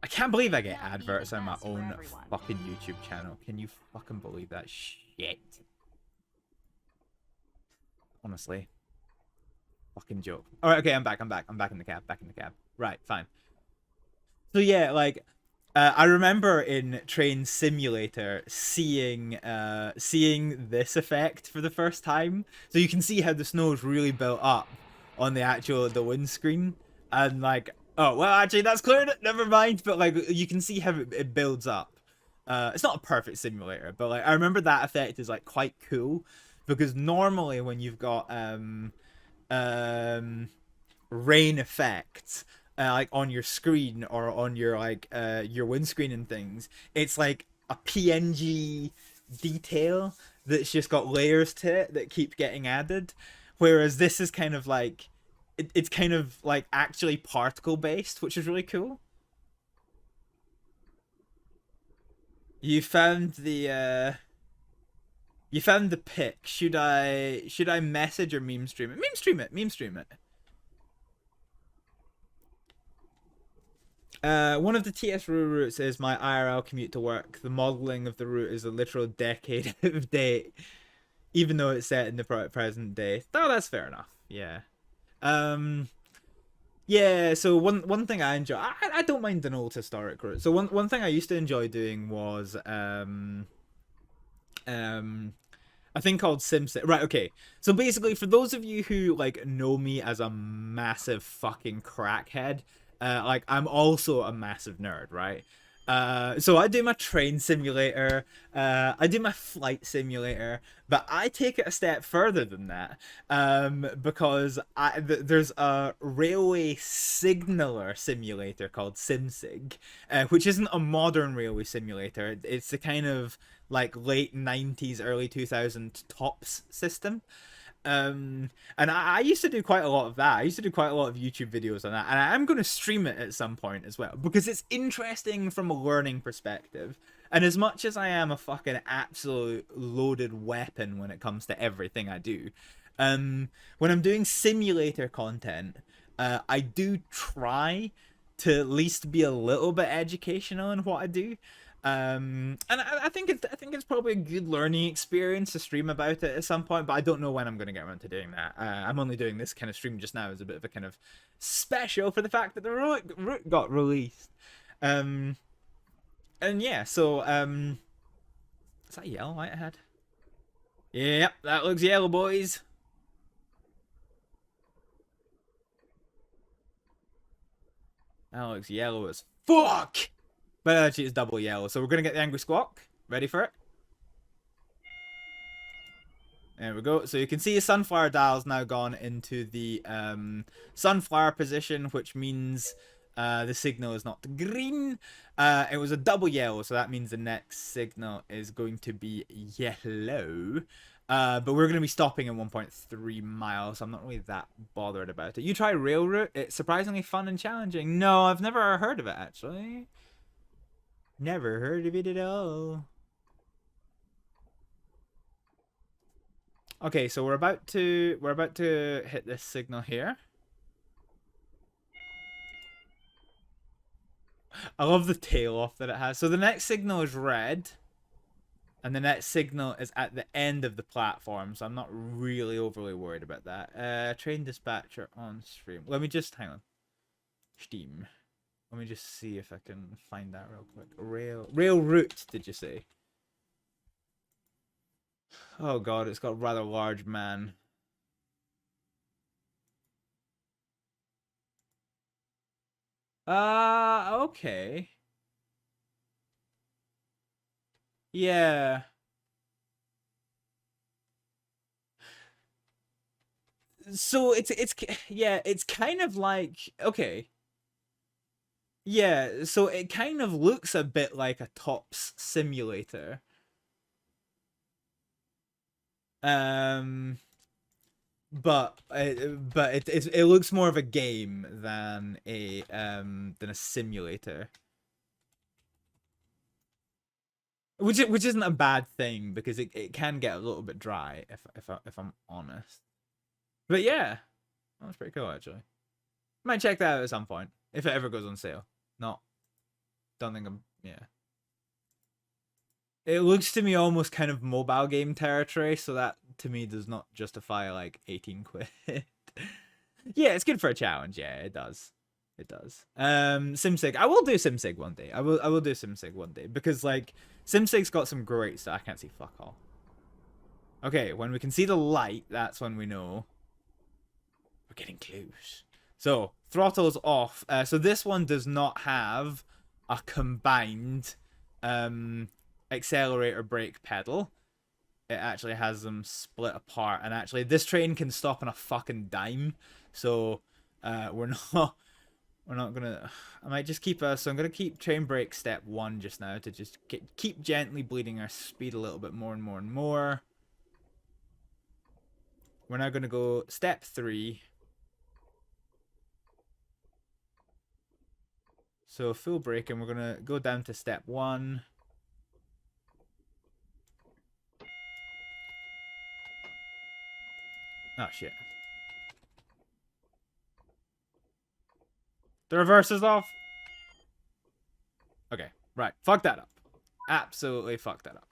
I can't believe I get adverts on my own fucking YouTube channel. Can you fucking believe that shit? Honestly. Fucking joke. All right, okay, I'm back in the cab. Right, fine. So yeah, like, I remember in Train Simulator seeing this effect for the first time. So you can see how the snow is really built up on the windscreen, and like, oh well, actually that's cleared it. Never mind. But like, you can see how it builds up. It's not a perfect simulator, but like, I remember that effect is like quite cool, because normally when you've got rain effects like on your screen or on your your windscreen and things, it's like a PNG detail that's just got layers to it that keep getting added, whereas this is kind of like it's kind of like actually particle based, which is really cool. You found the pic. Should I message or meme stream it? Meme stream it. One of the TS routes is my IRL commute to work. The modeling of the route is a literal decade out of date, even though it's set in the present day. Oh, that's fair enough. Yeah. Yeah, so one thing I enjoy, I don't mind an old historic route. So one thing I used to enjoy doing was a thing called SimCity. Right, okay. So basically, for those of you who like know me as a massive fucking crackhead, like I'm also a massive nerd, right? So I do my train simulator, I do my flight simulator, but I take it a step further than that, because there's a railway signaler simulator called SimSig, which isn't a modern railway simulator. It's the kind of like late 90s, early 2000s TOPS system. And I used to do quite a lot of that. I used to do quite a lot of YouTube videos on that, and I'm going to stream it at some point as well, because it's interesting from a learning perspective. And as much as I am a fucking absolute loaded weapon when it comes to everything I do, when I'm doing simulator content, I do try to at least be a little bit educational in what I do. And I think it's probably a good learning experience to stream about it at some point, but I don't know when I'm going to get around to doing that. I'm only doing this kind of stream just now as a bit of a kind of special for the fact that the route got released. And yeah, so is that yellow light ahead? Yep, that looks yellow, boys. That looks yellow as fuck. But actually it's double yellow, so we're gonna get the angry squawk. Ready for it? There we go. So you can see sunflower dial's now gone into the sunflower position, which means the signal is not green. It was a double yellow, so that means the next signal is going to be yellow. But we're going to be stopping at 1.3 miles, so I'm not really that bothered about it. You try rail route? It's surprisingly fun and challenging. No, I've never heard of it, actually. Never heard of it at all. Okay, so we're about to hit this signal here. I love the tail off that it has. So the next signal is red, and the next signal is at the end of the platform, so I'm not really overly worried about that. Train dispatcher on stream. Let me just hang on. Steam. Let me just see if I can find that real quick. Rail route, did you say? Oh god, it's got rather large man. Okay. Yeah. So it's yeah, it's kind of like, okay. Yeah, so it kind of looks a bit like a TOPS simulator. But it looks more of a game than a simulator. Which isn't a bad thing, because it can get a little bit dry if I'm honest. But yeah, that's pretty cool actually. Might check that out at some point if it ever goes on sale. Don't think yeah. It looks to me almost kind of mobile game territory, so that to me does not justify like 18 quid. Yeah, it's good for a challenge. Yeah, it does. It does. SimSig. I will do SimSig one day. I will do SimSig one day because like SimSig's got some great stuff. I can't see fuck all. Okay, when we can see the light, that's when we know we're getting close. So throttle's off. So this one does not have a combined accelerator brake pedal. It actually has them split apart, and actually this train can stop on a fucking dime. So we're not gonna. I might just keep so I'm gonna keep train brake step 1 just now to just keep gently bleeding our speed a little bit more and more and more. We're now gonna go step 3. So full brake, and we're gonna go down to step 1. Oh shit. The reverse is off. Okay, right. Fuck that up. Absolutely fuck that up.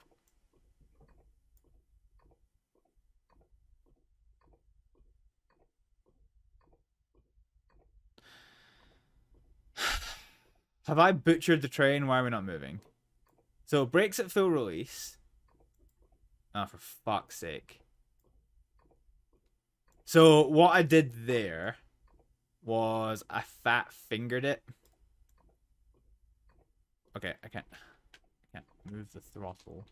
Have I butchered the train? Why are we not moving? So brakes at full release. Oh, for fuck's sake. So what I did there was I fat fingered it. Okay, I can't move the throttle.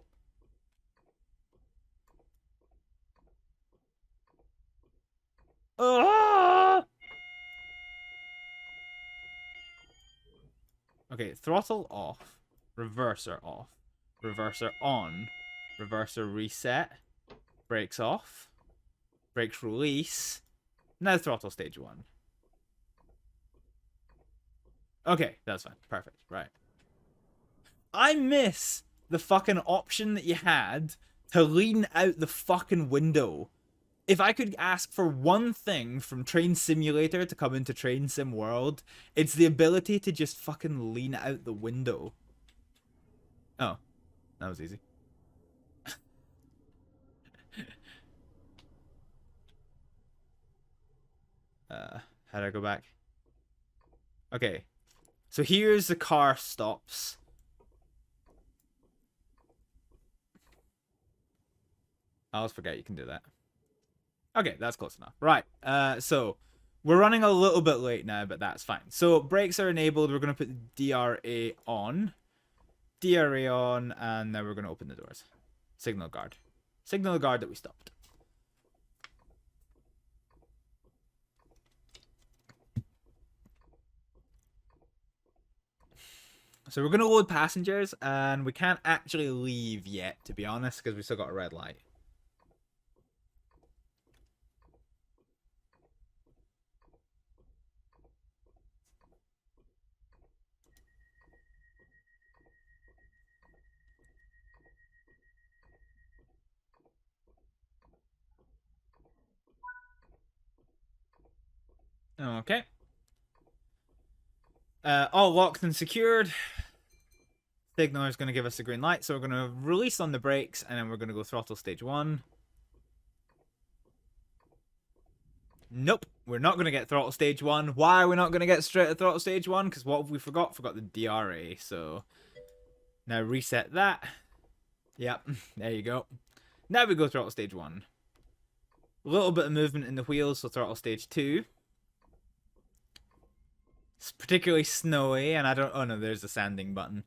Ah! Okay, throttle off, reverser off, reverser on, reverser reset, brakes off, brakes release. Now throttle stage 1. Okay, that's fine. Perfect. Right. I miss the fucking option that you had to lean out the fucking window. If I could ask for one thing from Train Simulator to come into Train Sim World, it's the ability to just fucking lean out the window. Oh, that was easy. How do I go back? Okay. So here's the car stops. I always forget you can do that. Okay, that's close enough. Right, so we're running a little bit late now, but that's fine. So brakes are enabled. We're going to put DRA on. DRA on, and now we're going to open the doors. Signal guard. Signal guard that we stopped. So we're going to load passengers, and we can't actually leave yet, to be honest, because we still got a red light. Okay. All locked and secured. Signal is going to give us a green light, so we're going to release on the brakes, and then we're going to go throttle stage 1. Nope, we're not going to get throttle stage 1. Why are we not going to get straight to throttle stage 1? Because what have we forgot? Forgot the DRA, so now reset that. Yep, there you go. Now we go throttle stage 1. A little bit of movement in the wheels, so throttle stage 2. It's particularly snowy, and I don't... Oh no, there's the sanding button.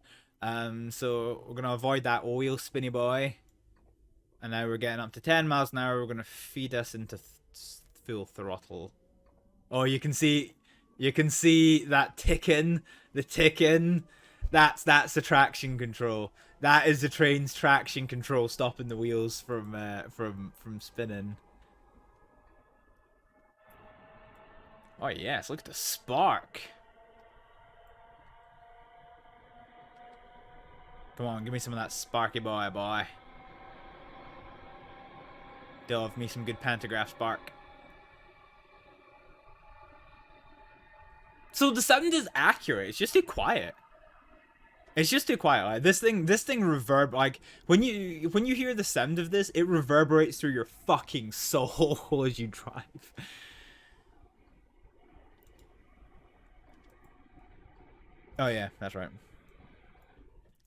So we're going to avoid that wheel spinny boy. And now we're getting up to 10 miles an hour. We're going to feed us into full throttle. Oh, you can see that ticking, the ticking. That's the traction control. That is the train's traction control, stopping the wheels from spinning. Oh yes, look at the spark. Come on, give me some of that sparky boy. Delve me some good pantograph spark. So the sound is accurate. It's just too quiet. It's just too quiet. Like, this thing reverb. Like when you hear the sound of this, it reverberates through your fucking soul as you drive. Oh yeah, that's right.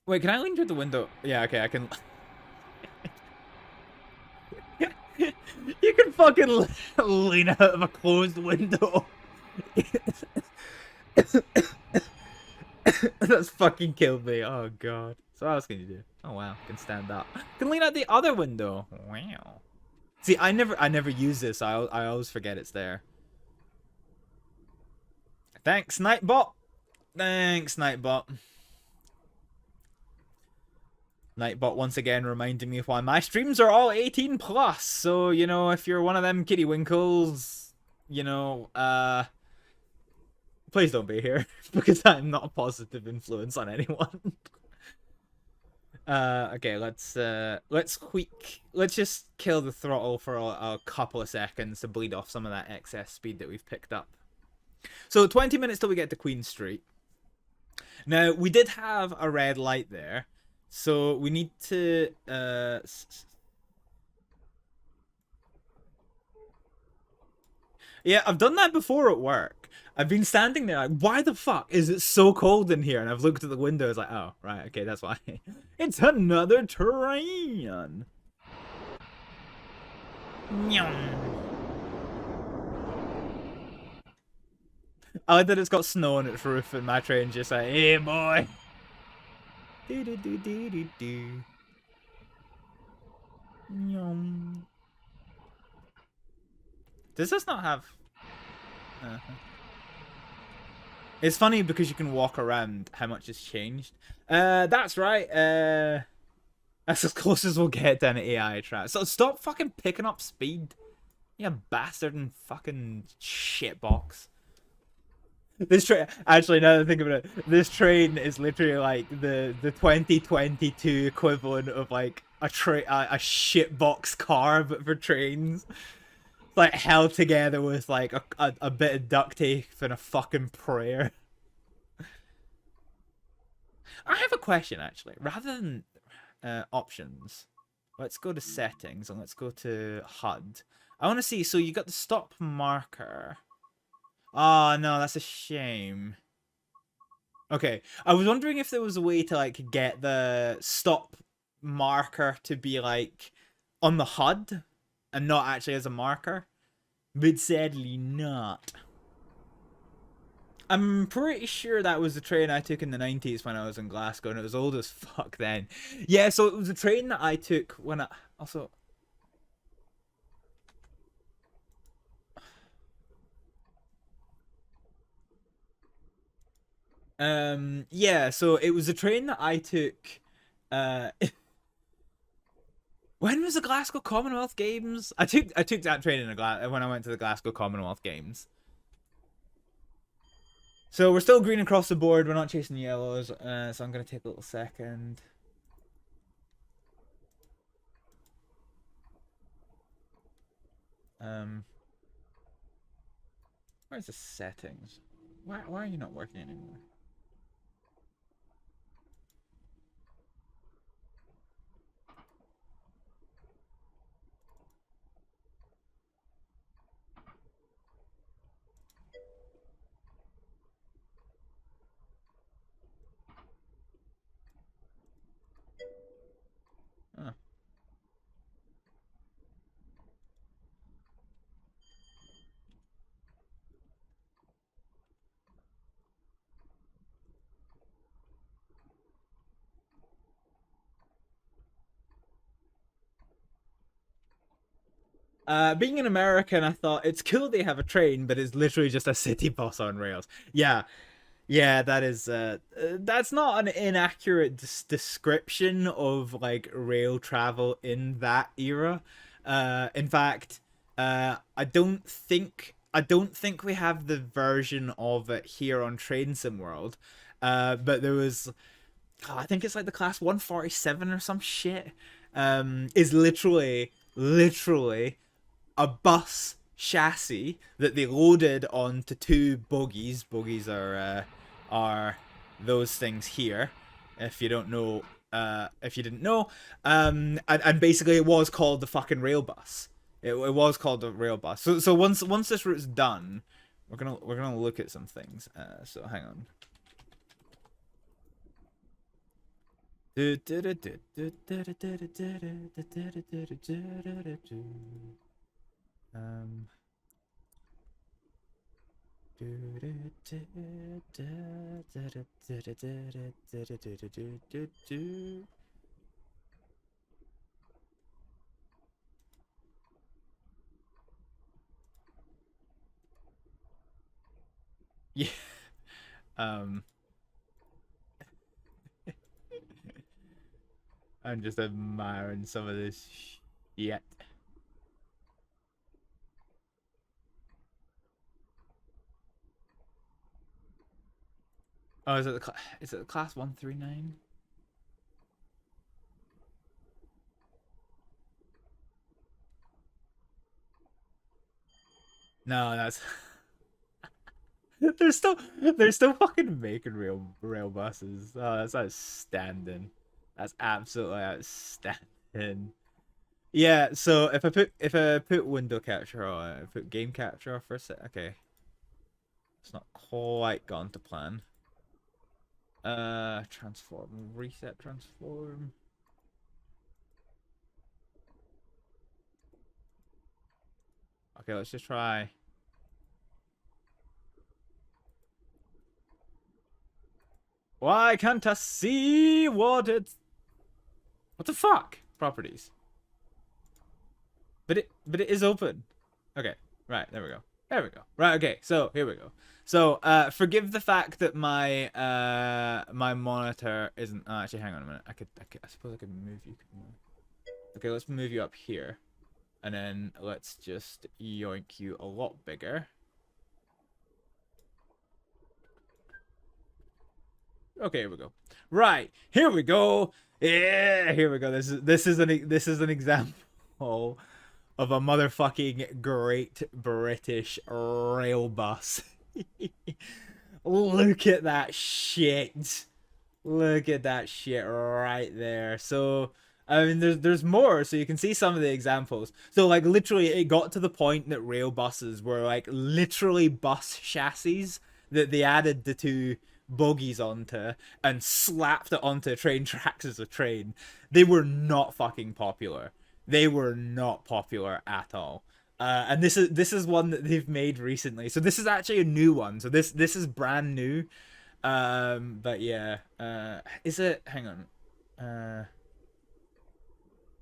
Wait, can I lean through the window? Yeah, okay, I can. You can fucking lean out of a closed window. That's fucking killed me. Oh god. So what else can you do? Oh wow, can stand up. Can lean out the other window. Wow. See, I never use this. I always forget it's there. Thanks, Nightbot. Thanks, Nightbot. Nightbot once again reminding me why my streams are all 18 plus. So, you know, if you're one of them kitty winkles, you know, please don't be here because I'm not a positive influence on anyone. Okay, let's just kill the throttle for a couple of seconds to bleed off some of that excess speed that we've picked up. So 20 minutes till we get to Queen Street. Now, we did have a red light there. So we need to yeah, I've done that before at work. I've been standing there like, why the fuck is it so cold in here? And I've looked at the window, it's like, oh, right, okay, that's why. It's another train. I like that it's got snow on its roof and my train's just like, hey boy. Do do do do do do. Does this not have... It's funny because you can walk around how much has changed. That's right. That's as close as we'll get to an AI trap. So stop fucking picking up speed. You bastard and fucking shitbox. This train, actually, now that I think about it, this train is literally like the 2022 equivalent of like a shitbox car, but for trains. Like held together with like a bit of duct tape and a fucking prayer. I have a question actually. Rather than options, let's go to settings and let's go to HUD. I want to see. So you got the stop marker. Oh no, that's a shame. Okay, I was wondering if there was a way to like get the stop marker to be like on the HUD and not actually as a marker, but sadly not. I'm pretty sure that was the train I took in the 90s when I was in Glasgow, and it was old as fuck then. Yeah, so it was a train that I took when I... Also... Yeah, so it was a train that I took, when was the Glasgow Commonwealth Games? I took that train in when I went to the Glasgow Commonwealth Games. So we're still green across the board. We're not chasing yellows. So I'm gonna take a little second. Where's the settings? Why are you not working anymore? Huh. Being an American, I thought it's cool they have a train, but it's literally just a city bus on rails. Yeah, yeah, that is. That's not an inaccurate description of like rail travel in that era. In fact, I don't think we have the version of it here on Train Sim World. But there was, I think it's like the class 147 or some shit. Is literally a bus chassis that they loaded onto two bogies. Bogies are those things here. If you don't know, if you didn't know, and basically it was called the fucking rail bus. It was called the rail bus. So once this route's done, we're gonna look at some things. So hang on. Um. Yeah. I'm just admiring some of this shit. Oh, is it the class 139? No, that's they're still fucking making rail buses. Oh, that's outstanding. That's absolutely outstanding. Yeah, so if I put window capture on, I put game capture off for a sec. Okay, it's not quite gone to plan. Transform, reset, transform. Okay, let's just try. Why can't I see what it's? What the fuck? Properties. But it is open. Okay, right, there we go. There we go. Right, okay, so here we go. So forgive the fact that my my monitor isn't. Oh, actually, hang on a minute. I suppose I could move you. Okay, let's move you up here, and then let's just yoink you a lot bigger. Okay, here we go. Right, here we go. Yeah, here we go. This is an example of a motherfucking great British rail bus. Look at that shit. Look at that shit right there. So I mean there's more, so you can see some of the examples. So like literally it got to the point that rail buses were like literally bus chassis that they added the two bogies onto and slapped it onto train tracks as a train. They were not fucking popular. They were not popular at all. And this is one that they've made recently. So this is actually a new one. So this is brand new. But yeah. Is it? Hang on.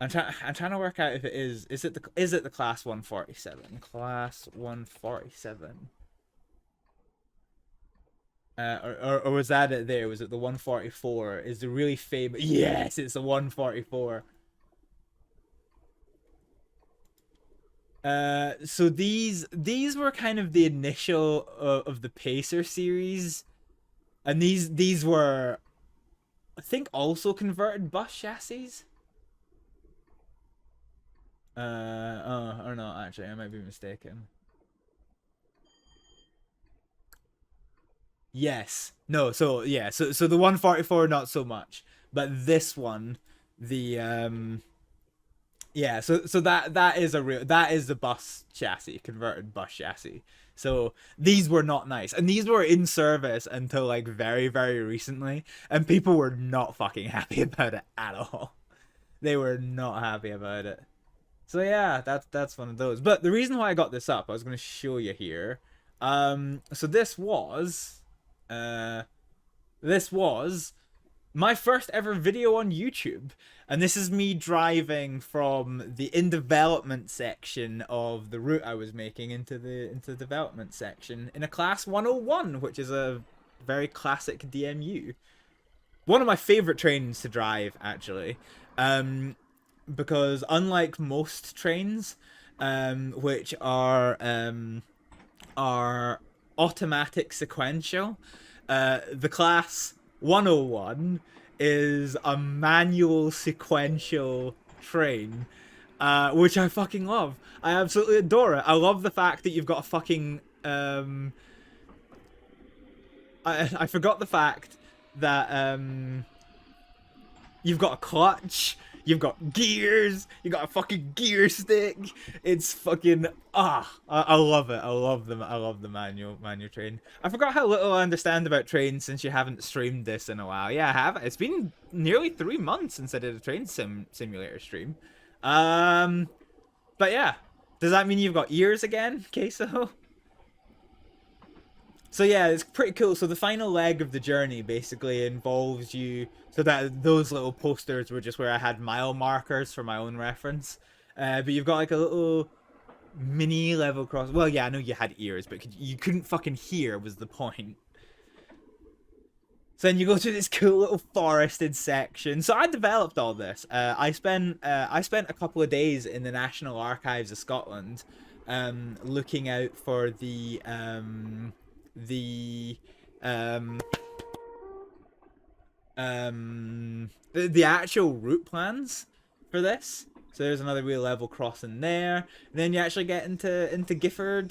I'm trying to work out if it is. Is it the class 147? Class 147. Or was that it there? Was it the 144? Is the really famous? Yes, it's the 144. So these were kind of the initial of the Pacer series, and these were, I think, also converted bus chassis. Or not actually, I might be mistaken. Yes, no, so yeah, so the 144 not so much, but this one, the yeah, so that is the bus chassis, converted bus chassis. So these were not nice, and these were in service until like very recently, and people were not fucking happy about it at all. They were not happy about it. So yeah, that's one of those. But the reason why I got this up, I was going to show you here. So this was my first ever video on YouTube, and this is me driving from the in development section of the route I was making into the development section in a class 101, which is a very classic DMU. One of my favorite trains to drive, actually, because unlike most trains, which are automatic sequential, the class 101 is a manual sequential train, which I fucking love. I absolutely adore it. I love the fact that you've got a fucking I forgot the fact that you've got a clutch, You've got gears. You got a fucking gear stick. It's fucking I love it. I love the manual train. I forgot how little I understand about trains since you haven't streamed this in a while. Yeah, I have. It's been nearly 3 months since I did a train simulator stream. But yeah, does that mean you've got ears again, Queso? So yeah, it's pretty cool. So the final leg of the journey basically involves you. So that those little posters were just where I had mile markers for my own reference. But you've got like a little mini level cross. Well, yeah, I know you had ears, but you couldn't fucking hear was the point. So then you go through this cool little forested section. So I developed all this. I spent a couple of days in the National Archives of Scotland, looking out for the actual route plans for this. So there's another real level crossing there. And then you actually get into Gifford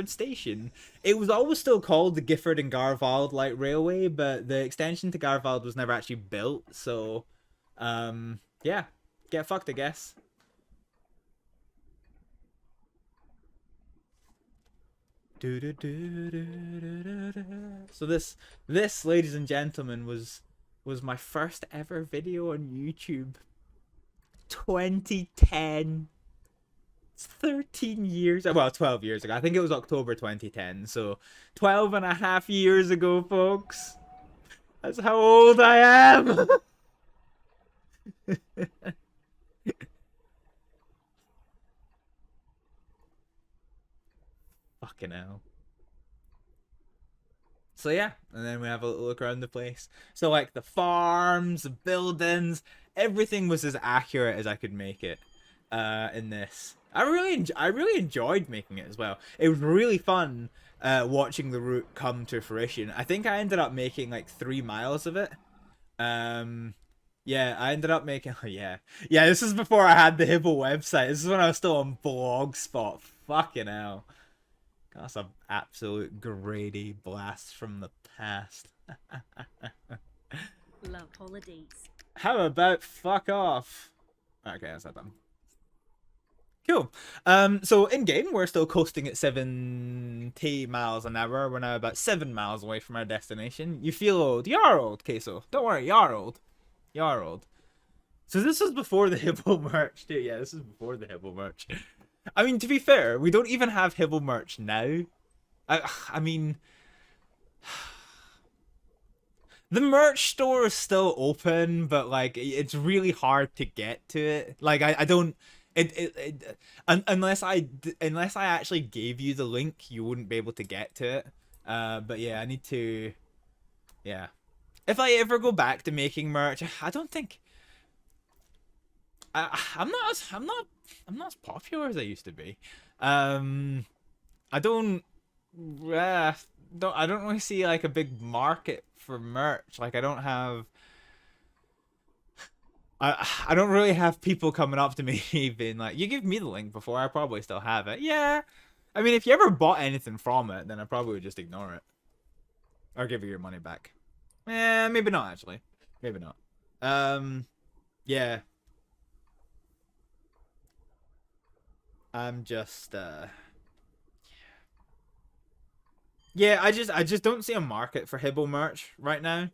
Station. It was always still called the Gifford and Garvald Light Railway, but the extension to Garvald was never actually built. So, yeah, get fucked, I guess. So this, ladies and gentlemen, was my first ever video on YouTube. 2010. It's 13 years, well, 12 years ago. I think it was October 2010, so 12 and a half years ago, folks. That's how old I am. Fucking hell. So yeah, and then we have a little look around the place. So like the farms, the buildings, everything was as accurate as I could make it in this. I really enjoyed making it as well. It was really fun watching the route come to fruition. I think I ended up making like 3 miles of it. Yeah, I ended up making, yeah, this is before I had the Hibble website. This is when I was still on Blogspot. Fucking hell. That's an absolute grady blast from the past. Love holidays. How about fuck off? Okay, that's not done. Cool. So in game we're still coasting at 70 miles an hour. We're now about 7 miles away from our destination. You feel old. You're old, Queso. Don't worry, you're old. You're old. So this was before the Hibble merch too. Yeah, this is before the Hibble merch. I mean, to be fair, we don't even have Hibble merch now. I mean, the merch store is still open, but like it's really hard to get to it. Like I don't. Unless I actually gave you the link, you wouldn't be able to get to it. But yeah, I need to. Yeah, if I ever go back to making merch, I don't think. I'm not as popular as I used to be. I don't really see like a big market for merch. Like I don't have. I don't really have people coming up to me being like, you give me the link before, I probably still have it. Yeah. I mean, if you ever bought anything from it, then I probably would just ignore it. Or give you your money back. Maybe not, actually. Maybe not. Yeah. I'm just, yeah, I just don't see a market for Hibble merch right now.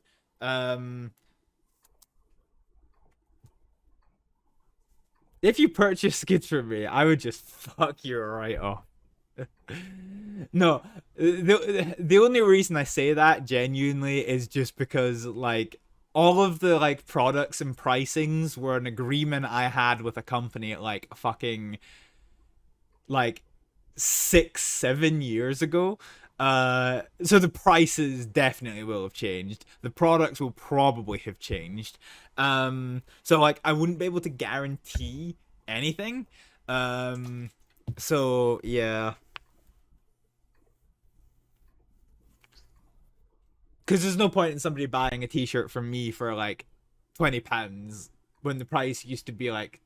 If you purchase skins from me, I would just fuck you right off. No, the only reason I say that genuinely is just because like all of the like products and pricings were an agreement I had with a company at like fucking like 6-7 years ago. So the prices definitely will have changed. The products will probably have changed. So like I wouldn't be able to guarantee anything. So yeah. Because there's no point in somebody buying a t-shirt from me for like £20 when the price used to be like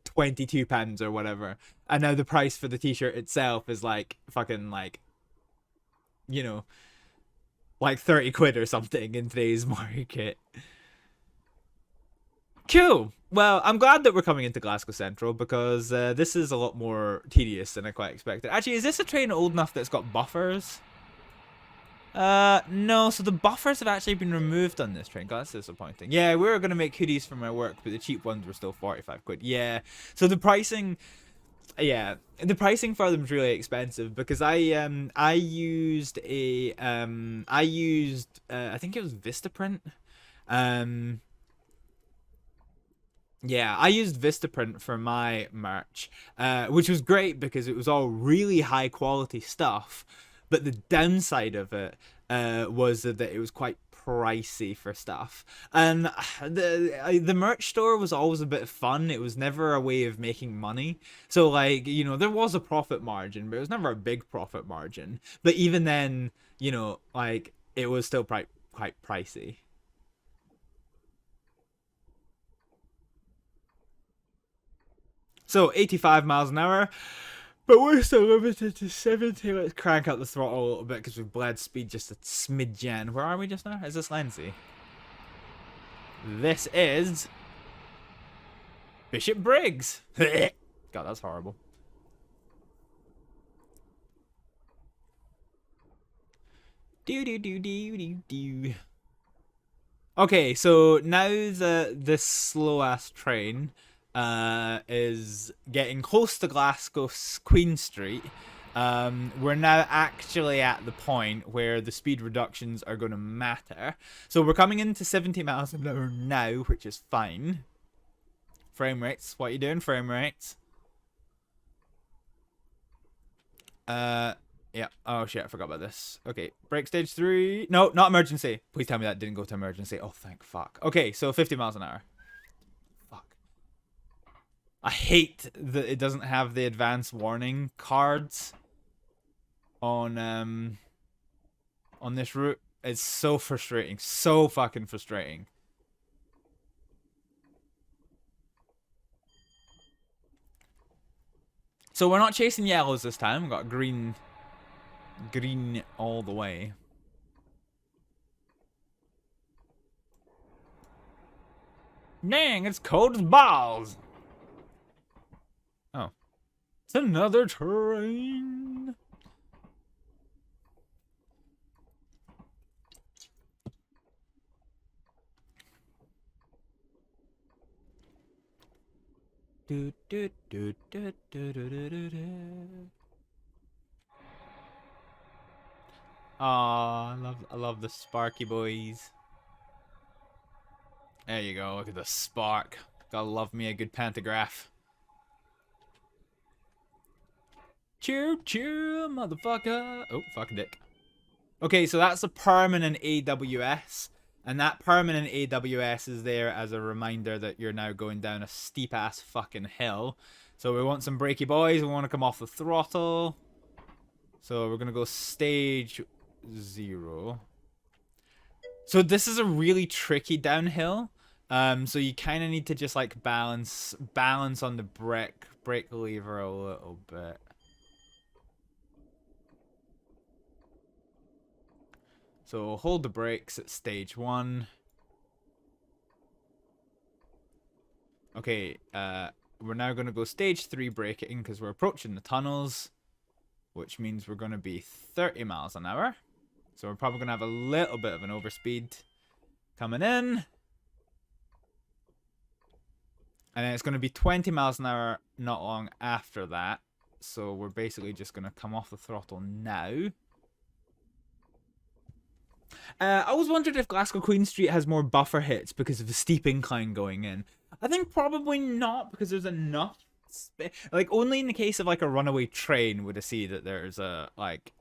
£22 or whatever, and now the price for the t-shirt itself is like fucking like, you know, like 30 quid or something in today's market. Cool. Well, I'm glad that we're coming into Glasgow Central because this is a lot more tedious than I quite expected. Actually, is this a train old enough that it's got buffers? No, so the buffers have actually been removed on this train. God, that's disappointing. Yeah, we were going to make hoodies for my work, but the cheap ones were still 45 quid. Yeah, so the pricing... Yeah, the pricing for them is really expensive because I used a... I think it was Vistaprint. Yeah, I used Vistaprint for my merch, which was great because it was all really high quality stuff. But the downside of it was that it was quite pricey for stuff. And the merch store was always a bit of fun. It was never a way of making money. So, like, you know, there was a profit margin, but it was never a big profit margin. But even then, you know, like, it was still quite pricey. So 85 miles an hour, but we're still limited to 70. Let's crank up the throttle a little bit because we've bled speed just a smidgen. Where are we just now? Is this Lenzie? This is Bishop Briggs. God, that's horrible. Do. Okay, so now this slow ass train is getting close to Glasgow Queen Street. We're now actually at the point where the speed reductions are going to matter. So we're coming into 70 miles an hour now, which is fine. Frame rates, what are you doing? Frame rates. Yeah. Oh shit, I forgot about this. Okay, brake stage 3. No, not emergency. Please tell me that didn't go to emergency. Oh, thank fuck. Okay, so 50 miles an hour. Fuck. I hate that it doesn't have the advanced warning cards on this route. It's so frustrating. So fucking frustrating. So we're not chasing yellows this time. We've got green all the way. Dang, it's cold as balls. Oh. It's another train. Aw, I love the Sparky boys. There you go, look at the spark. Gotta love me a good pantograph. Choo choo, motherfucker. Oh, fuck dick. Okay, so that's a permanent AWS. And that permanent AWS is there as a reminder that you're now going down a steep ass fucking hill. So we want some brakey boys. We want to come off the throttle. So we're going to go stage 0. So this is a really tricky downhill. So you kind of need to just like balance on the brake lever a little bit. So hold the brakes at stage 1. Okay, we're now going to go stage 3 braking because we're approaching the tunnels, which means we're going to be 30 miles an hour. So we're probably going to have a little bit of an overspeed coming in. And then it's going to be 20 miles an hour not long after that. So we're basically just going to come off the throttle now. I always wondered if Glasgow Queen Street has more buffer hits because of the steep incline going in. I think probably not, because there's enough like only in the case of like a runaway train would I see that there's a like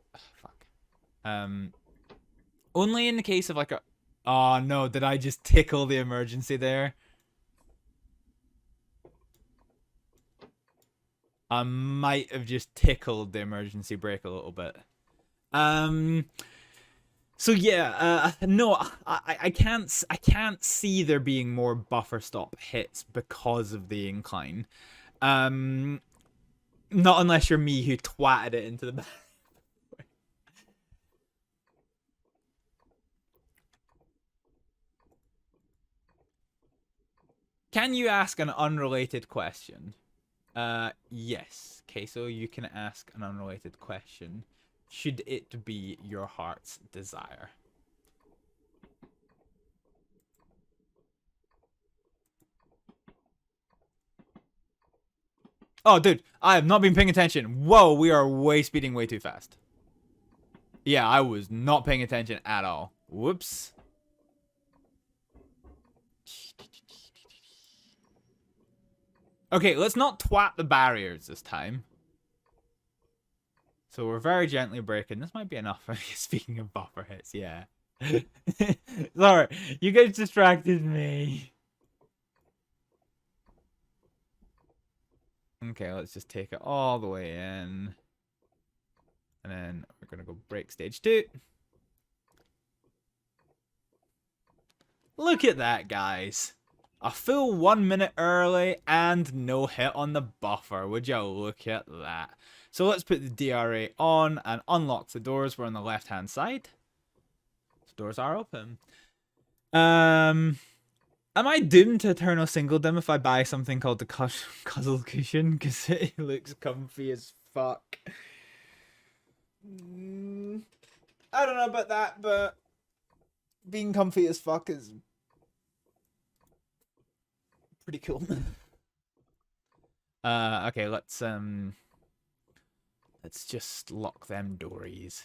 only in the case of like a oh no, did I just tickle the emergency there? I might have just tickled the emergency brake a little bit. So yeah, no, I can't see there being more buffer stop hits because of the incline. Not unless you're me who twatted it into the back. Can you ask an unrelated question? Yes. Okay, so you can ask an unrelated question. Should it be your heart's desire? Oh, dude, I have not been paying attention. Whoa, we are speeding way too fast. Yeah, I was not paying attention at all. Whoops. Okay, let's not twat the barriers this time. So we're very gently braking. This might be enough. Speaking of buffer hits, yeah. Sorry, you guys distracted me. Okay, let's just take it all the way in. And then we're going to go brake stage 2. Look at that, guys. A full 1 minute early and no hit on the buffer. Would you look at that? So let's put the DRA on and unlock the doors. We're on the left-hand side. The doors are open. Am I doomed to eternal singledom if I buy something called the Cuddle Cushion? Because it looks comfy as fuck. I don't know about that, but being comfy as fuck is pretty cool. Okay, let's just lock them dories.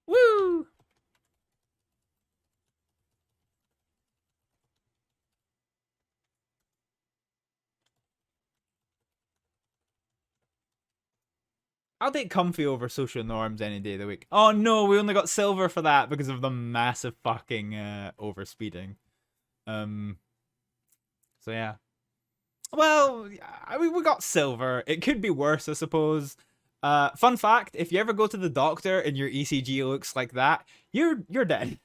Woo! I'll take comfy over social norms any day of the week. Oh no, we only got silver for that because of the massive fucking overspeeding. So yeah. Well, I mean, we got silver. It could be worse, I suppose. Fun fact, if you ever go to the doctor and your ECG looks like that, you're dead.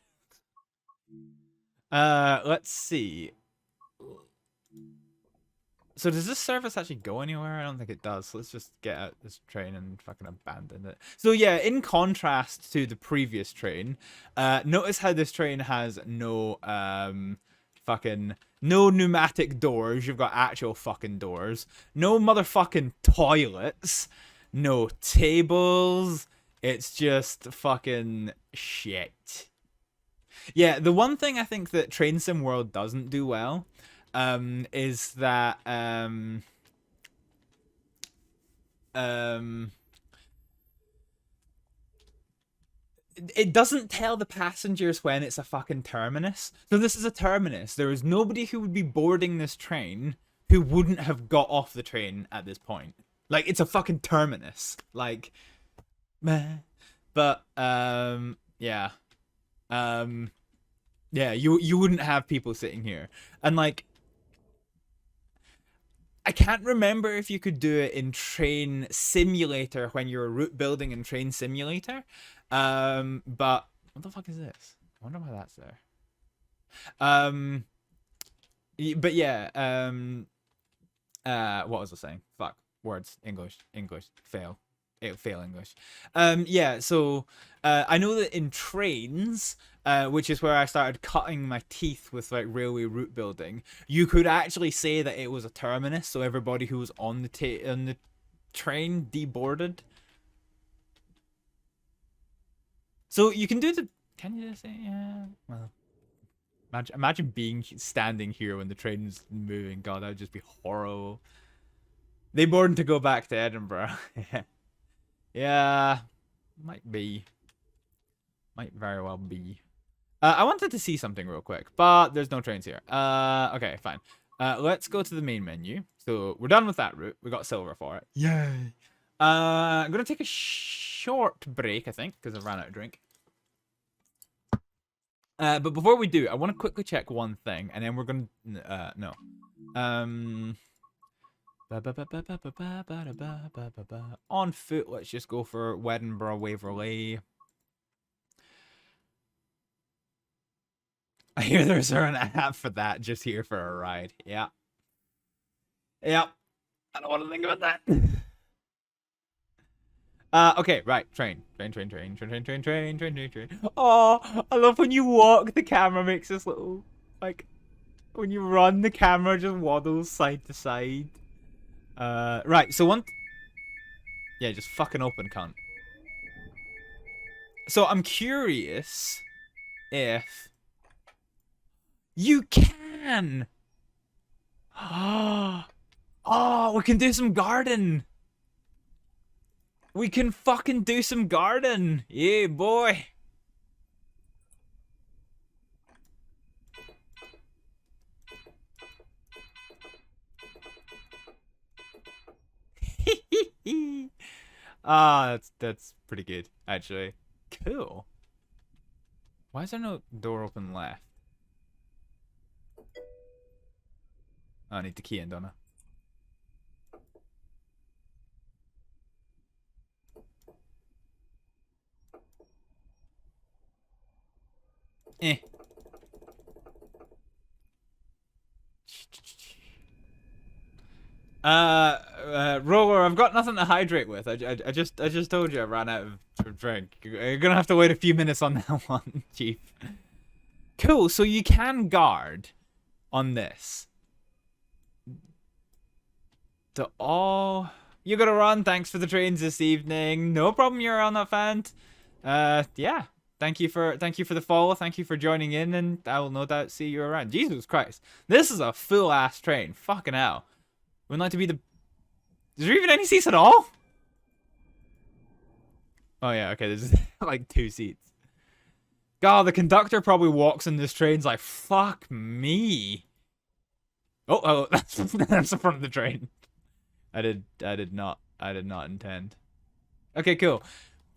Let's see. So does this service actually go anywhere? I don't think it does. So let's just get out this train and fucking abandon it. So yeah, in contrast to the previous train, notice how this train has no no pneumatic doors. You've got actual fucking doors. No motherfucking toilets. No tables. It's just fucking shit. Yeah, the one thing I think that Train Sim World doesn't do well is that it doesn't tell the passengers when it's a fucking terminus. So this is a terminus. There is nobody who would be boarding this train who wouldn't have got off the train at this point. Like, it's a fucking terminus. Like, meh. But yeah. Yeah, you wouldn't have people sitting here. And like, I can't remember if you could do it in Train Simulator when you're route building in Train Simulator. But what the fuck is this? I wonder why that's there. But yeah, what was I saying? Fuck. Words. English. Fail. Fail English. Yeah, so I know that in trains, which is where I started cutting my teeth with like railway route building, you could actually say that it was a terminus, so everybody who was on the train deboarded. So you can do the. Can you just say yeah? Well, imagine standing here when the train's moving. God, that would just be horrible. They boarded to go back to Edinburgh. Yeah, might very well be. I wanted to see something real quick, but there's no trains here. Okay, fine. Let's go to the main menu. So we're done with that route. We got silver for it. Yay. I'm gonna take a short break, I think, because I ran out of drink. But before we do, I want to quickly check one thing, and then we're gonna no. On foot, let's just go for Edinburgh Waverley. I hear there's an app for that, just here for a ride. Yeah. Yep. I don't want to think about that. Okay, right. Train. Oh, I love when you walk, the camera makes this little, like, when you run, the camera just waddles side to side. Right, so one... Yeah, just fucking open, cunt. So I'm curious if... You can! Oh, we can do some garden! We can fucking do some garden! Yeah, boy! Ah, that's pretty good, actually. Cool. Why is there no door open left? Oh, I need the key in, don't I? Eh. Roller, I've got nothing to hydrate with. I just told you I ran out of drink. You're gonna have to wait a few minutes on that one, Chief. Cool, so you can guard on this. You gotta run. Thanks for the trains this evening. No problem, you're on that fan. Yeah. Thank you for the follow. Thank you for joining in, and I will no doubt see you around. Jesus Christ, this is a full ass train. Fucking hell. Wouldn't like to be the... Is there even any seats at all? Oh yeah, okay, there's like 2 seats. God, the conductor probably walks in this train's like, fuck me. Oh, that's the front of the train. I did not intend. Okay, cool.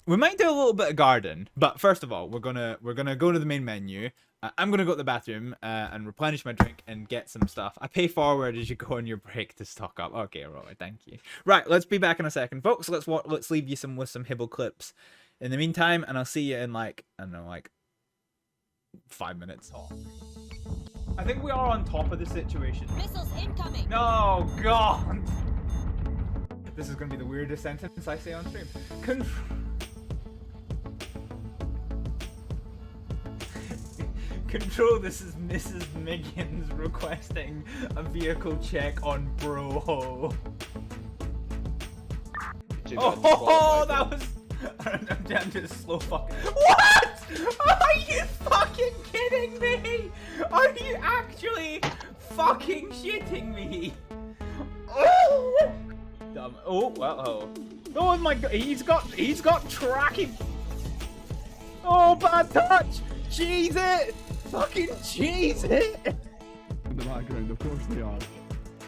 We might do a little bit of garden, but first of all, we're gonna go to the main menu. I'm gonna go to the bathroom and replenish my drink and get some stuff. I pay forward as you go on your break to stock up. Okay, right, thank you. Right, let's be back in a second, folks. Let's leave you with some Hibble clips in the meantime, and I'll see you in like, I don't know, like 5 minutes. I think we are on top of the situation. Missiles incoming. No, God. This is gonna be the weirdest sentence I say on stream. Control, this is Mrs. Miggins requesting a vehicle check on Bro. Oh, that was... I'm just slow fucking... What? Are you fucking kidding me? Are you actually fucking shitting me? Oh! Dumb. Oh, well, oh my God, he's got tracking. Oh, bad touch. Cheese it. Fucking cheese it! In the background, of course they are.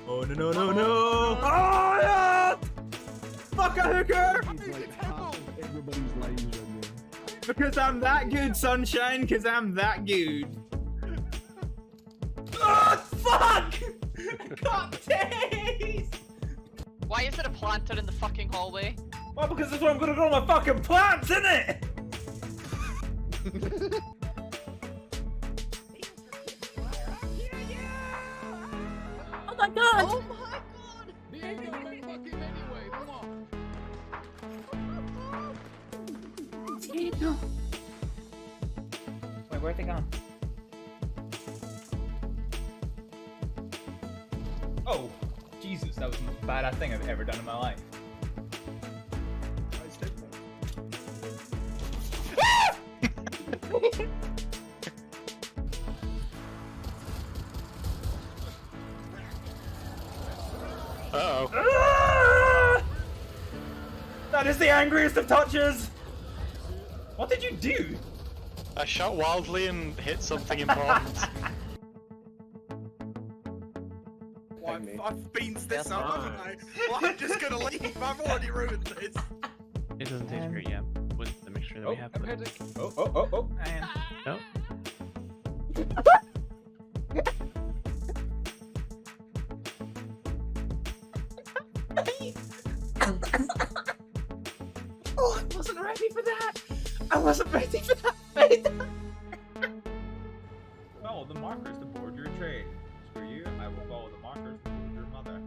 Oh no! Oh yeah! Fuck a hooker! Like half of everybody's lives in there. Because I'm that good, sunshine. Because I'm that good. Oh fuck! Got taste! Why is it a planter in the fucking hallway? Well, because that's where I'm gonna grow my fucking plants, innit? Oh my god! Oh my god! The end of the fucking anyway, come on! Wait, where'd they go? Oh, Jesus, that was the most badass thing I've ever done in my life. Uh-oh. Ah! That is the angriest of touches! What did you do? I shot wildly and hit something important. I've beansed this up, haven't I? Well, I'm just gonna leave. I've already ruined this. It doesn't taste great yet with the mixture that we have. Oh. And... No? Oh, I wasn't ready for that! I wasn't ready for that fate! Follow the markers to board your train. Screw you, I will follow the markers to board your mother.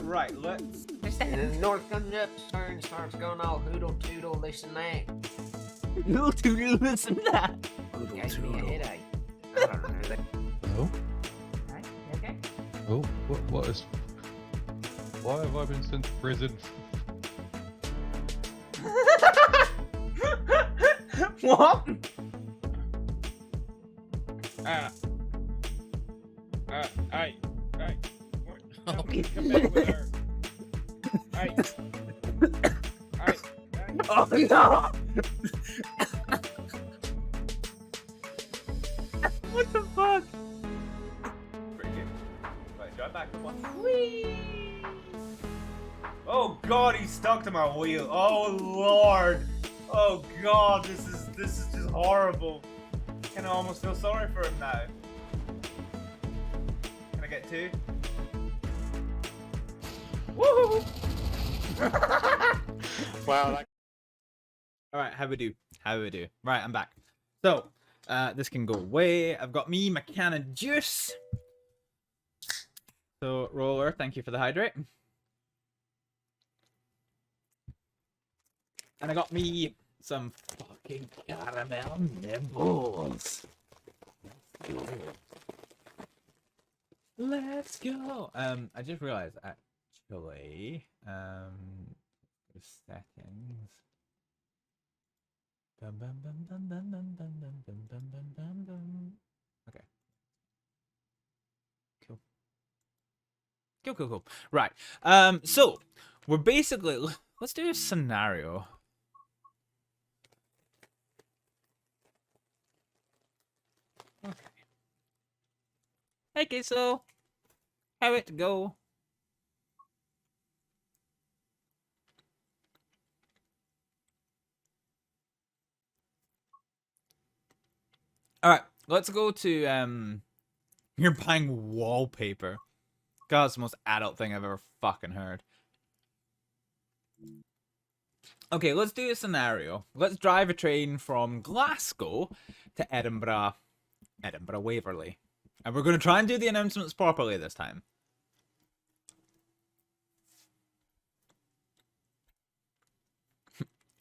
Right, let's... And then the North comes up and starts going all hoodle toodle, this and that. Little toodle, this and that. Gave me a headache. I don't know that. Hello? Right? Okay. Oh, what is... Why have I been sent to prison? What? Hey. Okay. Come back with her. Hey. Oh no! What the fuck? Pretty good. Right, drive back the one. Whee! Oh god, he's stuck to my wheel. Oh lord. Oh god, this is just horrible. I kinda almost feel sorry for him now. Can I get two? Woo! Wow, that... Alright, how we do? Right, I'm back. So, this can go away. I've got me, my can of juice. So, Roller, thank you for the hydrate. And I got me some fucking caramel nibbles. Let's go. I just realized actually, the settings. Bum, bum, bum, bum, bum, bum, bum, bum, bum, bum, bum, bum. Okay. Cool. Right. So we're basically, let's do a scenario. Okay, so how it go? All right, let's go to you're buying wallpaper. God, that's the most adult thing I've ever fucking heard. Okay, let's do a scenario. Let's drive a train from Glasgow to Edinburgh Waverley. And we're going to try and do the announcements properly this time.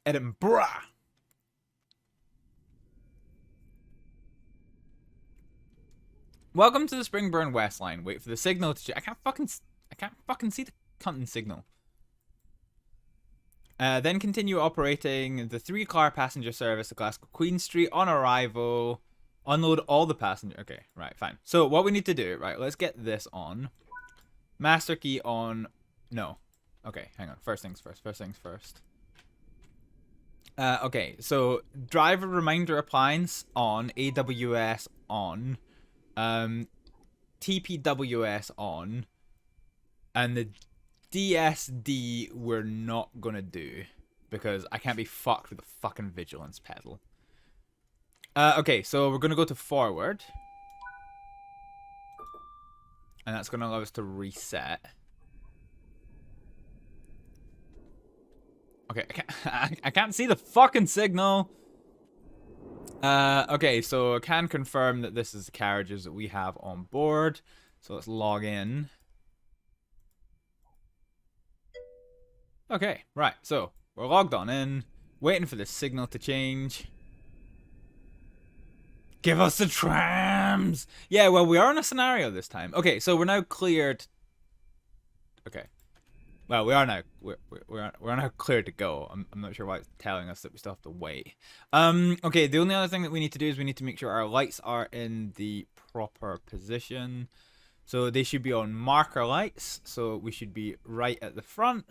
Edinburgh. Welcome to the Springburn West Line. Wait for the signal to... I can't fucking see the cunting signal. Then continue operating the 3-car passenger service at Glasgow Queen Street on arrival. Unload all the passengers. Okay, right, fine. So what we need to do, right, let's get this on. Master key on. No. Okay, hang on. First things first. Okay, so driver reminder appliance on. AWS on. TPWS on. And the DSD we're not gonna do. Because I can't be fucked with the fucking vigilance pedal. Okay, so we're gonna go to forward. And that's gonna allow us to reset. Okay, I can't see the fucking signal. Okay, so I can confirm that this is the carriages that we have on board. So let's log in. Okay, right, so we're logged on in, waiting for the signal to change. Give us the trams! Yeah, well, we are in a scenario this time. Okay, so we're now cleared. Okay. Well, we are now. We're now cleared to go. I'm not sure why it's telling us that we still have to wait. Okay, the only other thing that we need to do is we need to make sure our lights are in the proper position. So they should be on marker lights. So we should be right at the front.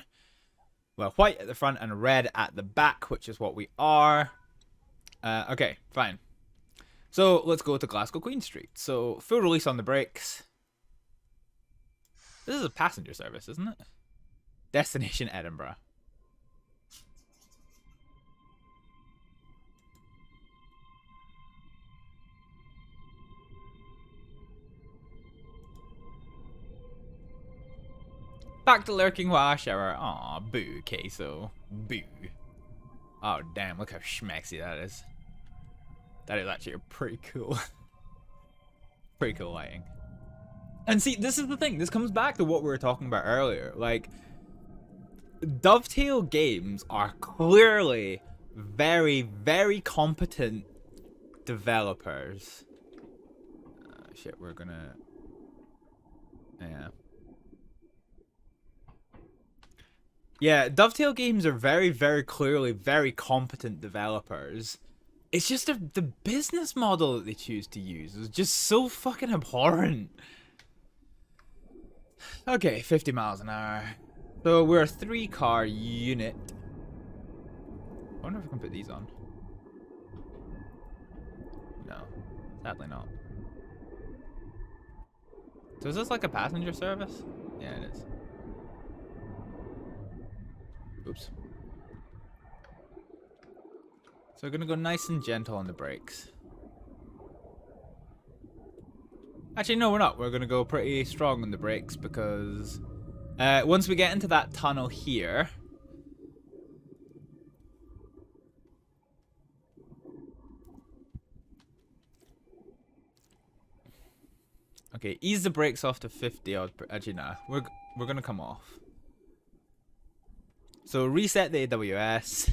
Well, white at the front and red at the back, which is what we are. Okay, fine. So let's go to Glasgow Queen Street. So full release on the brakes. This is a passenger service, isn't it? Destination Edinburgh. Back to lurking while I shower. Aw, boo, queso. Boo. Oh, damn, look how schmexy that is. That is actually pretty cool. Pretty cool lighting. And see, this is the thing. This comes back to what we were talking about earlier. Like, Dovetail Games are clearly very, very competent developers. Shit, we're gonna... Yeah. Yeah, Dovetail Games are very, very clearly very competent developers. It's just the business model that they choose to use is just so fucking abhorrent. Okay, 50 miles an hour. So we're a 3-car unit. I wonder if I can put these on. No, sadly not. So is this like a passenger service? Yeah, it is. Oops. So we're gonna go nice and gentle on the brakes. Actually, no, we're not. We're gonna go pretty strong on the brakes because once we get into that tunnel here, okay, ease the brakes off to 50 odd. Actually, nah, we're gonna come off. So reset the AWS.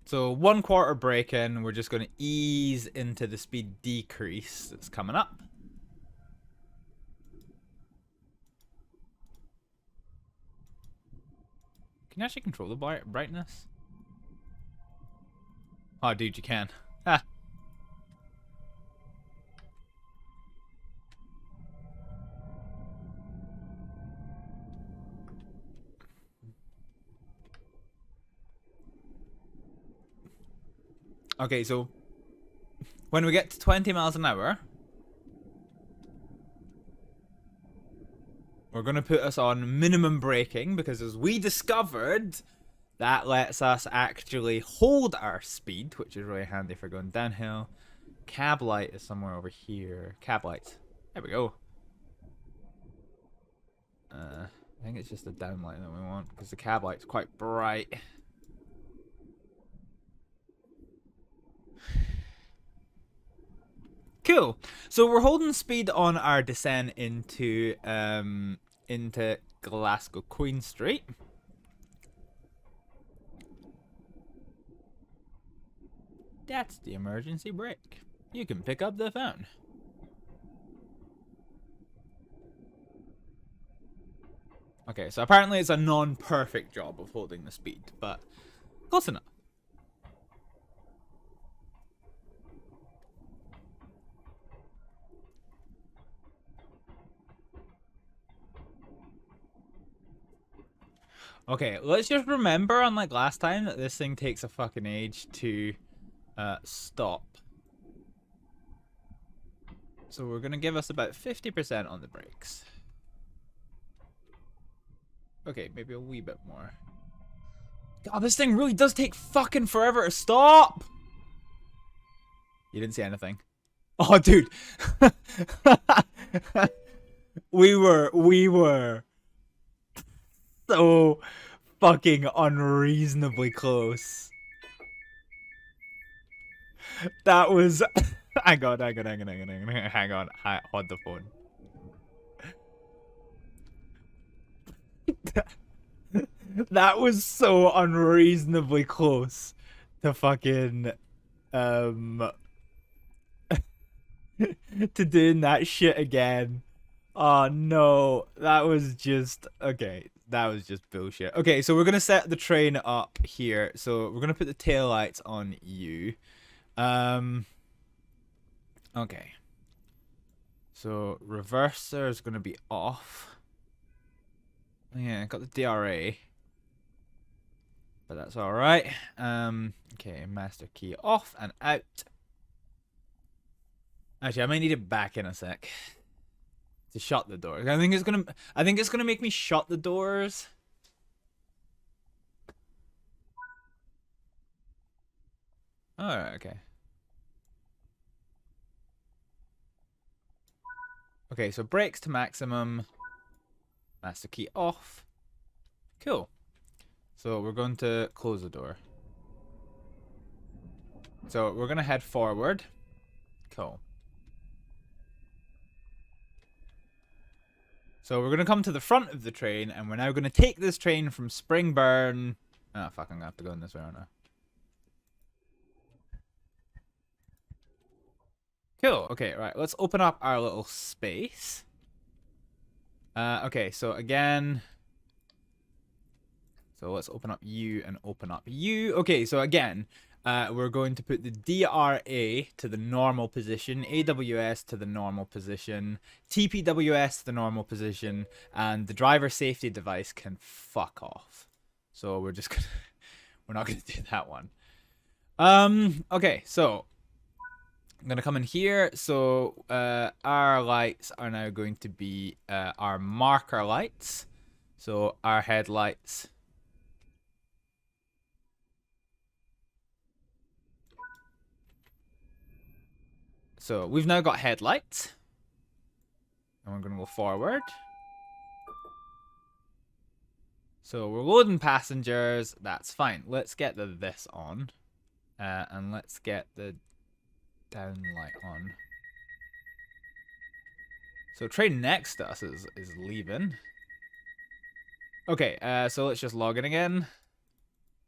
So 1/4 brake in, we're just going to ease into the speed decrease that's coming up. Can you actually control the brightness? Oh, dude, you can. Ah. Okay, so when we get to 20 miles an hour, we're going to put us on minimum braking because as we discovered, that lets us actually hold our speed, which is really handy for going downhill. Cab light is somewhere over here. Cab lights. There we go. I think it's just the down light that we want because the cab light's quite bright. Cool. So we're holding speed on our descent into Glasgow Queen Street. That's the emergency brake. You can pick up the phone. Okay, so apparently it's a non-perfect job of holding the speed, but close enough. Okay, let's just remember, unlike last time, that this thing takes a fucking age to stop. So we're gonna give us about 50% on the brakes. Okay, maybe a wee bit more. God, this thing really does take fucking forever to stop! You didn't see anything. Oh, dude! we were so fucking unreasonably close. That was... hang on. Hold the phone. That was so unreasonably close to fucking... to doing that shit again. Oh no, that was just... Okay, that was just bullshit. Okay, so we're gonna set the train up here. So we're gonna put the taillights on you. Okay. So reverser is gonna be off. Yeah, got the DRA. But that's alright. Okay, master key off and out. Actually, I might need it back in a sec. To shut the door. I think it's gonna make me shut the doors. Alright, okay. Okay, so brakes to maximum. Master key off. Cool. So we're going to close the door. So we're gonna head forward. Cool. So we're going to come to the front of the train, and we're now going to take this train from Springburn. Oh, fuck, I'm going to have to go in this way, aren't I? Cool. Okay, right. Let's open up our little space. Okay, so again... So let's open up you and open up you. Okay, so again, we're going to put the DRA to the normal position, AWS to the normal position, TPWS to the normal position, and the driver safety device can fuck off. So we're just gonna, we're not gonna do that one. Okay, so I'm gonna come in here. So our lights are now going to be our marker lights. So our headlights. So we've now got headlights. And we're going to go forward. So we're loading passengers. That's fine. Let's get the this on. And let's get the down light on. So train next to us is leaving. Okay, so let's just log in again.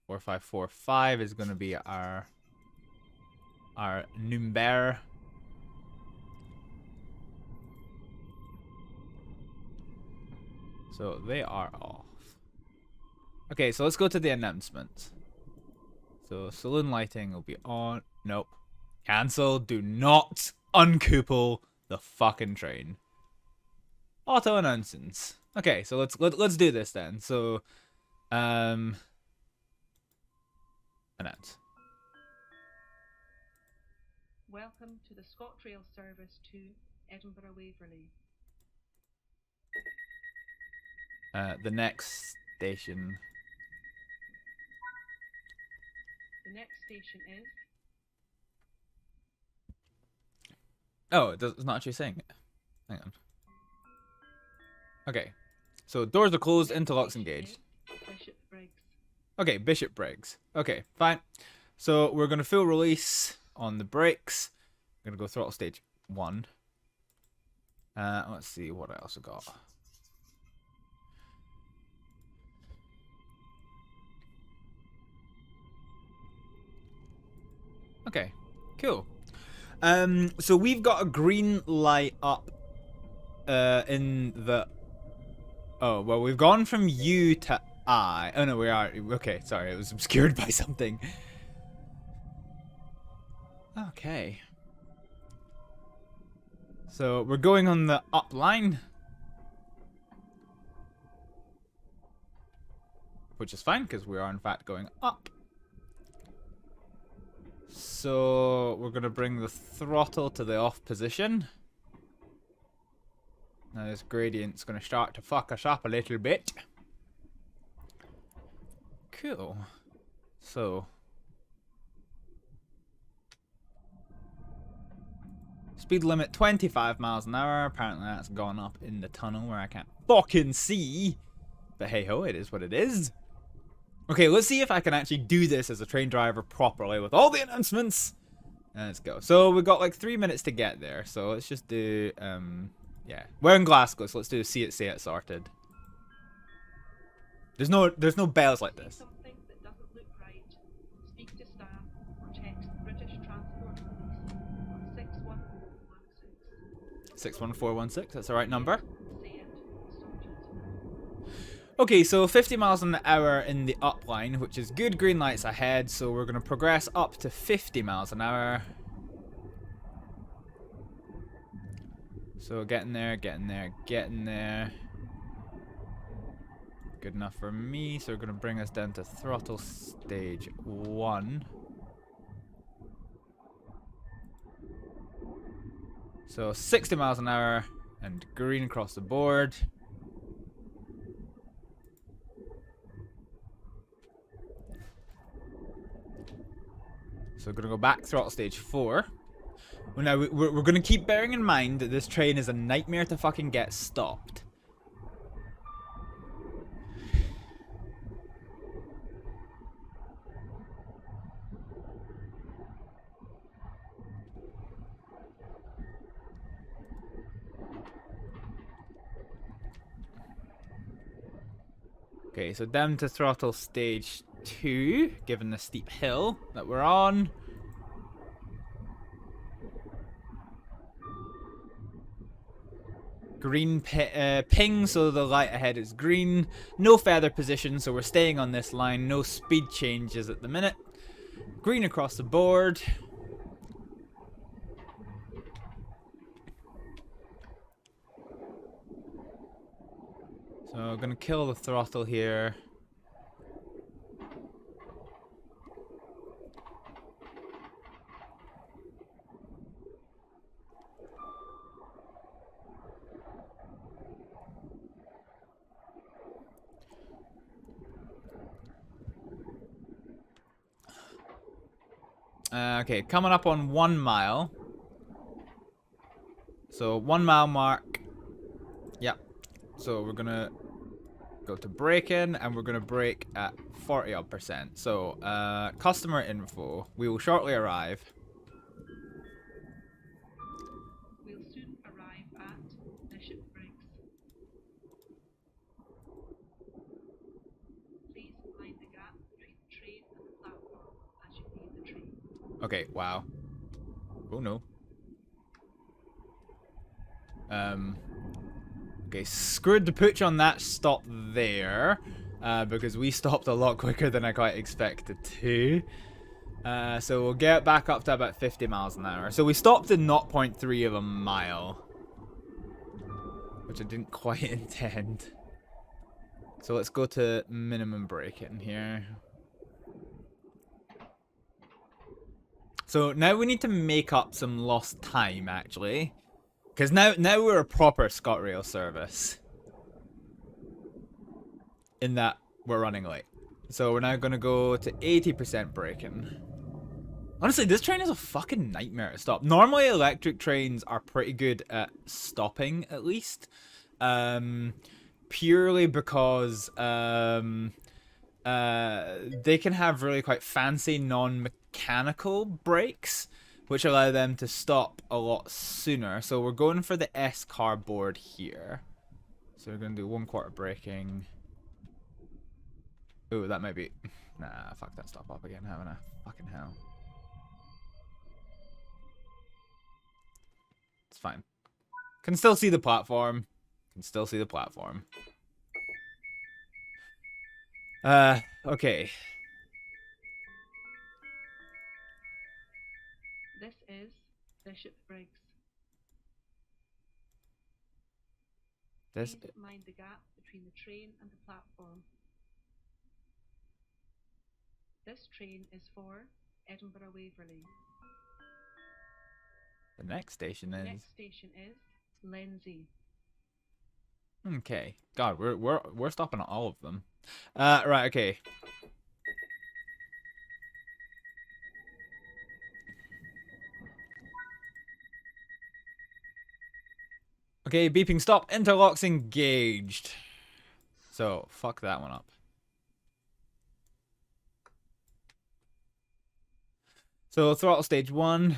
4545 is going to be our number. So they are off. Okay, so let's go to the announcements. So saloon lighting will be on. Nope. Cancel. Do not uncouple the fucking train. Auto announcements. Okay, so let's do this then. So announce. Welcome to the ScotRail service to Edinburgh Waverley. The next station. The next station is... Oh, it's not actually saying it. Hang on. Okay. So doors are closed, interlocks engaged. Bishopbriggs. Okay, Bishopbriggs. Okay, fine. So we're going to full release on the brakes. I'm going to go throttle stage 1. Let's see what else I got. Okay, cool. So we've got a green light up in the... Oh, well, we've gone from U to I. Oh, no, we are... Okay, sorry, it was obscured by something. Okay. So we're going on the up line. Which is fine, because we are, in fact, going up. So we're going to bring the throttle to the off position. Now this gradient's going to start to fuck us up a little bit. Cool. So. Speed limit 25 miles an hour. Apparently that's gone up in the tunnel where I can't fucking see. But hey ho, it is what it is. Okay, let's see if I can actually do this as a train driver properly with all the announcements. Let's go. So we've got like 3 minutes to get there. So let's just do, yeah. We're in Glasgow, so let's do see it, say it sorted. There's no bells like this. Something that doesn't look right. Speak to staff or text British Transport Police on 61416. 61416, that's the right number. Say it. Stop it. Okay, so 50 miles an hour in the up line, which is good. Green lights ahead, so we're going to progress up to 50 miles an hour. So getting there, getting there, getting there. Good enough for me, so we're going to bring us down to throttle stage 1. So 60 miles an hour and green across the board. So we're going to go back throttle stage 4. Well, now we're going to keep bearing in mind that this train is a nightmare to fucking get stopped. Okay, so down to throttle stage 2, given the steep hill that we're on. Green ping, so the light ahead is green. No feather position, so we're staying on this line. No speed changes at the minute. Green across the board. So I'm gonna kill the throttle here. Okay, coming up on 1 mile. So 1 mile mark. Yep. So we're gonna go to braking, and we're gonna brake at 40%. So customer info. We will shortly arrive. We'll soon arrive at Bishop Briggs. Please mind the gap between the train and the platform as you leave the train. Okay, wow. Oh no. Okay, screwed the pooch on that stop there. Because we stopped a lot quicker than I quite expected to. So we'll get back up to about 50 miles an hour. So we stopped in 0.3 of a mile. Which I didn't quite intend. So let's go to minimum braking here. So now we need to make up some lost time, actually. Because now we're a proper ScotRail service. In that we're running late. So we're now going to go to 80% braking. Honestly, this train is a fucking nightmare to stop. Normally electric trains are pretty good at stopping, at least. Purely because they can have really quite fancy non-mechanical brakes, which allow them to stop a lot sooner. So we're going for the S-car board here. So we're going to do 1/4 braking. Ooh, that might be... Nah, fuck that, stop up again, haven't I? Fucking hell. It's fine. Can still see the platform. Can still see the platform. Okay. This is Bishop Briggs. This... Please mind the gap between the train and the platform. This train is for Edinburgh Waverley. The next station The is... next station is Lenzie. Okay. God, we're stopping at all of them. Right, okay. Okay, beeping stop. Interlocks engaged. So, fuck that one up. So, throttle stage 1.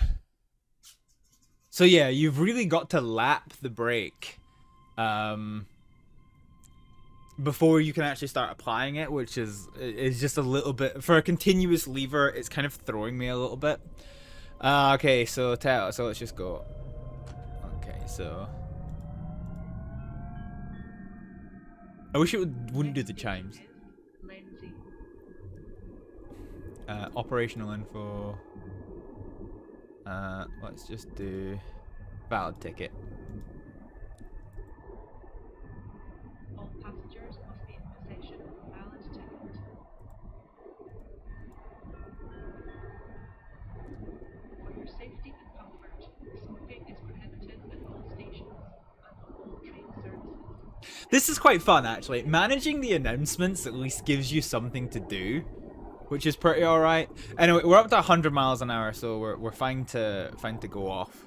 So yeah, you've really got to lap the brake. Before you can actually start applying it, which is just a little bit... For a continuous lever, it's kind of throwing me a little bit. Okay, so let's just go. Okay, so... I wish it wouldn't do the chimes. Operational info. Let's just do valid ticket. All passengers must be in possession of a valid ticket. For your safety and comfort, smoking is prohibited at all stations and on all train services. This is quite fun, actually. Managing the announcements at least gives you something to do, which is pretty alright. Anyway, we're up to 100 miles an hour, so we're fine to go off.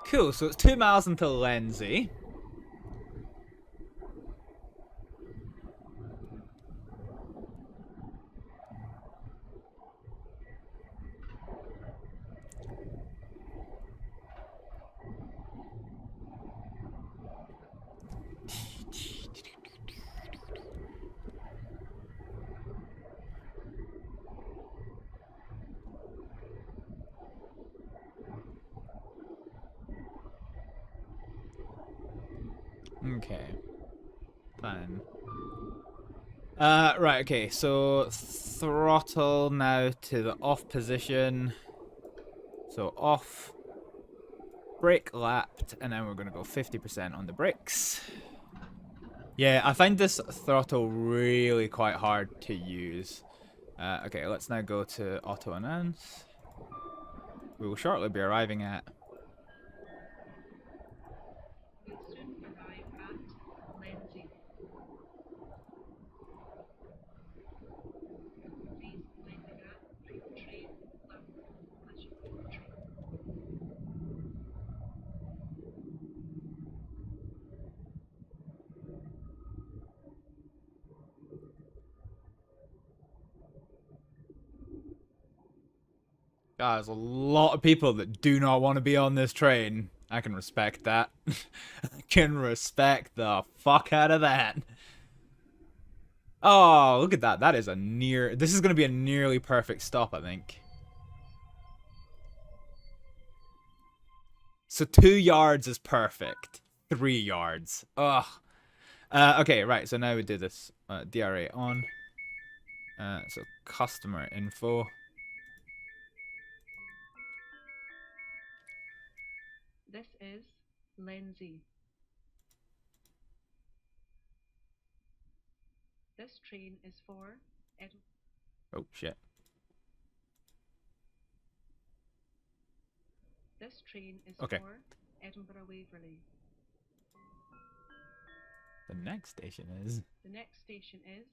Cool, so it's 2 miles until Lenzie. Okay. Fine. Right, okay, so throttle now to the off position. So off, brake lapped, and then we're gonna go 50% on the brakes. Yeah, I find this throttle really quite hard to use. Okay, let's now go to auto announce. We will shortly be arriving at... We'll soon arrive at Lenzie. Please mind the gap between train platform as you board the train. God, there's a lot of people that do not want to be on this train. I can respect that. I can respect the fuck out of that. Oh, look at that. That is a near... This is going to be a nearly perfect stop, I think. So 2 yards is perfect. 3 yards. Ugh. Okay, right. So now we do this. DRA on. So customer info. This is Lenzie. This train is for Edinburgh. Oh, shit. This train is Okay. for Edinburgh Waverley. The next station is... The next station is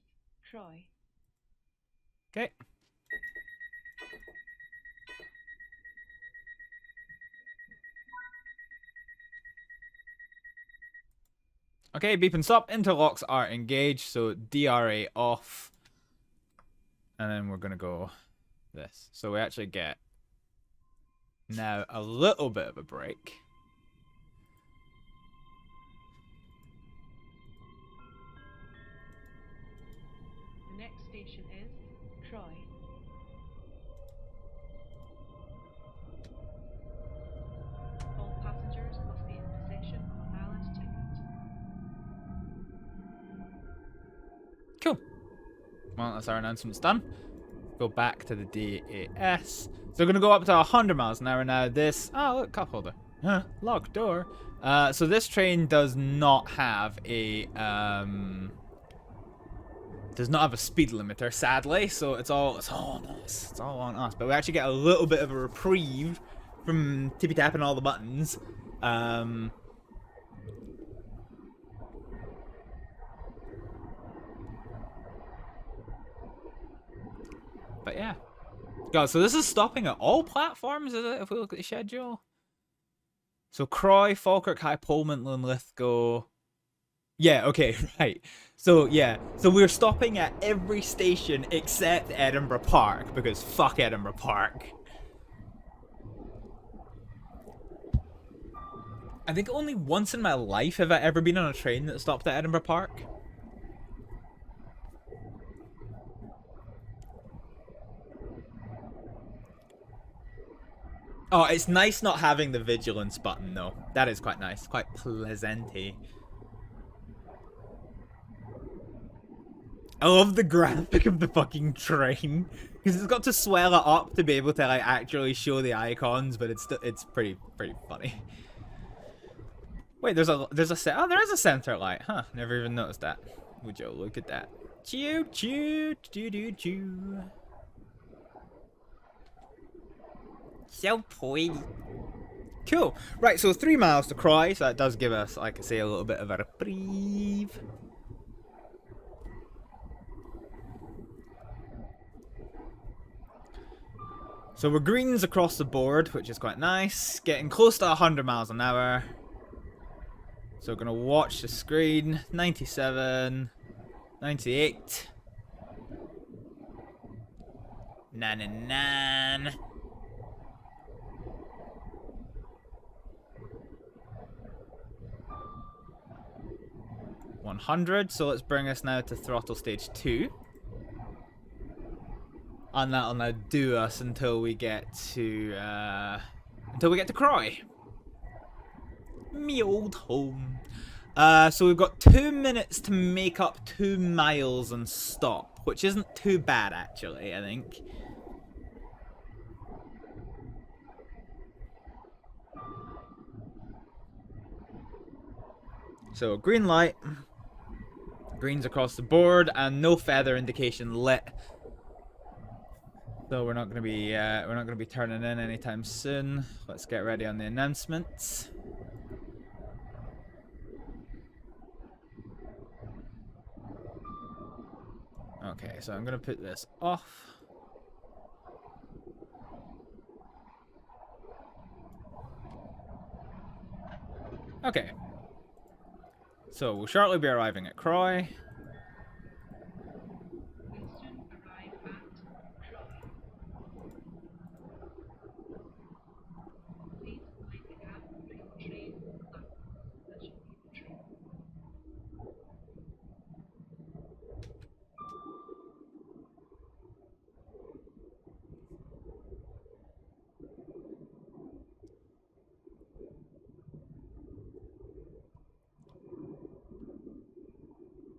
Croy. Okay. Okay, beep and stop. Interlocks are engaged, so DRA off. And then we're going to go this. So we actually get now a little bit of a break. The next station is Croy. All passengers must be in possession of a valid ticket. Cool. Well, that's our announcement's done. Go back to the DAS. So we're going to go up to 100 miles an hour now. This... Oh, look, cup holder. Huh, locked door. So this train does not have a... does not have a speed limiter, sadly. So it's all on us. It's all on us. But we actually get a little bit of a reprieve from tippy-tapping all the buttons. But yeah. God, so this is stopping at all platforms, is it, if we look at the schedule? So Croy, Falkirk, High, Pullman, Linlithgow. Yeah, okay, right. So yeah, so we're stopping at every station except Edinburgh Park, because fuck Edinburgh Park. I think only once in my life have I ever been on a train that stopped at Edinburgh Park. Oh, it's nice not having the vigilance button, though. That is quite nice. Quite pleasanty. I love the graphic of the fucking train. Because it's got to swell it up to be able to, like, actually show the icons, but it's pretty funny. Wait, there's a there is a center light, huh? Never even noticed that. Would you look at that? Choo choo choo choo choo. So pretty. Cool. Right, so 3 miles to Croy, so that does give us, like I say, a little bit of a reprieve. So we're greens across the board, which is quite nice. Getting close to 100 miles an hour. So we're going to watch the screen. 97. 98. 99. 100. So let's bring us now to throttle stage 2. And that'll now do us until we get to Croy. Me old home. So we've got 2 minutes to make up 2 miles and stop, which isn't too bad actually, I think. So green light, greens across the board, and no feather indication lit. So we're not gonna be turning in anytime soon. Let's get ready on the announcements. Okay, so I'm gonna put this off. Okay. So we'll shortly be arriving at Croy. We'll soon arrive at Croy. Please mind the gap between train and platform. That should be the train.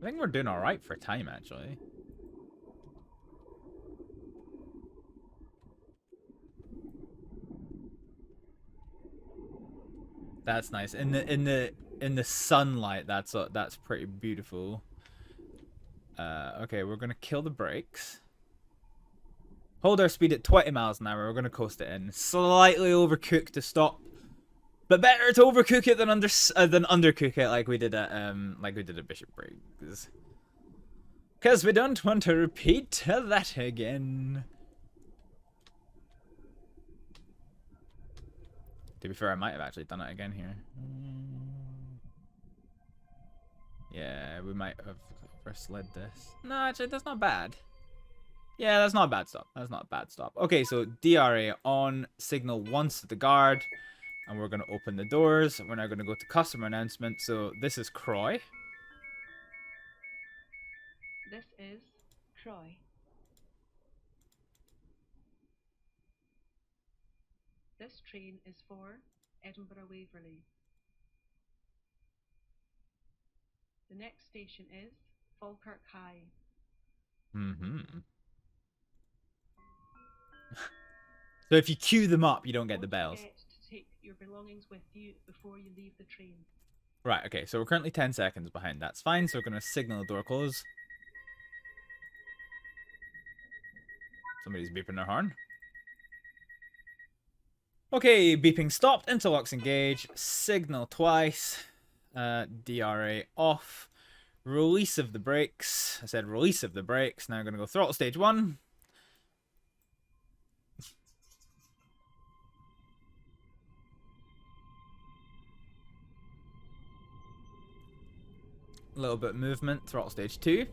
I think we're doing alright for time, actually. That's nice. In the sunlight, that's pretty beautiful. Okay, we're gonna kill the brakes. Hold our speed at 20 miles an hour. We're gonna coast it in. Slightly overcook to stop, but better to overcook it than undercook it like we did at Bishop Briggs. Because we don't want to repeat that again. To be fair, I might have actually done it again here. Yeah, we might have overslid this. No, actually, that's not bad. Yeah, that's not a bad stop. That's not a bad stop. Okay, so DRA on, signal once to the guard. And we're going to open the doors. We're now going to go to customer announcement. So this is Croy. This is Croy. This train is for Edinburgh Waverley. The next station is Falkirk High. So if you queue them up, you don't get the bells. Don't forget to take your belongings with you before you leave the train. Right, okay, so we're currently 10 seconds behind. That's fine, so we're going to signal the door close. Somebody's beeping their horn. Okay, beeping stopped, interlocks engaged, signal twice, DRA off, release of the brakes. I said release of the brakes. Now I'm going to go throttle stage 1. A little bit of movement, throttle stage 2.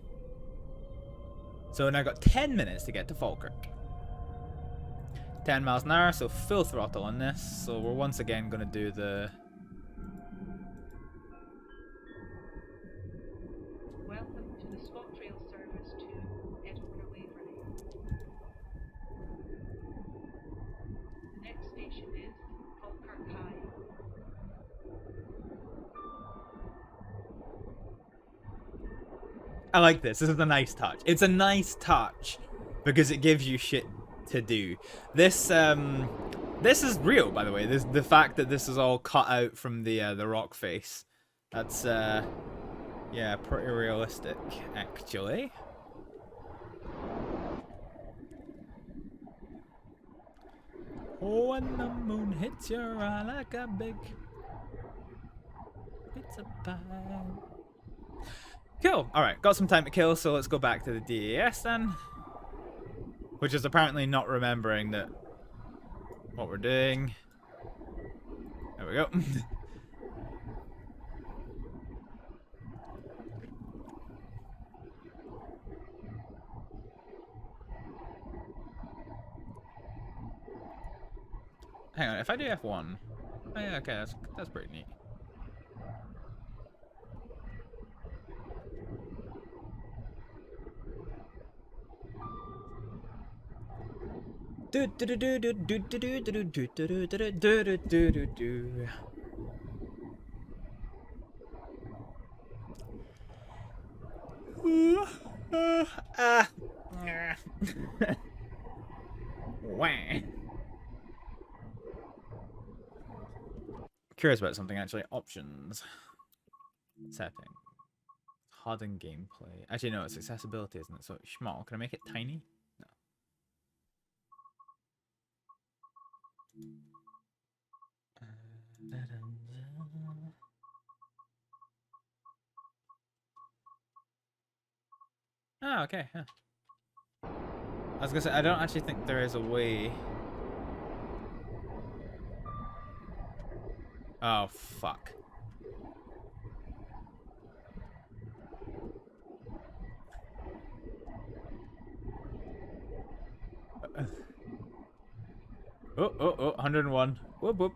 So now I've got 10 minutes to get to Falkirk. 10 miles an hour, so full throttle on this. So we're once again going to do the... Welcome to the ScotRail service to Edinburgh Waverley. The next station is Falkirk High. I like this. This is a nice touch. It's a nice touch because it gives you shit to do. This is real, by the way. The fact that this is all cut out from the rock face. That's yeah, pretty realistic actually. Oh, when the moon hits your eye like a big pizza pie. Cool. Alright, got some time to kill, so let's go back to the DAS then. Which is apparently not remembering that what we're doing. There we go. Hang on, if I do F1. Oh yeah, okay, that's pretty neat. Wah. Curious about something actually. Options. Settings. Hardened gameplay. Actually, no, it's accessibility, isn't it? So, small. Can I make it tiny? No. Oh, okay. Huh. I was gonna say, I don't actually think there is a way. Oh, fuck. Oh, 101. Whoop, whoop.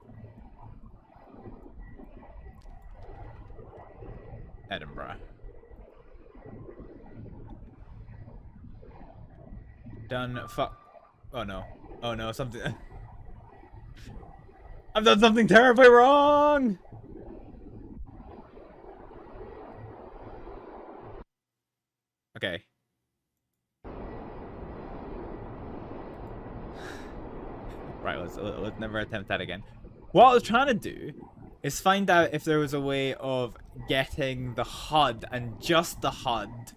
Edinburgh. Done. Fuck. Oh no. Oh no, something. I've done something terribly wrong! Okay. Right, let's never attempt that again. What I was trying to do is find out if there was a way of getting the HUD and just the HUD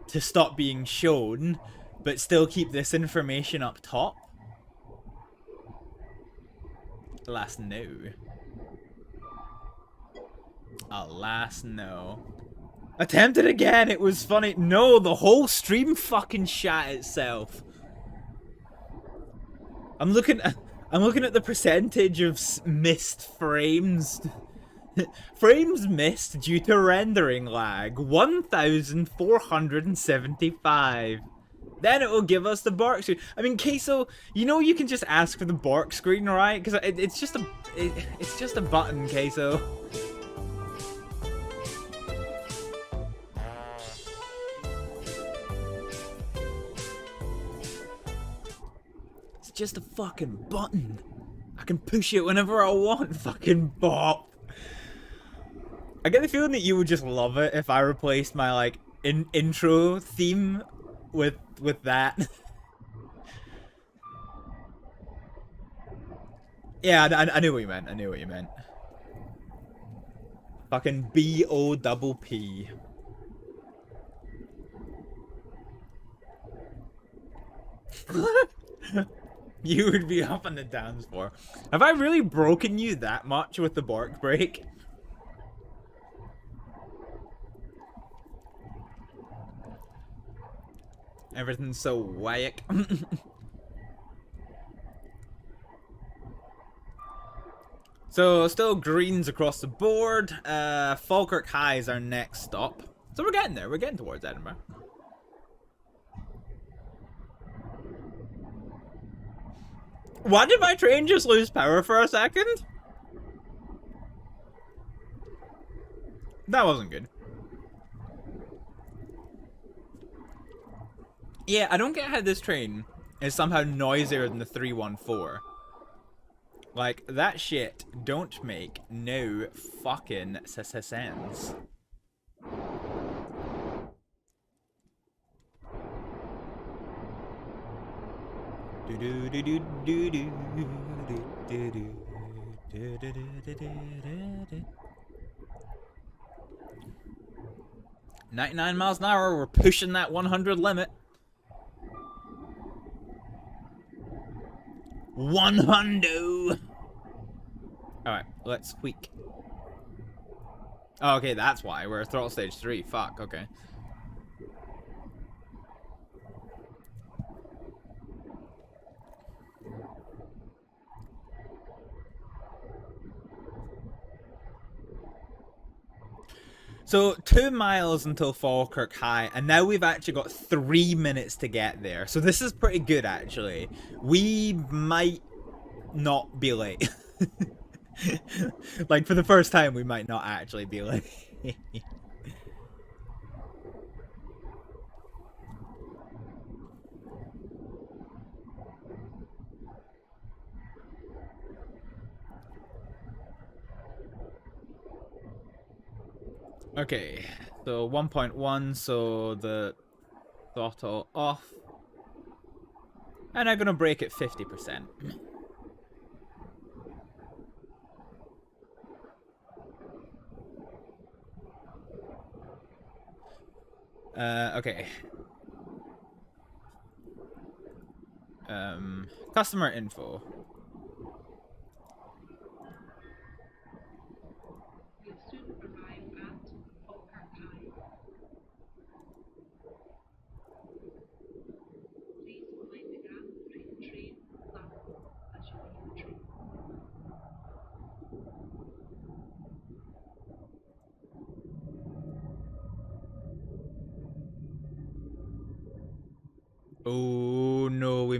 to stop being shown, but still keep this information up top. Alas, no. Alas, no. Attempted again, it was funny. No, the whole stream fucking shat itself. I'm looking at the percentage of missed frames. Frames missed due to rendering lag. 1,475. Then it will give us the bark screen. I mean, Queso, you know you can just ask for the bark screen, right? Because it's just a button, Queso. It's just a fucking button. I can push it whenever I want. Fucking bop. I get the feeling that you would just love it if I replaced my like intro theme with that. Yeah, I knew what you meant. I knew what you meant. Fucking B-O-double-P. You would be up on the dance floor. Have I really broken you that much with the bark break? Everything's so whack. So, still greens across the board. Falkirk High is our next stop. So we're getting there. We're getting towards Edinburgh. Why did my train just lose power for a second? That wasn't good. Yeah, I don't get how this train is somehow noisier than the 314. Like, that shit don't make no fucking sense. $99 miles an hour, we're pushing that 100 limit. 100. Alright, let's squeak. Oh, okay, that's why. We're at throttle stage 3. Fuck, okay. So, 2 miles until Falkirk High, and now we've actually got 3 minutes to get there. So this is pretty good, actually. We might not be late. Like, for the first time, we might not actually be late. Okay, so 1.1, so the Throttle off. And I'm gonna brake at 50%. Okay. Customer info. We'll soon arrive at Falkirk High. Please mind the gap between train and platform as you leave the train. Oh no, I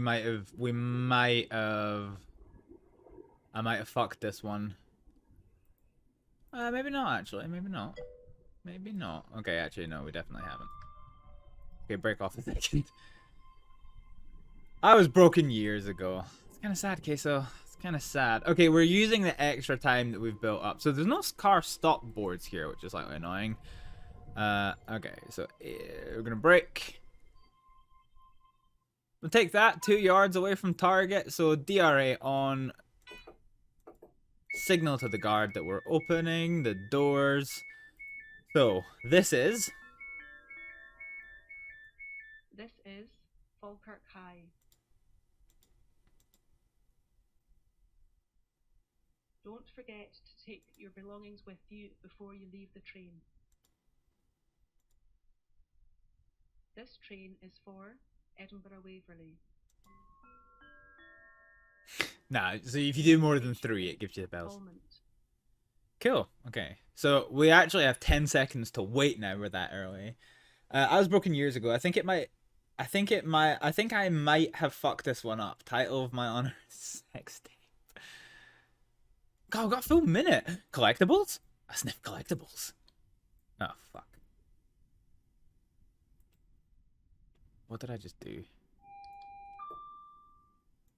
might have fucked this one. Maybe not actually, maybe not. Maybe not. Okay, actually no, we definitely haven't. Okay, break off a second. I was broken years ago. It's kind of sad, Queso. It's kind of sad. Okay, we're using the extra time that we've built up. So there's no car stop boards here, which is slightly annoying. Okay, so we're gonna brake. We'll take that 2 yards away from target. So DRA on. Signal to the guard that we're opening the doors. So this is. This is Falkirk High. Don't forget to take your belongings with you before you leave the train. This train is for Edinburgh Waverley. Nah, so if you do more than 3, it gives you the bells. Almond. Cool. Okay. So we actually have 10 seconds to wait now. We're that early. I was broken years ago. I think I might have fucked this one up. Title of my honor sex tape. God, I've got a full minute. Collectibles? I sniff collectibles. Oh, fuck. What did I just do?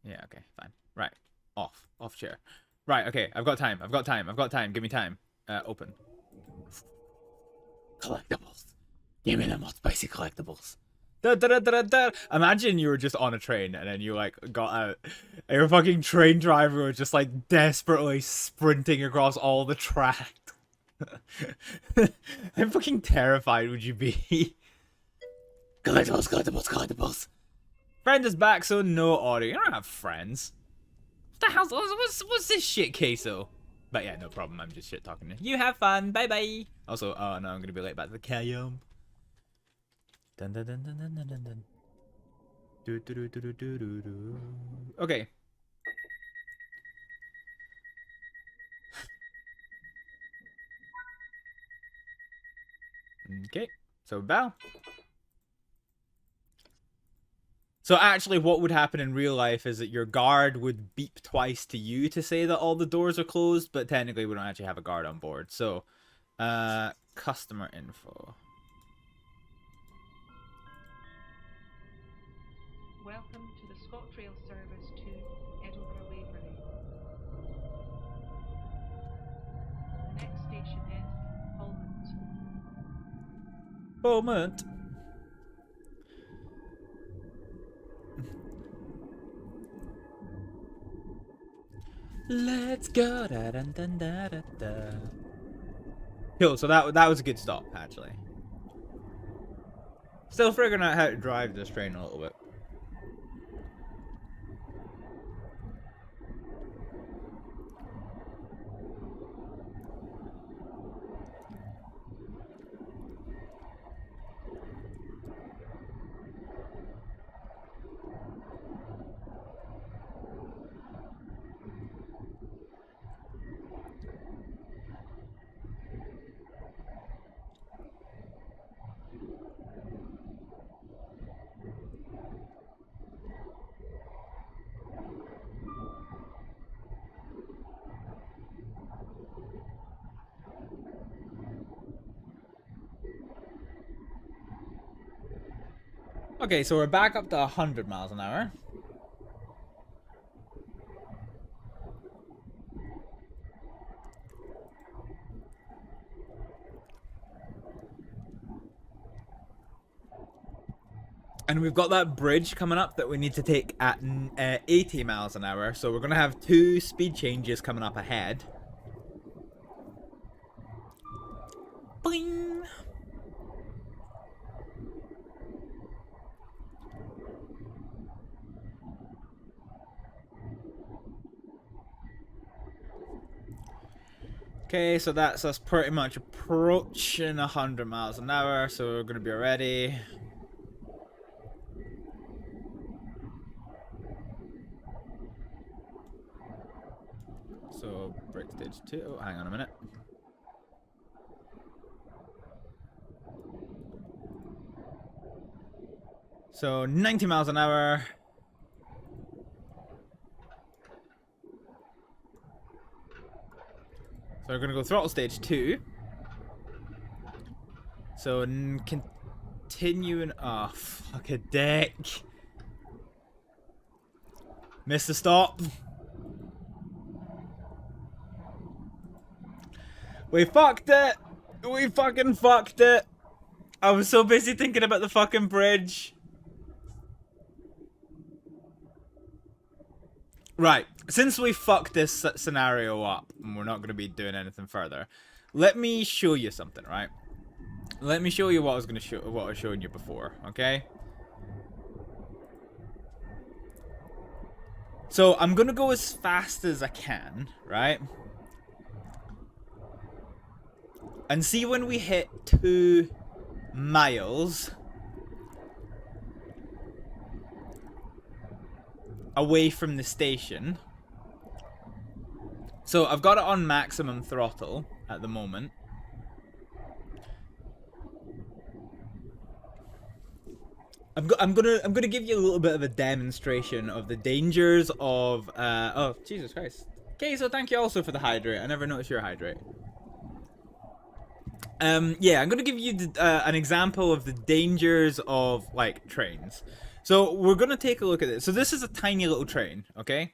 Yeah, okay, fine. Right. Off chair. Right, okay, I've got time. Give me time. Open. Collectibles. Give me the most spicy collectibles. Da, da, da, da, da. Imagine you were just on a train and then you like got out. And your fucking train driver was just like desperately sprinting across all the track. How fucking terrified would you be? Collectibles. Friend is back, so no audio. You don't have friends. What the hell? What's this shit, Queso? But yeah, no problem. I'm just shit talking. You have fun. Bye bye. Also, oh no, I'm gonna be late back to the Kayum. Dun dun dun dun dun dun dun dun. Do do do do do do do do. Okay. Okay. So bow. So actually what would happen in real life is that your guard would beep twice to you to say that all the doors are closed, but technically we don't actually have a guard on board. So, customer info. Welcome to the ScotRail service to Edinburgh Waverley. The next station is Almond. Moment. Let's go. Da, da, da, da, da, da. Cool. So that was a good stop, actually. Still figuring out how to drive this train a little bit. Okay, so we're back up to 100 miles an hour. And we've got that bridge coming up that we need to take at 80 miles an hour. So we're going to have 2 speed changes coming up ahead. Bling! Okay, so that's us pretty much approaching 100 miles an hour, so we're going to be ready. So, break stage 2. Oh, hang on a minute. So, 90 miles an hour. So we're going to go throttle stage 2. So, continuing... Oh, fuck a dick. Missed the stop. We fucked it! We fucking fucked it! I was so busy thinking about the fucking bridge. Right, since we fucked this scenario up, and we're not going to be doing anything further, let me show you something, right? Let me show you what I was going to show, what I was showing you before, okay? So I'm going to go as fast as I can, right? And see when we hit 2 miles away from the station. So I've got it on maximum throttle at the moment. I'm gonna give you a little bit of a demonstration of the dangers of oh Jesus Christ. Okay, so thank you also for the hydrate. I never noticed your hydrate. Yeah, I'm gonna give you an example of the dangers of like trains. So we're gonna take a look at this. So this is a tiny little train, okay?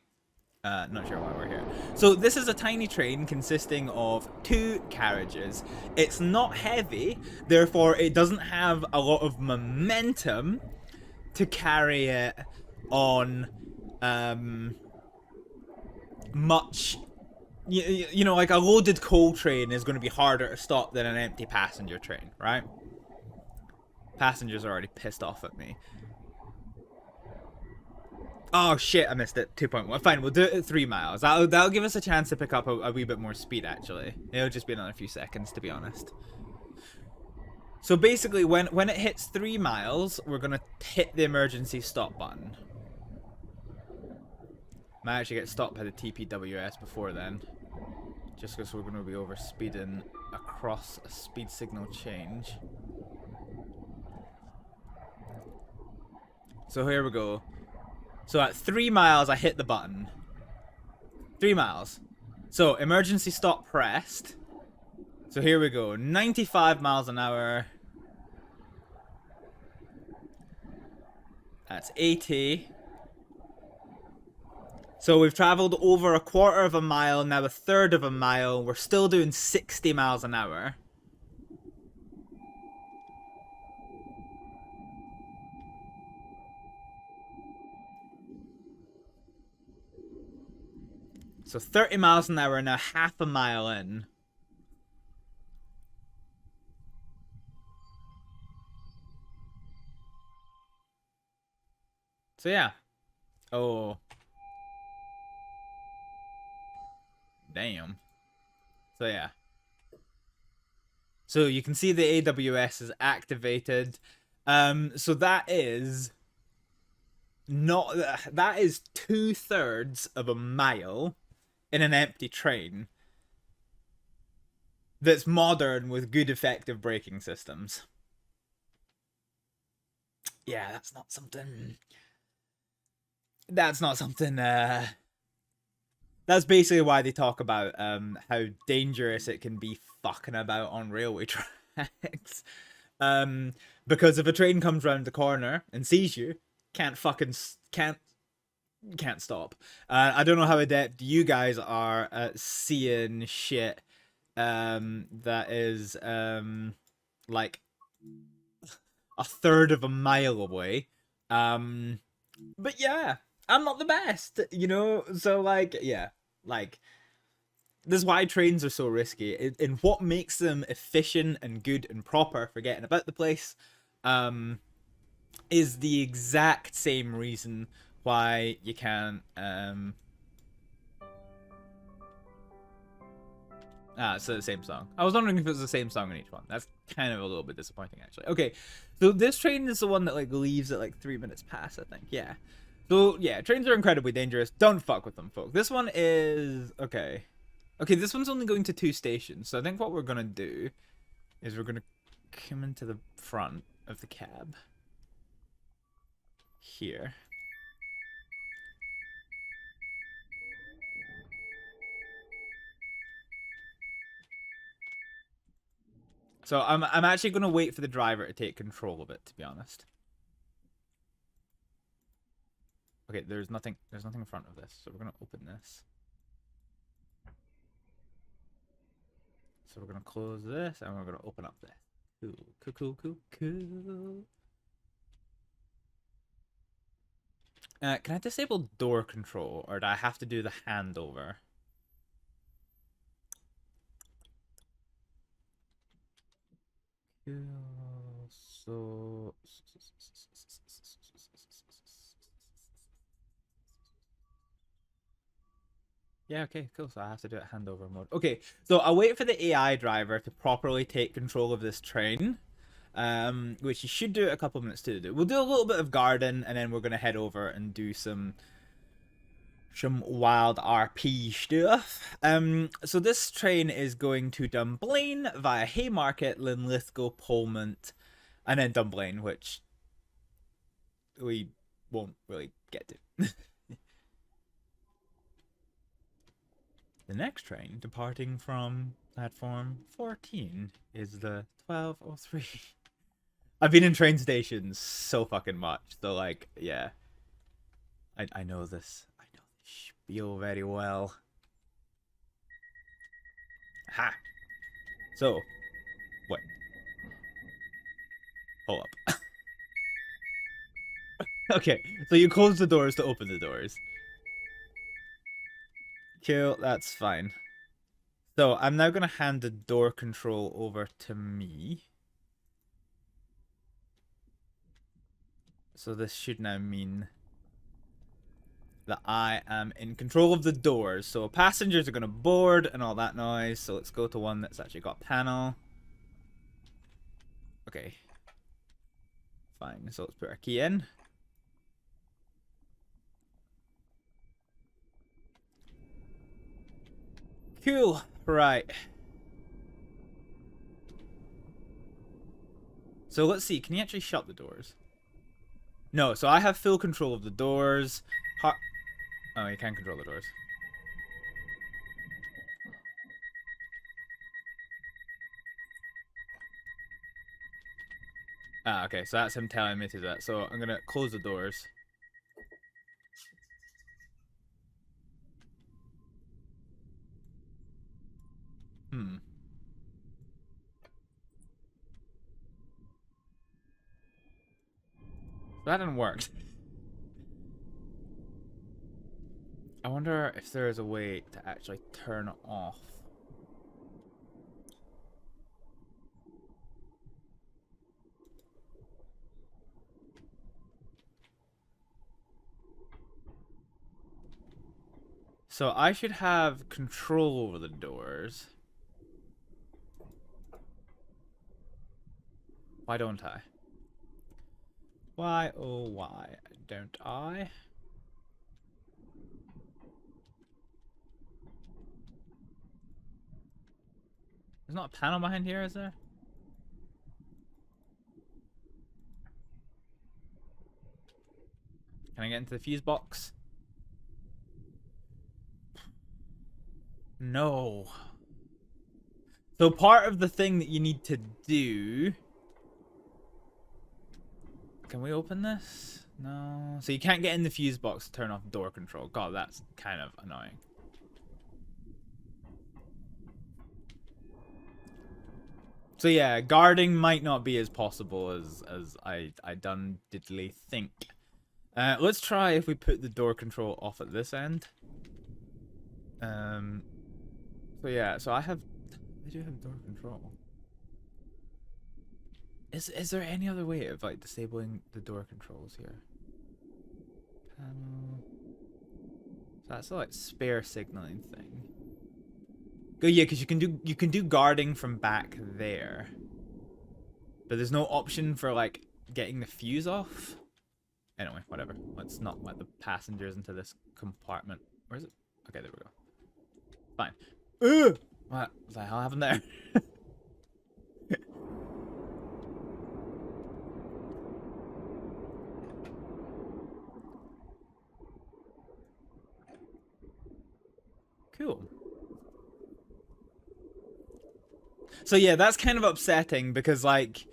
Not sure why we're here. So this is a tiny train consisting of 2 carriages. It's not heavy, therefore it doesn't have a lot of momentum to carry it on much. You know, like a loaded coal train is going to be harder to stop than an empty passenger train, right? Passengers are already pissed off at me. Oh shit, I missed it. 2.1. Fine, we'll do it at 3 miles. That'll give us a chance to pick up a wee bit more speed, actually. It'll just be another few seconds, to be honest. So basically, when it hits 3 miles, we're going to hit the emergency stop button. Might actually get stopped by the TPWS before then. Just because we're going to be over speeding across a speed signal change. So here we go. So at 3 miles, I hit the button. 3 miles. So emergency stop pressed. So here we go. 95 miles an hour. That's 80. So we've traveled over 1/4 of a mile, now 1/3 of a mile. We're still doing 60 miles an hour. So 30 miles an hour, now 1/2 a mile in. So yeah. Oh. Damn. So yeah. So you can see the AWS is activated. So that is not, that is 2/3 of a mile in an empty train that's modern with good effective braking systems. Yeah, that's not something. That's not something. That's basically why they talk about how dangerous it can be fucking about on railway tracks. Because if a train comes round the corner and sees you, can't stop. I don't know how adept you guys are at seeing shit that is like 1/3 of a mile away. But yeah, I'm not the best, you know? So like, yeah, like, this is why trains are so risky. And what makes them efficient and good and proper for getting about the place, is the exact same reason why you can't, so the same song. I was wondering if it was the same song in each one. That's kind of a little bit disappointing, actually. Okay, so this train is the one that like leaves at like 3 minutes past, I think. Yeah. So yeah, trains are incredibly dangerous. Don't fuck with them, folks. This one is okay. Okay, this one's only going to 2 stations. So I think what we're gonna do is we're gonna come into the front of the cab here. So I'm actually gonna wait for the driver to take control of it, to be honest. Okay, there's nothing in front of this, so we're gonna open this. So we're gonna close this and we're gonna open up this. Cool, cool, cool, cool, cool. Can I disable door control, or do I have to do the handover? Cool. So yeah, okay, cool. So I have to do it handover mode. Okay, so I'll wait for the AI driver to properly take control of this train, which you should do it a couple minutes to do. We'll do a little bit of garden, and then we're gonna head over and do some wild RP stuff. So this train is going to Dunblane via Haymarket, Linlithgow, Polmont, and then Dunblane, which we won't really get to. The next train departing from platform 14 is the 1203. I've been in train stations so fucking much, so like, yeah. I know this. I know this spiel very well. Ha! So, what? Hold up. Okay, so you close the doors to open the doors. Cool, that's fine. So I'm now going to hand the door control over to me. So this should now mean that I am in control of the doors. So passengers are going to board and all that noise. So let's go to one that's actually got panel. Okay. Fine, so let's put our key in. Cool. Right. So let's see. Can you actually shut the doors? No. So I have full control of the doors. Oh, you can control the doors. Ah, okay. So that's him telling me to do that. So I'm gonna close the doors. That didn't work. I wonder if there is a way to actually turn it off. So I should have control over the doors. Why don't I? Why, oh why don't I? There's not a panel behind here, is there? Can I get into the fuse box? No. So part of the thing that you need to do... Can we open this? No. So you can't get in the fuse box to turn off door control. God, that's kind of annoying. So yeah, guarding might not be as possible as I done diddly think. Let's try if we put the door control off at this end. So yeah, so I do have door control. Is there any other way of like disabling the door controls here? Panel. So that's a like spare signaling thing. Oh yeah, because you can do guarding from back there, but there's no option for like getting the fuse off. Anyway, whatever. Let's not let the passengers into this compartment. Where is it? Okay, there we go. Fine. Ugh! What the hell happened there? Cool. So yeah, that's kind of upsetting because like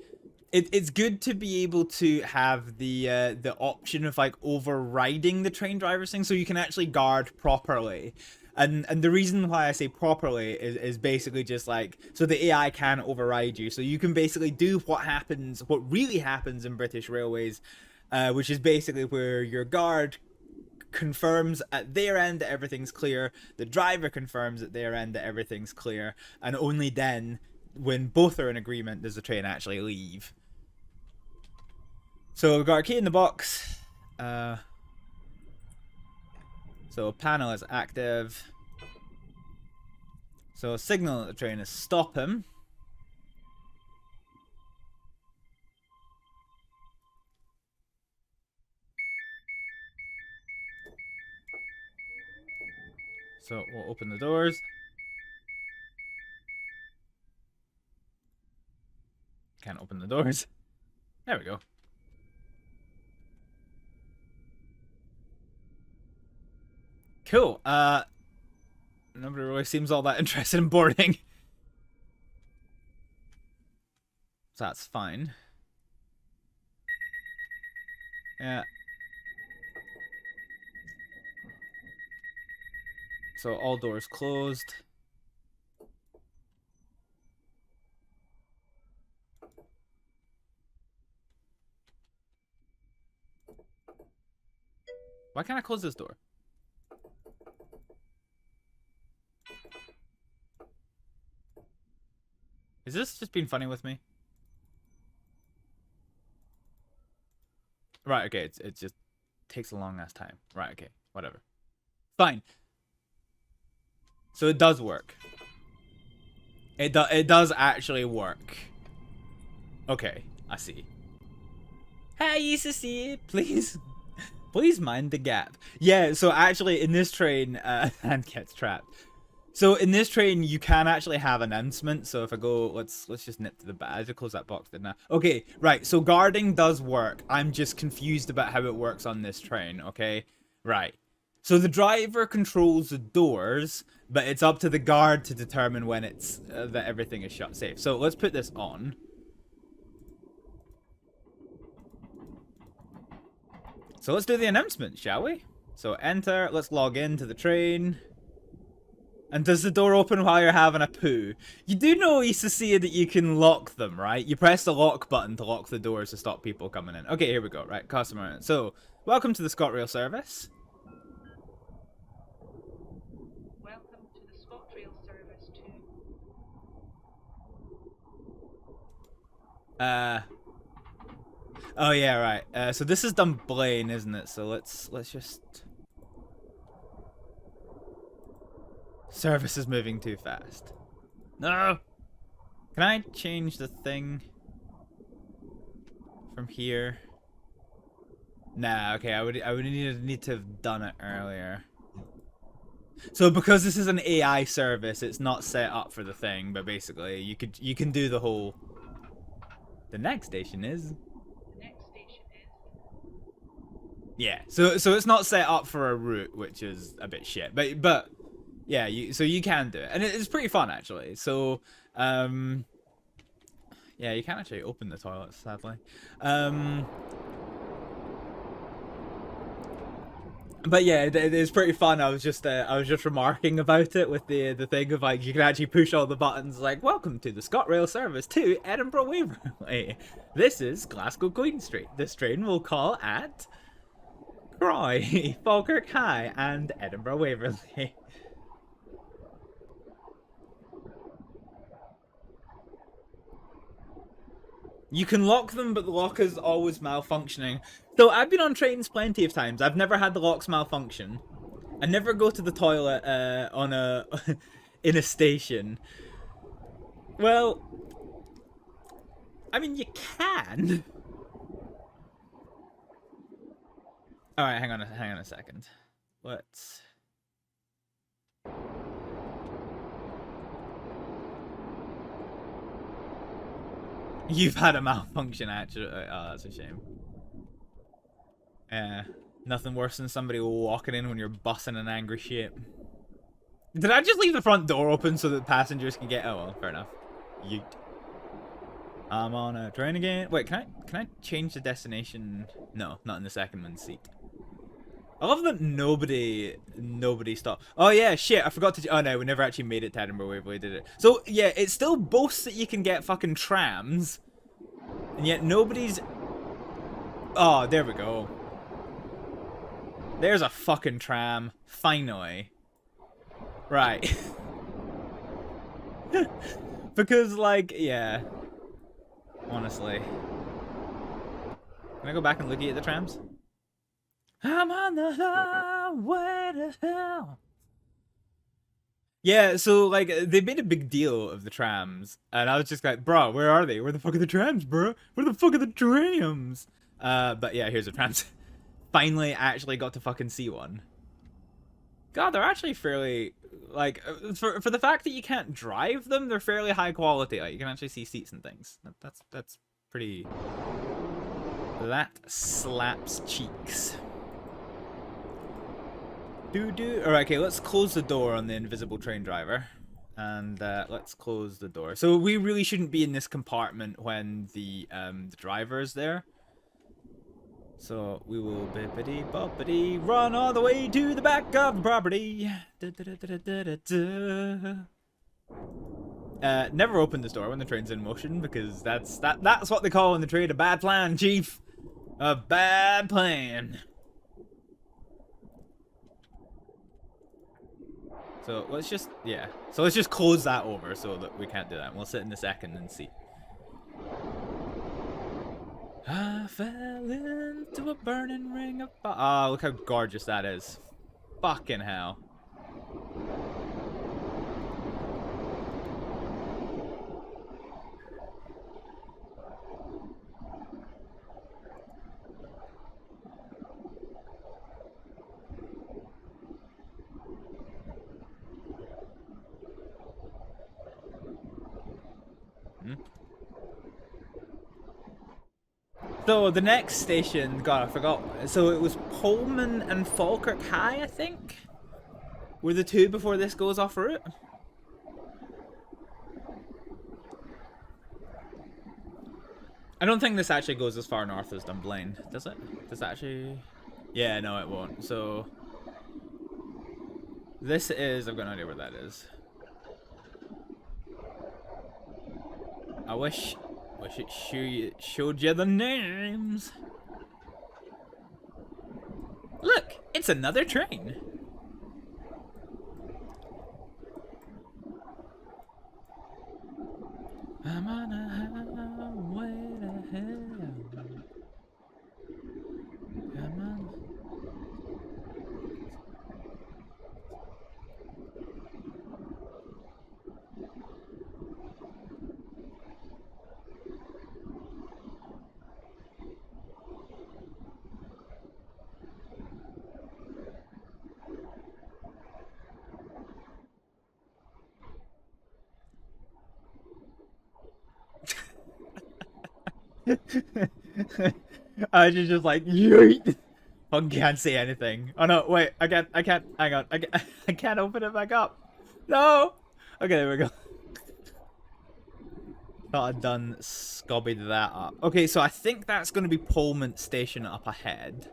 it's good to be able to have the option of like overriding the train driver's thing so you can actually guard properly. And the reason why I say properly is basically just like so the AI can override you. So you can basically do what really happens in British Railways, which is basically where your guard confirms at their end that everything's clear, the driver confirms at their end that everything's clear, and only then, when both are in agreement, does the train actually leave. So we've got our key in the box. So panel is active. So signal that the train is stop him. So we'll open the doors. Can't open the doors. There we go. Cool. Nobody really seems all that interested in boarding. So that's fine. Yeah. So all doors closed. Why can't I close this door? Is this just being funny with me? Right, okay, it just takes a long ass time. Right, okay, whatever. Fine. So it does work. It does actually work. Okay, I see. Hey, you see it, please. Please mind the gap. Yeah, so actually in this train, and gets trapped. So in this train, you can actually have announcements. So if I go, let's just nip to the back. I just close that box, didn't I? Okay, right. So guarding does work. I'm just confused about how it works on this train. Okay, right. So the driver controls the doors, but it's up to the guard to determine when it's that everything is shut safe. So let's put this on. So let's do the announcement, shall we? So enter. Let's log into the train. And does the door open while you're having a poo? You do know, Isacia, that you can lock them, right? You press the lock button to lock the doors to stop people coming in. Okay, here we go. Right, customer. So, welcome to the ScotRail service. Welcome to the ScotRail service to... Oh yeah, right. So this is Dunblane, isn't it? So let's just... Service is moving too fast. No! Can I change the thing from here? Nah, okay, I would need to have done it earlier. So because this is an AI service, it's not set up for the thing, but basically you can do the whole... The next station is... The next station is... Yeah, so it's not set up for a route, which is a bit shit. But yeah, so you can do it, and it's pretty fun actually. So yeah, you can't actually open the toilets, sadly. But yeah, it's pretty fun. I was just remarking about it with the thing of like you can actually push all the buttons like welcome to the ScotRail service to Edinburgh Waverley. This is Glasgow Queen Street. This train will call at Croy, Falkirk High, and Edinburgh Waverley. You can lock them, but the lock is always malfunctioning. So I've been on trains plenty of times. I've never had the locks malfunction. I never go to the toilet on a in a station. Well, I mean, you can. All right, hang on a second. Let's. You've had a malfunction, actually. Oh, that's a shame. Yeah, nothing worse than somebody walking in when you're bussing an angry shit. Did I just leave the front door open so that passengers can get? Oh well, fair enough. Yeet. I'm on a train again. Wait, can I change the destination? No, not in the second man's seat. I love that nobody stopped. Oh yeah, shit, I forgot to. Oh no, we never actually made it to Edinburgh Waverley, did it? So yeah, it still boasts that you can get fucking trams, and yet nobody's. Oh, there we go. There's a fucking tram, finally. Right. Because like, yeah. Honestly. Can I go back and look at the trams? I'm on the highway to hell. Yeah, so like they made a big deal of the trams, and I was just like, bro, where are they? Where the fuck are the trams, bro? Where the fuck are the trams? But yeah, here's the trams. Finally, actually got to fucking see one. God, they're actually fairly like for the fact that you can't drive them, they're fairly high quality. Like you can actually see seats and things. That's pretty. That slaps cheeks. Alright, okay, let's close the door on the invisible train driver. And let's close the door. So we really shouldn't be in this compartment when the driver is there. So we will bippity boppity run all the way to the back of the property. Never open this door when the train's in motion because that's what they call in the trade a bad plan, chief. A bad plan. So let's just close that over so that we can't do that. We'll sit in a second and see. I fell into a burning ring of fire. Oh, look how gorgeous that is. Fucking hell. So the next station, God, I forgot. So it was Pullman and Falkirk High, I think, were the two before this goes off route. I don't think this actually goes as far north as Dunblane, does it? Does it actually? Yeah, no, it won't. So this is. I've got no idea where that is. I wish it showed you the names. Look, it's another train. I'm on a highway to hell. Come on. I just like yeet. Fucking can't say anything. Oh no, wait, I can't, hang on, I can't open it back up. No! Okay, there we go. Thought I'd done scobbied that up. Okay, so I think that's going to be Pullman Station up ahead.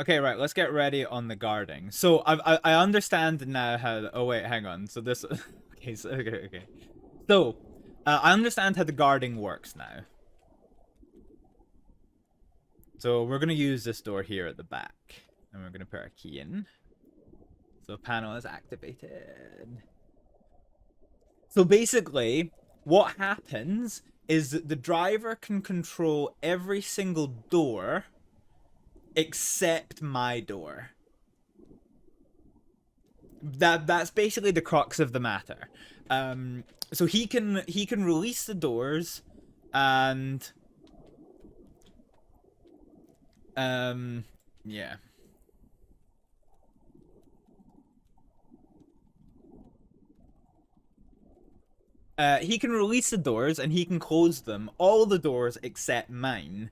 Okay, right. Let's get ready on the guarding. So I understand now how. Oh wait, hang on. So this. Okay. So okay. So I understand how the guarding works now. So we're gonna use this door here at the back, and we're gonna put our key in. So panel is activated. So basically, what happens is that the driver can control every single door except my door. That's basically the crux of the matter. So he can release the doors and yeah. He can release the doors and he can close them, all the doors except mine,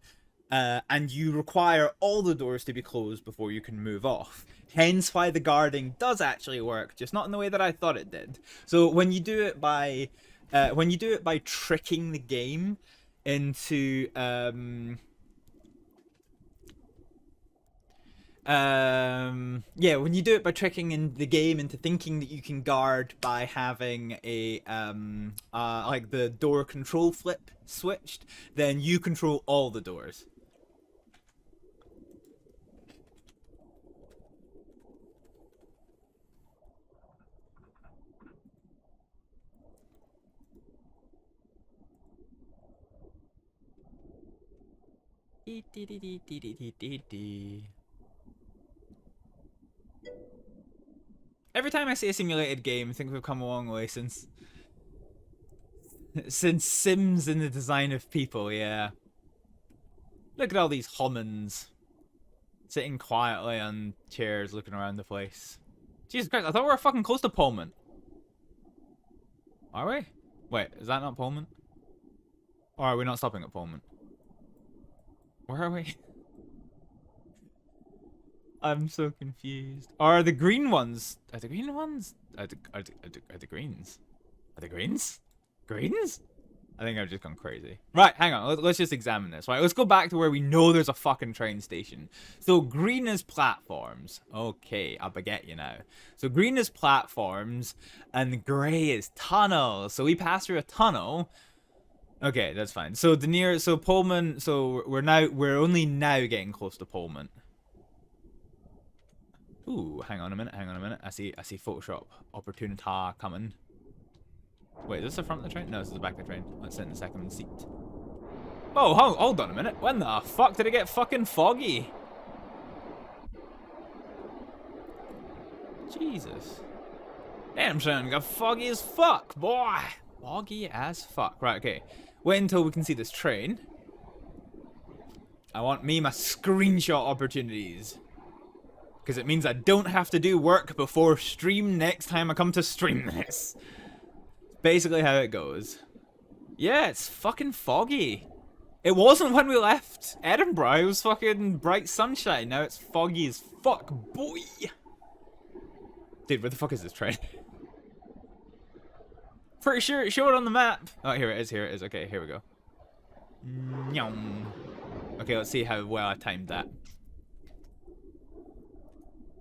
and you require all the doors to be closed before you can move off. Hence why the guarding does actually work, just not in the way that I thought it did. So when you do it by tricking the game into when you do it by tricking in the game into thinking that you can guard by having a like the door control flip switched, then you control all the doors. Every time I see a simulated game, I think we've come a long way since Sims in the design of people, yeah. Look at all these homins sitting quietly on chairs looking around the place. Jesus Christ, I thought we were fucking close to Pullman. Are we? Wait, is that not Pullman? Or are we not stopping at Pullman? Where are we? I'm so confused. Are the green ones? Are the green ones? Are the greens? Are the greens? Greens? I think I've just gone crazy. Right, hang on. Let's just examine this. Right, let's go back to where we know there's a fucking train station. So green is platforms. Okay, I get you now. So green is platforms, and grey is tunnels. So we pass through a tunnel. Okay, that's fine. So Pullman. So we're only now getting close to Pullman. Ooh, hang on a minute. I see Photoshop opportunity coming. Wait, is this the front of the train? No, this is the back of the train. Let's sit in the second seat. Oh, hold on a minute. When the fuck did it get fucking foggy? Jesus. Damn, son, got foggy as fuck, boy. Foggy as fuck. Right, okay. Wait until we can see this train. I want my screenshot opportunities. Because it means I don't have to do work before stream next time I come to stream this. Basically how it goes. Yeah, it's fucking foggy. It wasn't when we left Edinburgh. It was fucking bright sunshine. Now it's foggy as fuck, boy. Dude, where the fuck is this train? Pretty sure show it on the map. Oh, here it is. Okay, here we go. Nyum. Okay, let's see how well I timed that.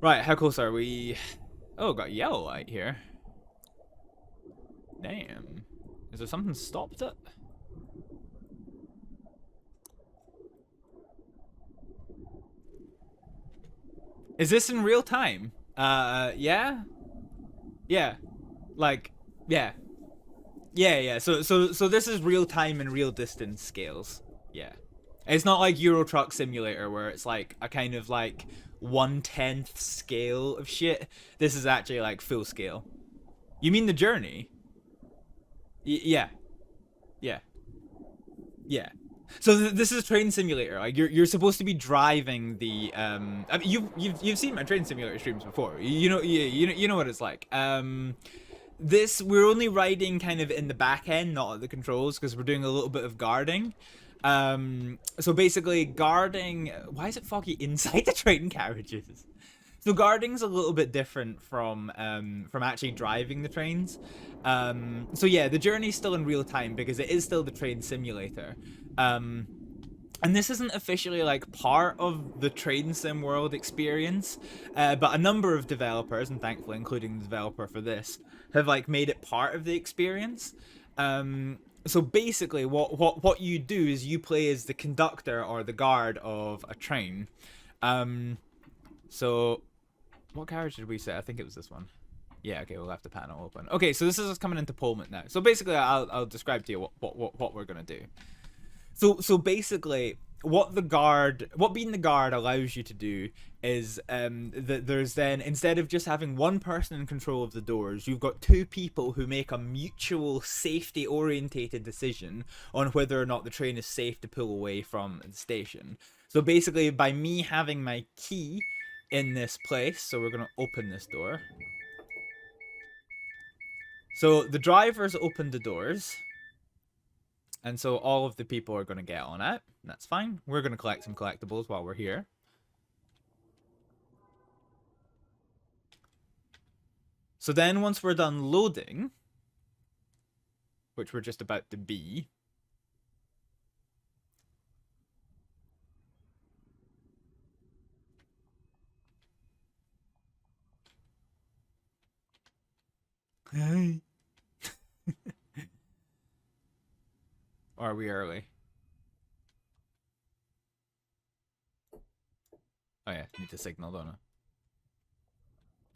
Right, how close are we? Oh, got yellow light here. Damn. Is there something stopped it? Is this in real time? Yeah? Yeah. Like, yeah. Yeah. So this is real time and real distance scales. Yeah. It's not like Euro Truck Simulator where it's like a kind of like 1/10 scale of shit. This is actually like full scale. You mean the journey? Yeah. So this is a train simulator. Like you're supposed to be driving the I mean, you've seen my train simulator streams before. You know what it's like. This we're only riding kind of in the back end, not at the controls, because we're doing a little bit of guarding. So basically guarding, why is it foggy inside the train carriages? So guarding's a little bit different from actually driving the trains. So yeah, the journey's still in real time because it is still the train simulator. And this isn't officially like part of the train sim world experience, but a number of developers, and thankfully including the developer for this, have like made it part of the experience. So basically what you do is you play as the conductor or the guard of a train. So what carriage did we say? I think it was this one. Yeah, okay, we'll have the panel open. Okay, so this is us coming into Pullman now. So basically I'll describe to you what we're gonna do. So basically, what being the guard allows you to do is that there's then, instead of just having one person in control of the doors, you've got two people who make a mutual safety orientated decision on whether or not the train is safe to pull away from the station. So basically, by me having my key in this place, so we're gonna open this door. So the drivers open the doors. And so all of the people are going to get on it. That's fine. We're going to collect some collectibles while we're here. So then once we're done loading, which we're just about to be, hey. Or are we early? Oh yeah, need to signal, don't I?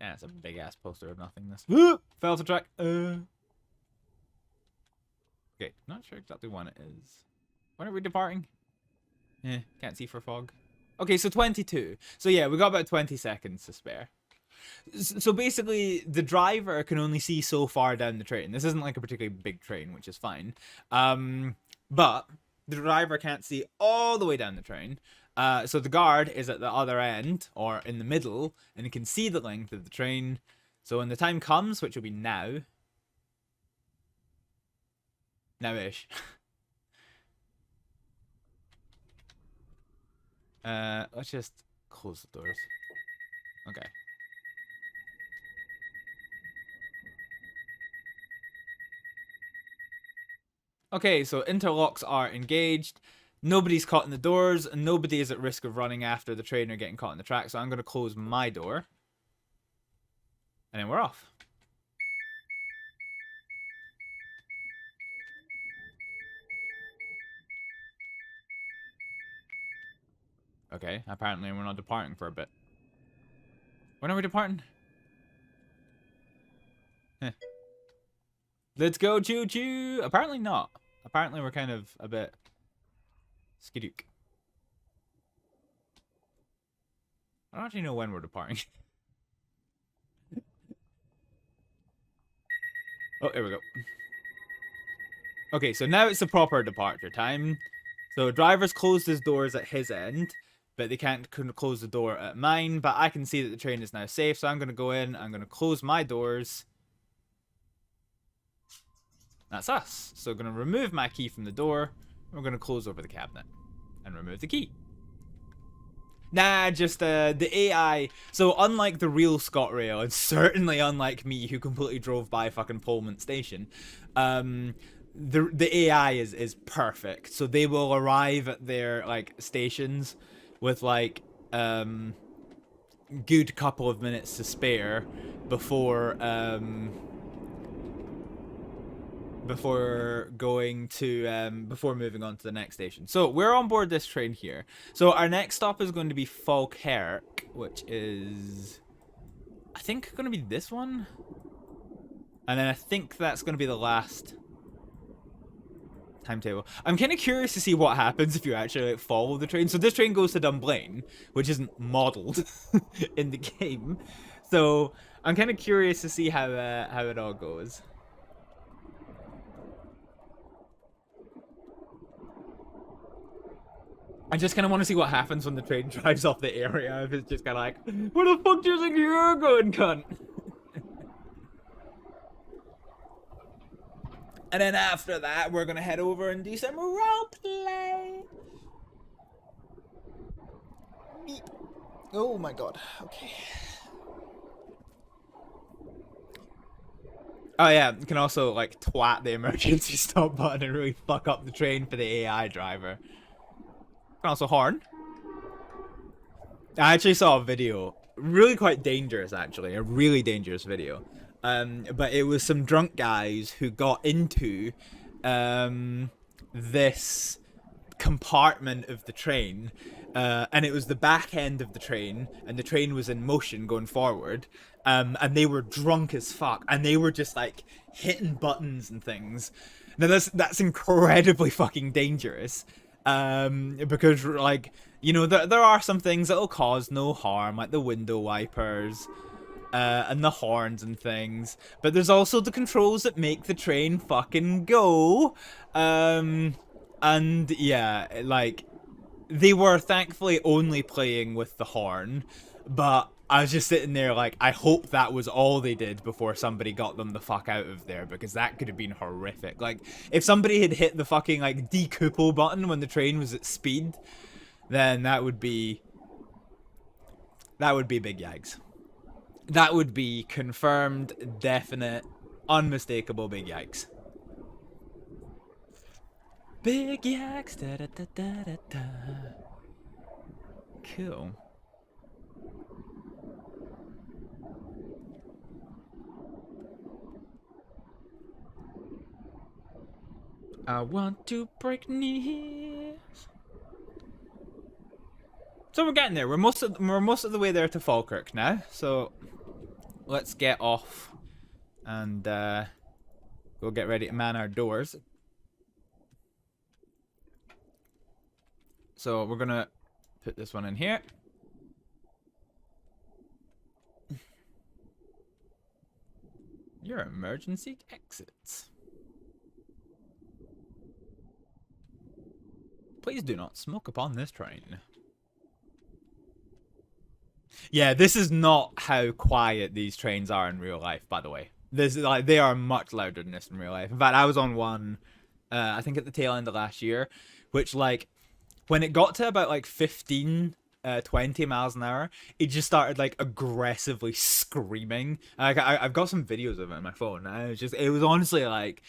Yeah, it's a big ass poster of nothingness. Fell off the track. Okay, not sure exactly when it is. When are we departing? Can't see for fog. Okay, so 22. So yeah, we got about 20 seconds to spare. So basically, the driver can only see so far down the train. This isn't like a particularly big train, which is fine. But the driver can't see all the way down the train. So the guard is at the other end, or in the middle, and he can see the length of the train. So when the time comes, which will be now. Now-ish. Let's just close the doors. Okay. Okay, so interlocks are engaged. Nobody's caught in the doors, and nobody is at risk of running after the train or getting caught in the track. So I'm going to close my door. And then we're off. Okay, apparently we're not departing for a bit. When are we departing? Let's go, choo-choo! Apparently not. Apparently we're kind of a bit skidook. I don't actually know when we're departing. Oh, here we go. Okay, so now it's the proper departure time. So driver's closed his doors at his end, but they can't close the door at mine. But I can see that the train is now safe, so I'm going to go in. I'm going to close my doors. That's us. So I'm going to remove my key from the door. We're going to close over the cabinet and remove the key. Nah, just the AI. So unlike the real ScotRail, and certainly unlike me, who completely drove by fucking Pullman Station, the AI is perfect. So they will arrive at their like stations with like good couple of minutes to spare before going to before moving on to the next station. So we're on board this train here. So our next stop is going to be Falkirk, which is I think going to be this one, and then I think that's going to be the last timetable. I'm kind of curious to see what happens if you actually like follow the train. So this train goes to Dunblane, which isn't modeled in the game. So I'm kind of curious to see how it all goes. I just kind of want to see what happens when the train drives off the area. If it's just kind of like, where the fuck do you think you're going, cunt? And then after that, we're going to head over and do some roleplay. Oh my god. Okay. Oh yeah, you can also like twat the emergency stop button and really fuck up the train for the AI driver. Can also horn. I actually saw a video, really quite dangerous actually, a really dangerous video. But it was some drunk guys who got into this compartment of the train, and it was the back end of the train, and the train was in motion going forward, and they were drunk as fuck, and they were just like hitting buttons and things. Now that's incredibly fucking dangerous, because like, you know, there are some things that'll cause no harm, like the window wipers, and the horns and things, but there's also the controls that make the train fucking go, and yeah, like, they were thankfully only playing with the horn, but I was just sitting there like, I hope that was all they did before somebody got them the fuck out of there, because that could have been horrific. Like, if somebody had hit the fucking, like, decouple button when the train was at speed, then that would be big yikes. That would be confirmed, definite, unmistakable big yikes. Big yikes, da da da da da da. Cool. I want to break knees. So we're getting there. We're most of the way there to Falkirk now. So let's get off and we'll get ready to man our doors. So we're gonna put this one in here. Your emergency exits. Please do not smoke upon this train. Yeah, this is not how quiet these trains are in real life, by the way. This is like, they are much louder than this in real life. In fact, I was on one, I think at the tail end of last year, which, like, when it got to about like 15, 20 miles an hour, it just started like aggressively screaming. Like, I've got some videos of it on my phone. It was honestly like,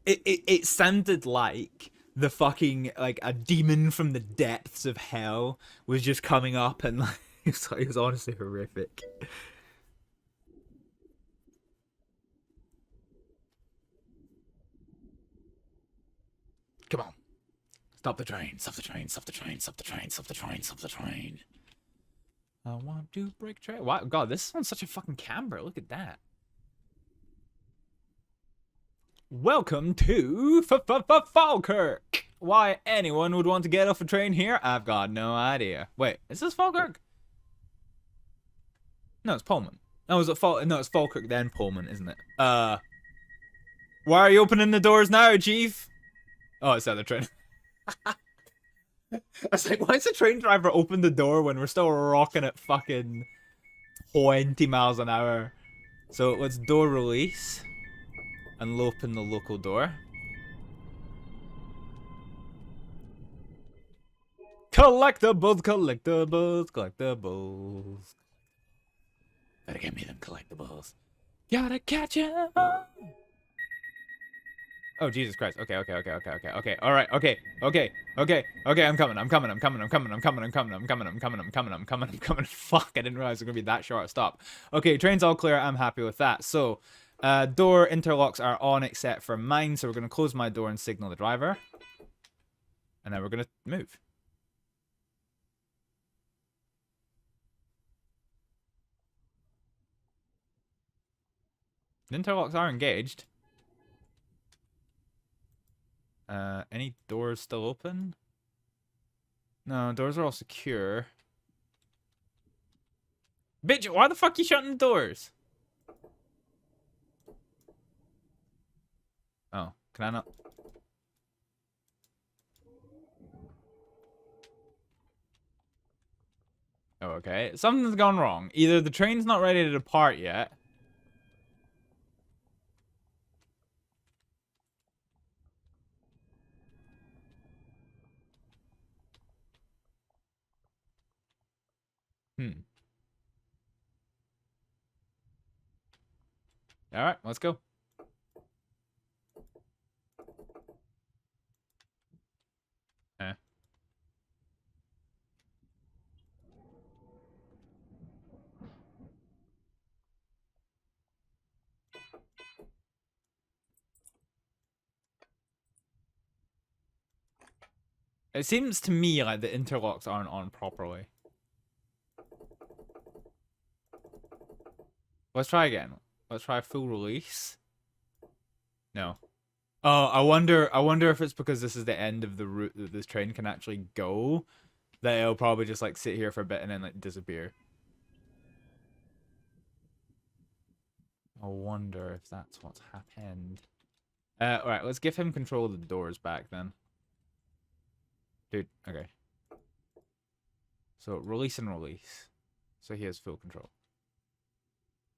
it sounded like the fucking, like, a demon from the depths of hell was just coming up, and like, it was honestly horrific. Come on. Stop the train, stop the train, stop the train, stop the train, stop the train, stop the train. I want to break train. Wow, God, this one's such a fucking camber. Look at that. Welcome to Falkirk. Why anyone would want to get off a train here, I've got no idea. Wait, is this Falkirk? No, it's Pullman. No, it's Falkirk then Pullman, isn't it? Why are you opening the doors now, Chief? Oh, it's the other train. I was like, why is the train driver open the door when we're still rocking at fucking 20 miles an hour? So let's door release and open the local door. Collectibles, collectibles, collectibles. Gotta get me them collectibles. Gotta catch 'em. Oh, Jesus Christ. Okay. All right. Okay. I'm coming. Fuck, I didn't realize it was gonna be that short a stop. Okay, train's all clear. I'm happy with that. So, door interlocks are on except for mine, so we're gonna close my door and signal the driver. And then we're gonna move. The interlocks are engaged. Any doors still open? No, doors are all secure. Bitch, why the fuck are you shutting the doors? Oh, can I not? Oh, okay. Something's gone wrong. Either the train's not ready to depart yet. Alright, let's go. It seems to me like the interlocks aren't on properly. Let's try again. Let's try full release. No. Oh, I wonder if it's because this is the end of the route that this train can actually go, that it'll probably just like sit here for a bit and then like disappear. I wonder if that's what's happened. Alright, let's give him control of the doors back then. Dude, okay. So, release and release. So he has full control.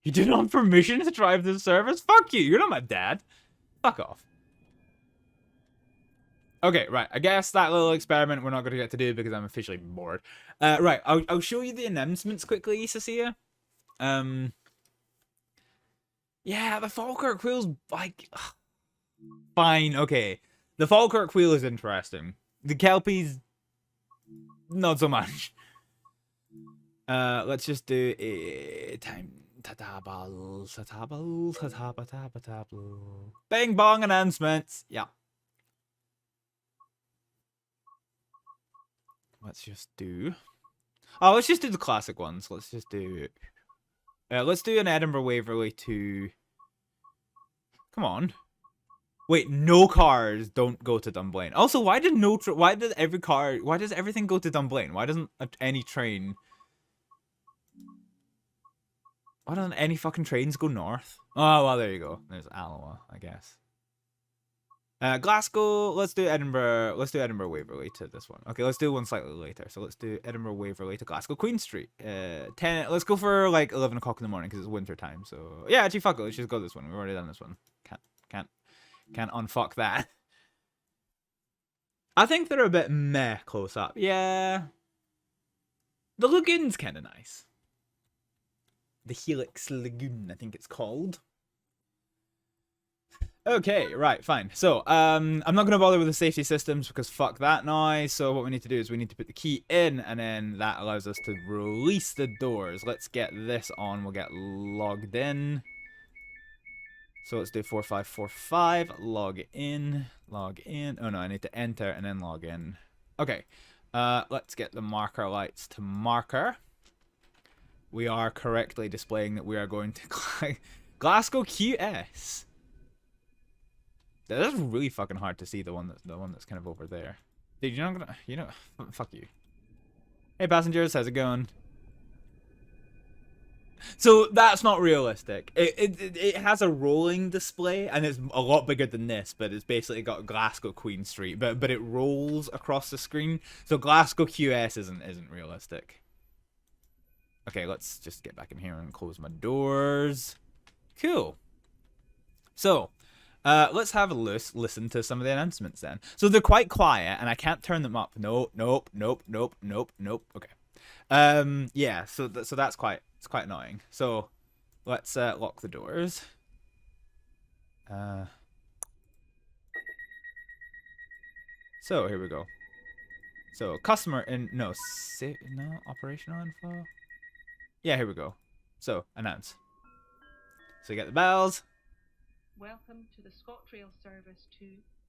You didn't have permission to drive this service? Fuck you, you're not my dad. Fuck off. Okay, right, I guess that little experiment we're not going to get to do because I'm officially bored. Right, I'll show you the announcements quickly, Cecilia. Yeah, the Falkirk wheel's like... Fine, okay. The Falkirk wheel is interesting. The Kelpies, not so much. Let's just do a time. Bang bong announcements. Yeah. Let's just do. Oh, let's just do the classic ones. Let's just do. Let's do an Edinburgh Waverley to. Come on. Wait, no cars don't go to Dunblane. Also, why does everything go to Dunblane? Why doesn't any train... Why doesn't any fucking trains go north? Oh, well, there you go. There's Alloa, I guess. Glasgow, let's do Edinburgh Waverley to this one. Okay, let's do one slightly later. So let's do Edinburgh Waverley to Glasgow Queen Street. let's go for like 11 o'clock in the morning because it's winter time. So yeah, actually fuck it, let's just go this one. We've already done this one. Can't unfuck that. I think they're a bit meh close up. Yeah. The lagoon's kind of nice. The Helix Lagoon, I think it's called. Okay, right, fine. So, I'm not going to bother with the safety systems because fuck that noise. So what we need to do is we need to put the key in, and then that allows us to release the doors. Let's get this on. We'll get logged in. So let's do 4545, log in. Oh no, I need to enter and then log in. Okay, let's get the marker lights to marker. We are correctly displaying that we are going to Glasgow QS. That's really fucking hard to see the one that's kind of over there. Dude, you're not gonna, fuck you. Hey passengers, how's it going? So that's not realistic. It has a rolling display and it's a lot bigger than this, but it's basically got Glasgow Queen Street, but it rolls across the screen. So Glasgow QS isn't realistic. Okay, let's just get back in here and close my doors. Cool. So, let's have a listen to some of the announcements then. So they're quite quiet and I can't turn them up. Nope. Okay. Yeah, so that's quite annoying. So let's lock the doors. So here we go. So customer no operational info. Yeah, here we go. So announce. So you get the bells. Welcome to the ScotRail service to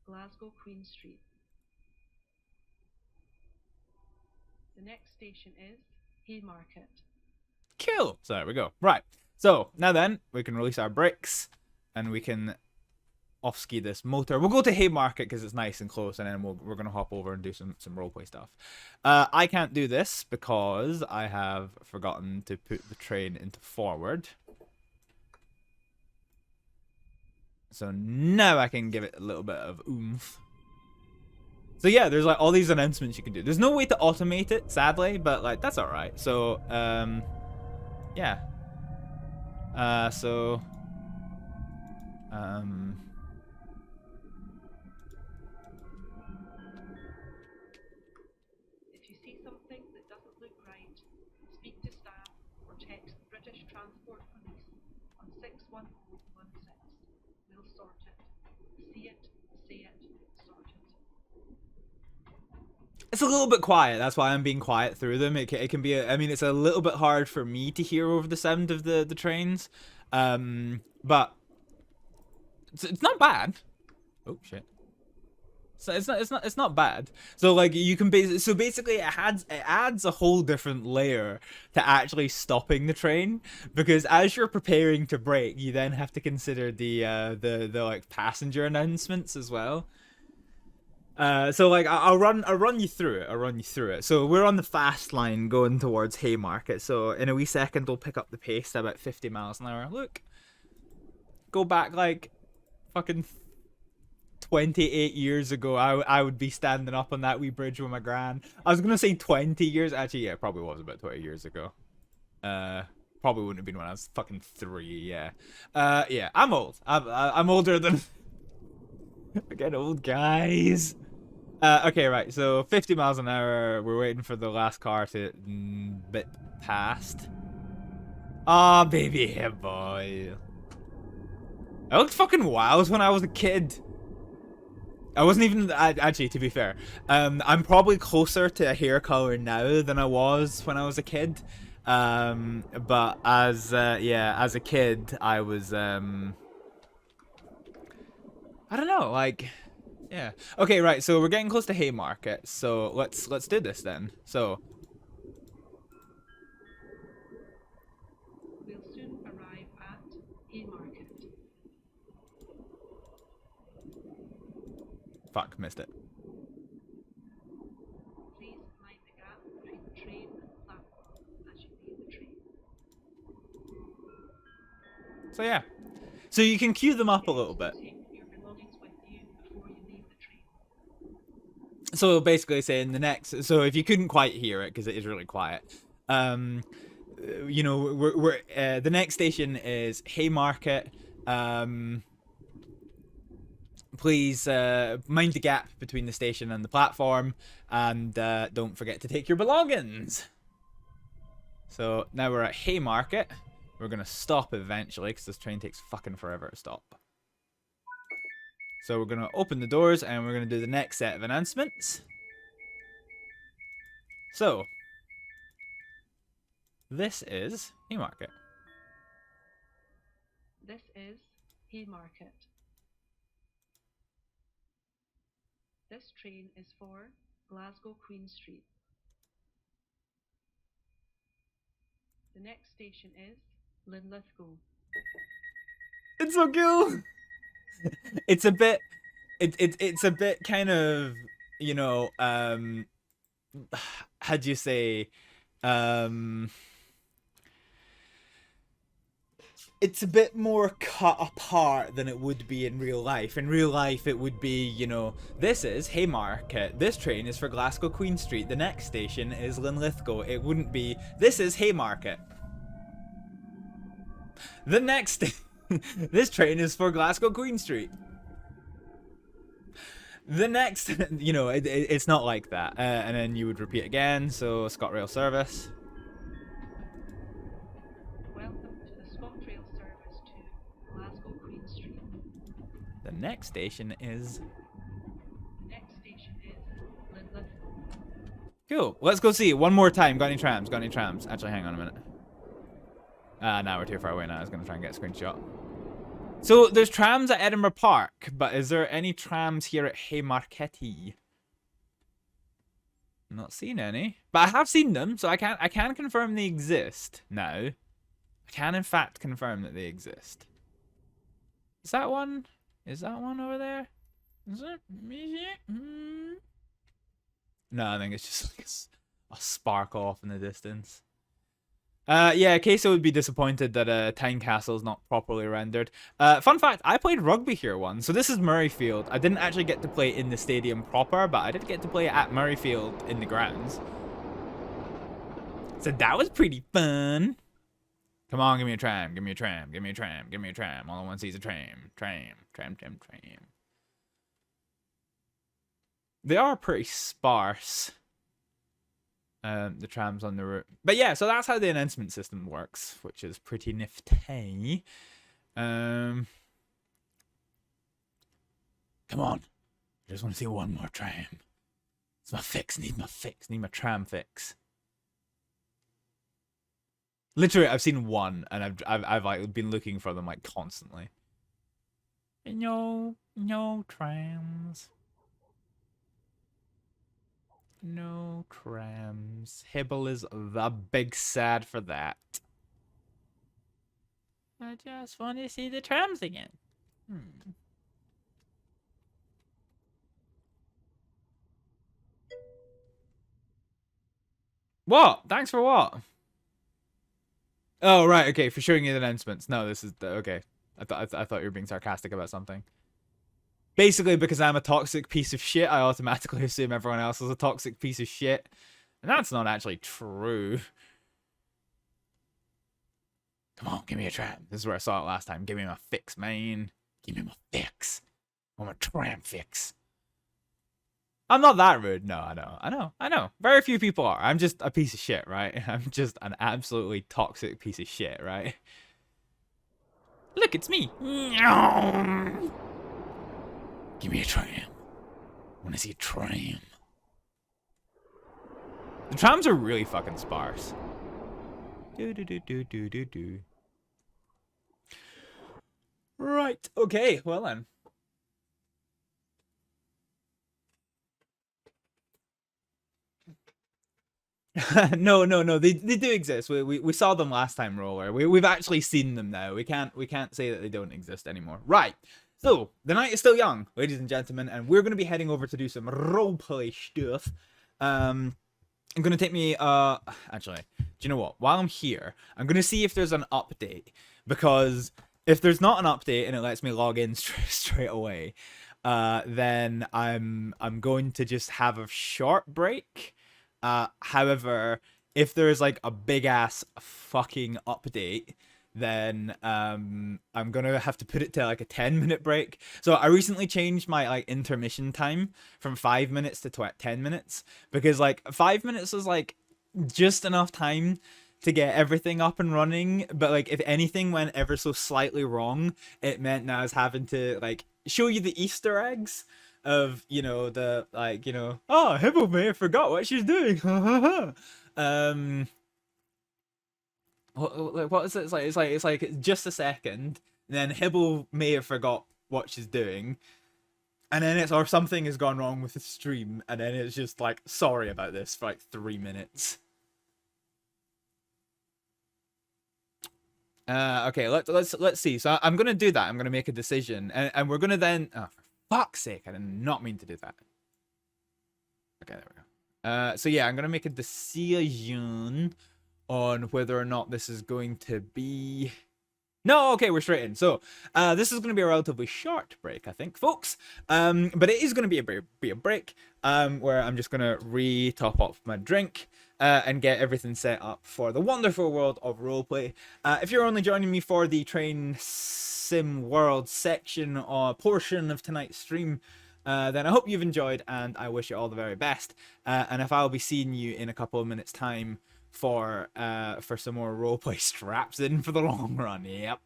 Glasgow Queen Street. The next station is Haymarket. Cool. So there we go. Right. So now then we can release our brakes and we can off ski this motor. We'll go to Haymarket because it's nice and close, and then we're gonna hop over and do some roleplay stuff. I can't do this because I have forgotten to put the train into forward. So now I can give it a little bit of oomph. So yeah, there's like all these announcements you can do. There's no way to automate it, sadly, but like that's alright. So yeah. If you see something that doesn't look right, speak to staff or text the British Transport Police on 61016. We'll sort it. See it, say it, sort it. It's a little bit quiet. That's why I'm being quiet through them. It can be. I mean, it's a little bit hard for me to hear over the sound of the trains, but it's not bad. Oh shit! So it's not bad. So like you can basically it adds a whole different layer to actually stopping the train, because as you're preparing to brake, you then have to consider the like passenger announcements as well. So like I'll run you through it. So we're on the fast line going towards Haymarket. So in a wee second we'll pick up the pace to about 50 miles an hour. Look, go back like fucking 28 years ago, I would be standing up on that wee bridge with my gran. I was gonna say 20 years. Actually, yeah, it probably was about 20 years ago. Probably wouldn't have been when I was fucking 3. Yeah. Yeah. I'm old. I'm older than. Again, old guys. Okay, right. So 50 miles an hour. We're waiting for the last car to bit past. Ah, baby, here, boy. I looked fucking wild when I was a kid. I wasn't even actually, to be fair. I'm probably closer to a hair color now than I was when I was a kid. But as as a kid, I was I don't know, like, yeah. Okay, right. So we're getting close to Haymarket. So let's do this then. So We'll soon arrive at Haymarket. fuck, missed it. Please mind the gap between the train and the platform as you leave the train. So yeah. So you can queue them up a little bit. Take your belongings with you before you leave the train. So basically saying the next, so if you couldn't quite hear it because it is really quiet, you know, we're the next station is Haymarket. Please mind the gap between the station and the platform, and don't forget to take your belongings. So now we're at Haymarket. We're gonna stop eventually because this train takes fucking forever to stop. So we're gonna open the doors and we're gonna do the next set of announcements. So this is Haymarket. This is Haymarket. This train is for Glasgow Queen Street. The next station is Linlithgow. It's so cool. It's a bit, it's a bit kind of, you know, how do you say, it's a bit more cut apart than it would be in real life. In real life, it would be, you know, this is Haymarket. This train is for Glasgow Queen Street. The next station is Linlithgow. It wouldn't be, this is Haymarket. The next, this train is for Glasgow Queen Street. The next, you know, it's not like that. And then you would repeat again. So ScotRail service. Welcome to the ScotRail service to Glasgow Queen Street. The next station is... The next station is Linlithgow. Cool. Let's go see. One more time. Got any trams? Got any trams? Actually, hang on a minute. Nah, we're too far away now. I was going to try and get a screenshot. So, there's trams at Edinburgh Park, but is there any trams here at Haymarket? Not seen any. But I have seen them, so I can confirm they exist now. I can, in fact, confirm that they exist. Is that one? Is that one over there? Is it? No, I think it's just like a sparkle off in the distance. Yeah, Queso would be disappointed that Tynecastle is not properly rendered. Fun fact, I played rugby here once. So this is Murrayfield. I didn't actually get to play in the stadium proper, but I did get to play at Murrayfield in the grounds. So that was pretty fun. Come on, give me a tram, give me a tram, give me a tram, give me a tram. All I want to see is a tram. Tram. They are pretty sparse. The trams on the route. But yeah, so that's how the announcement system works, which is pretty nifty. Come on. I just want to see one more tram. It's my fix, need my tram fix. Literally, I've seen one, and I've like been looking for them like constantly. No trams. No trams. Hibble is the big sad for that. I just want to see the trams again. What? Thanks for what? Oh, right, okay, for showing you the announcements. No, this is the, okay. I thought you were being sarcastic about something. Basically, because I'm a toxic piece of shit, I automatically assume everyone else is a toxic piece of shit. And that's not actually true. Come on, give me a tram. This is where I saw it last time. Give me my fix, man. Give me my fix. I want a tram fix. I'm not that rude. No, I know. Very few people are. I'm just a piece of shit, right? I'm just an absolutely toxic piece of shit, right? Look, it's me. Give me a tram. I want to see a tram. The trams are really fucking sparse. Do. Right. Okay. Well then. No. They do exist. We saw them last time, Roller. We've actually seen them now. We can't say that they don't exist anymore. Right. So the night is still young, ladies and gentlemen, and we're gonna be heading over to do some roleplay stuff. I'm gonna take me actually, do you know what? While I'm here, I'm gonna see if there's an update, because if there's not an update and it lets me log in straight away, then I'm going to just have a short break. However, if there's like a big ass fucking update, then I'm gonna have to put it to like a 10-minute break. So I recently changed my like intermission time from 5 minutes to 10 minutes, because like 5 minutes was like just enough time to get everything up and running, but like if anything went ever so slightly wrong, it meant that I was having to like show you the Easter eggs of, you know, the like, you know, oh, Hibble may have forgot what she's doing. What is it? It's like just a second, and then Hibble may have forgot what she's doing, and then it's, or something has gone wrong with the stream, and then it's just like, sorry about this for like 3 minutes. Okay, let's see. So I'm gonna do that. I'm gonna make a decision, and we're gonna then, oh, for fuck's sake, I did not mean to do that. Okay, there we go. So yeah, I'm gonna make a decision on whether or not this is going to be... No, okay, we're straight in. So, this is going to be a relatively short break, I think, folks. But it is going to be a break where I'm just going to re-top up my drink and get everything set up for the wonderful world of roleplay. If you're only joining me for the Train Sim World section or portion of tonight's stream, then I hope you've enjoyed, and I wish you all the very best. And if I'll be seeing you in a couple of minutes' time for some more roleplay straps in for the long run. Yep.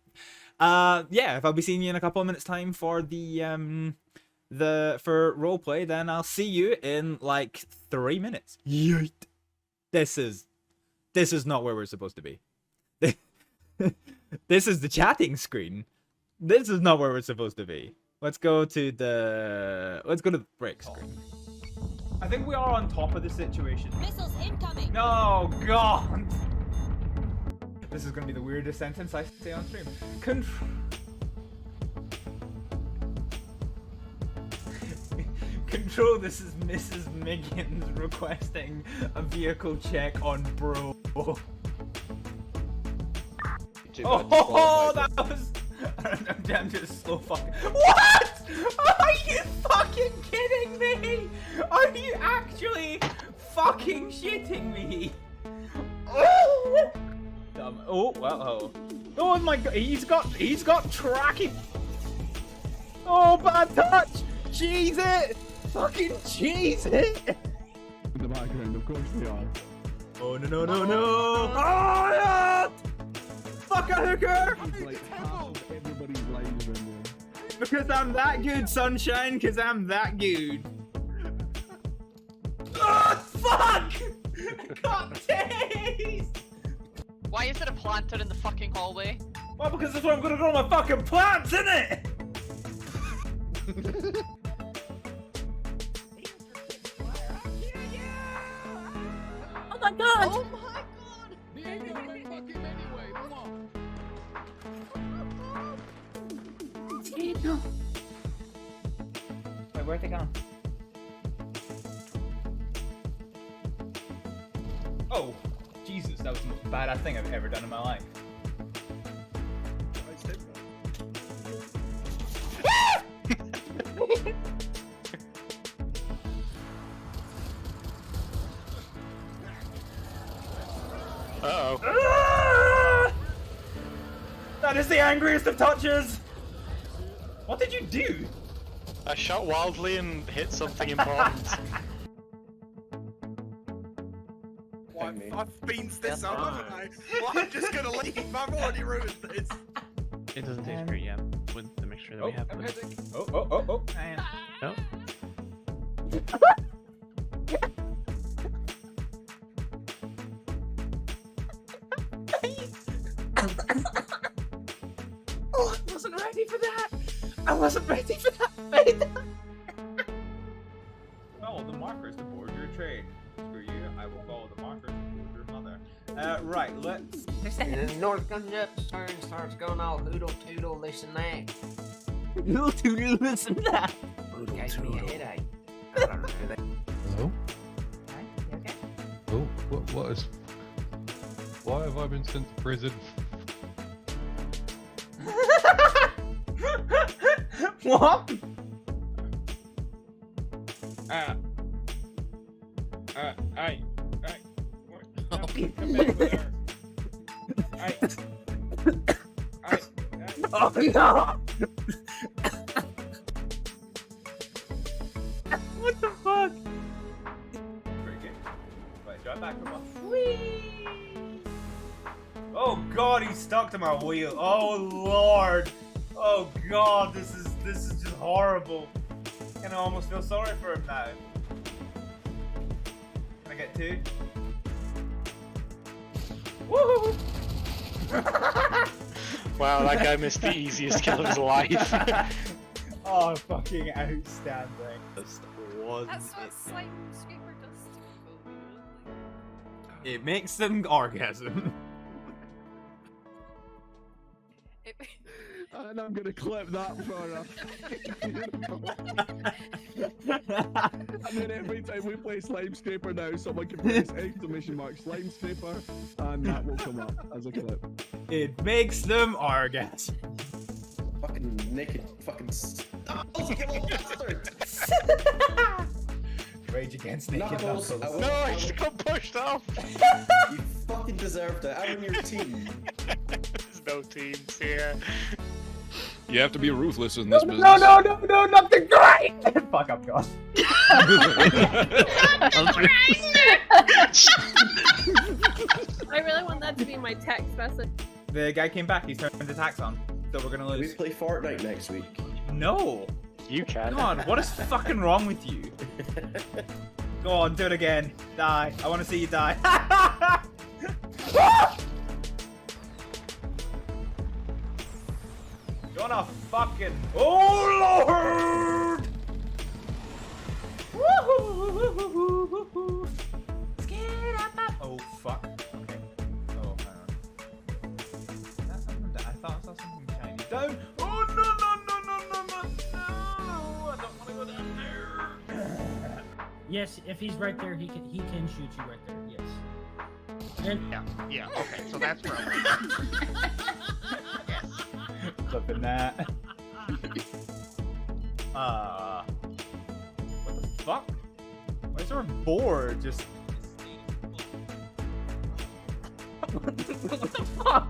Yeah, if I'll be seeing you in a couple of minutes time for the for roleplay, then I'll see you in like 3 minutes. Yeet. This is not where we're supposed to be. This is the chatting screen. This is not where we're supposed to be. Let's go to the break screen. I think we are on top of the situation. Missiles incoming. No, God. This is going to be the weirdest sentence I say on stream. Control, this is Mrs. Miggins requesting a vehicle check on bro. Oh, that was... I'm just slow fucking... What? Are you fucking kidding me? Are you actually fucking shitting me? Oh! Dumb. Oh, well, oh my god, he's got tracking. Oh, bad touch. Cheese it. Fucking cheese it. In the background, of course they are. Oh, no. Oh, yeah. Fuck a hooker! It's like half of everybody's lines in there. Because I'm that good, sunshine, because I'm that good. Oh, fuck! God taste! Why is there a planter in the fucking hallway? Well, because that's where I'm gonna grow my fucking plants, innit? god! Oh my god! Wait, where'd they go? Oh, Jesus, that was the most badass thing I've ever done in my life. Uh-oh. That is the angriest of touches! What did you do? I shot wildly and hit something important. I've beans this up, haven't I? Well, I'm just gonna leave. I've already ruined this. It doesn't taste great yet. With the mixture that we have. Oh. And... Oh. Oh, I wasn't ready for that! I wasn't ready for that! Follow the markers to board your train. Screw you, I will follow the markers to board your mother. Right, let's... And the north comes up, turn starts going all hoodle toodle, this and that. Hoodle toodle, this and that. Gave me a headache. I don't know that. Hello? Hi, you okay? Oh, what is... Why have I been sent to prison? What? Oh no! What the fuck? Pretty good. Right, drive back from us. Whee! Oh god, he's stuck to my wheel. Oh lord. Oh god, this is just horrible. I kind of almost feel sorry for him now. Can I get two? Woo! Wow, that guy missed the easiest kill of his life. Oh, fucking outstanding. That's what slime scraper does to people, you know? Like... It makes them orgasm. And I'm gonna clip that for her. And then every time we play Slime Scraper now, someone can press exclamation mark Slime Scraper, and that will come up as a clip. It makes them orgasm. Fucking naked fucking you little bastard! Rage against naked Knuckles, knuckles. No, I just got pushed off! You fucking deserved it. I'm in your team. There's no teams here. You have to be ruthless in this business. No, not the great! Fuck up, God. I really want that to be my text message. The guy came back, he's turned the tax on. So we're gonna We lose. play Fortnite next week. No! You can. God, what is fucking wrong with you? Go on, do it again. Die. I wanna see you die. You wanna fucking... Oh, Lord! Woohoo! Oh, fuck. Okay. Oh, hang on. That's something that I thought I saw something shiny. Down! Oh, no! I don't wanna go down there. Yes, if he's right there, he can shoot you right there. Yes. And Yeah, okay, so that's probably... Flipping that. What the fuck? Why is there a board just... What the fuck?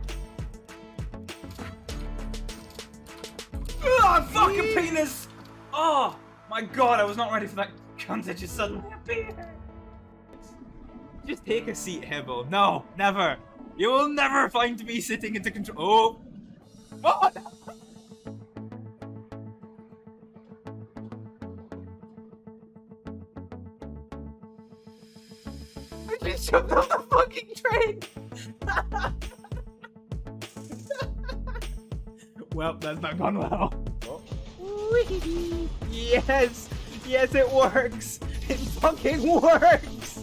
Ugh, fucking penis! Oh my god, I was not ready for that cunt to just suddenly appear. Just take a seat, Hibble. No, never. You will never find me sitting into control. Oh! What? I just jumped off the fucking train! Well, that's not gone well. Oh. Yes! Yes, it works! It fucking works!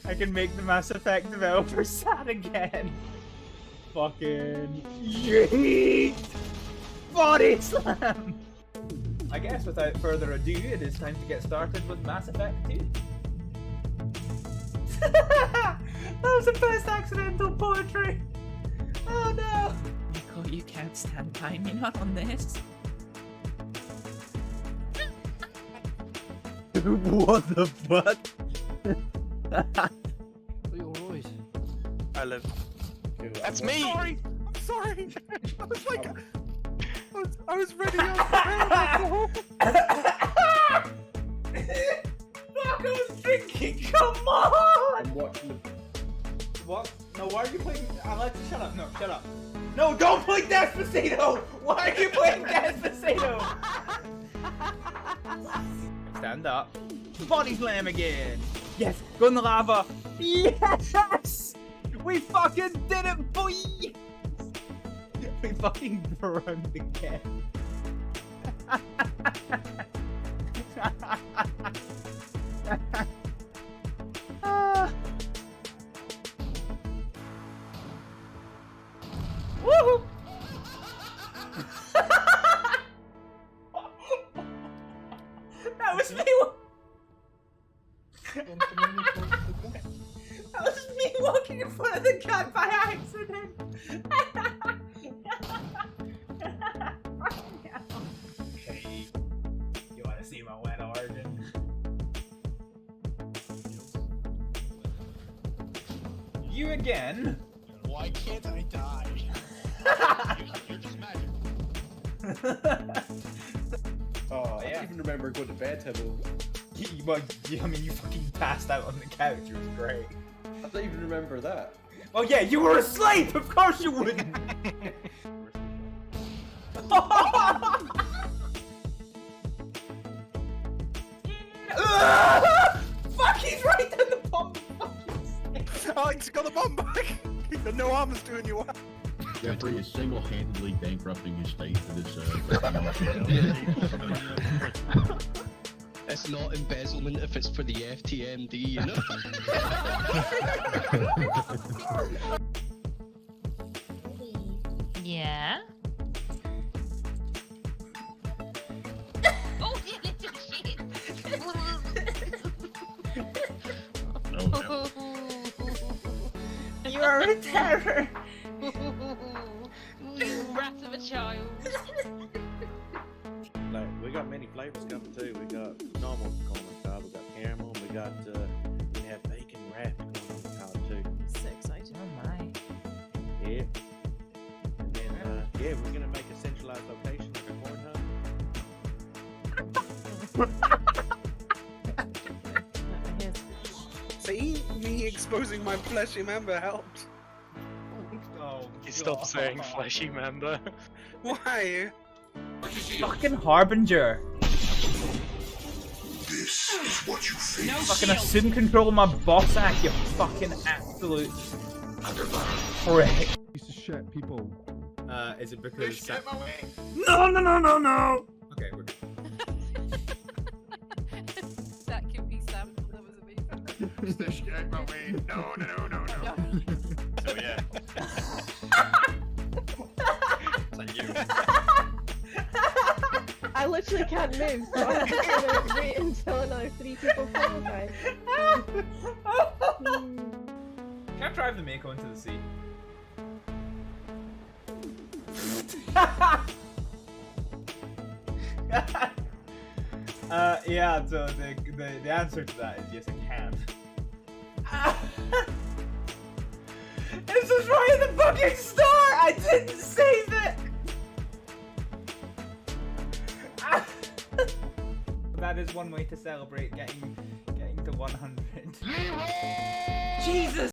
I can make the Mass Effect developer sad again. Fucking yeet! Body slam! I guess without further ado, it is time to get started with Mass Effect 2. That was the best accidental poetry! Oh no! Nico, you can't stand by me, not on this. What the fuck? I live. That's me! Sorry! I'm sorry! I was like... I was ready on Fuck, I was thinking, come on! I'm watching the... What? No, why are you playing... Alexa, shut up. No, shut up. No, don't play Despacito! Why are you playing Despacito? Stand up. Body slam again! Yes! Go in the lava! Yes! We fucking did it, boy! We fucking burned again. Woohoo! That was me. That was me walking in front of the cat by accident. Okay, you want to see my wet organ? You again? Why can't I die? You're just magic. Oh, I don't even remember going to bed, Hibble. I mean, you fucking passed out on the couch. It was great. I don't even remember that. Oh yeah, you were asleep! Of course you wouldn't! Fuck, he's right in the bomb! Oh, he's got the bomb back! No armor's doing you well. Jeffrey is single-handedly bankrupting his state for this. It's not embezzlement if it's for the FTMD, you know? Yeah? Oh, shit! You are a terror! You rat of a child. Like, we got many flavors coming too. We got normal corn on the cob, we got caramel, we got we have bacon wrapped corn on the cob too. So excited. Oh my. Yeah. And then yeah, we're gonna make a centralized location like a corn hub. See, me exposing my fleshy member helped. Oh, You stopped saying fleshy member. Why? fucking Harbinger! This is what you face. Fucking assume control of my boss act, you fucking absolute prick. Piece of shit, people. Is it because... Get my way. No! Okay, we're good. That can be sampled, that was amazing. Fish, get my way. No. So yeah. It's like you. I literally can't move, so I'm just gonna wait until another 3 people qualify. Can't drive the Mako into the sea. Yeah, so the answer to that is yes, I can. This is right at the fucking start! I didn't save it! That is one way to celebrate getting to 100. Jesus!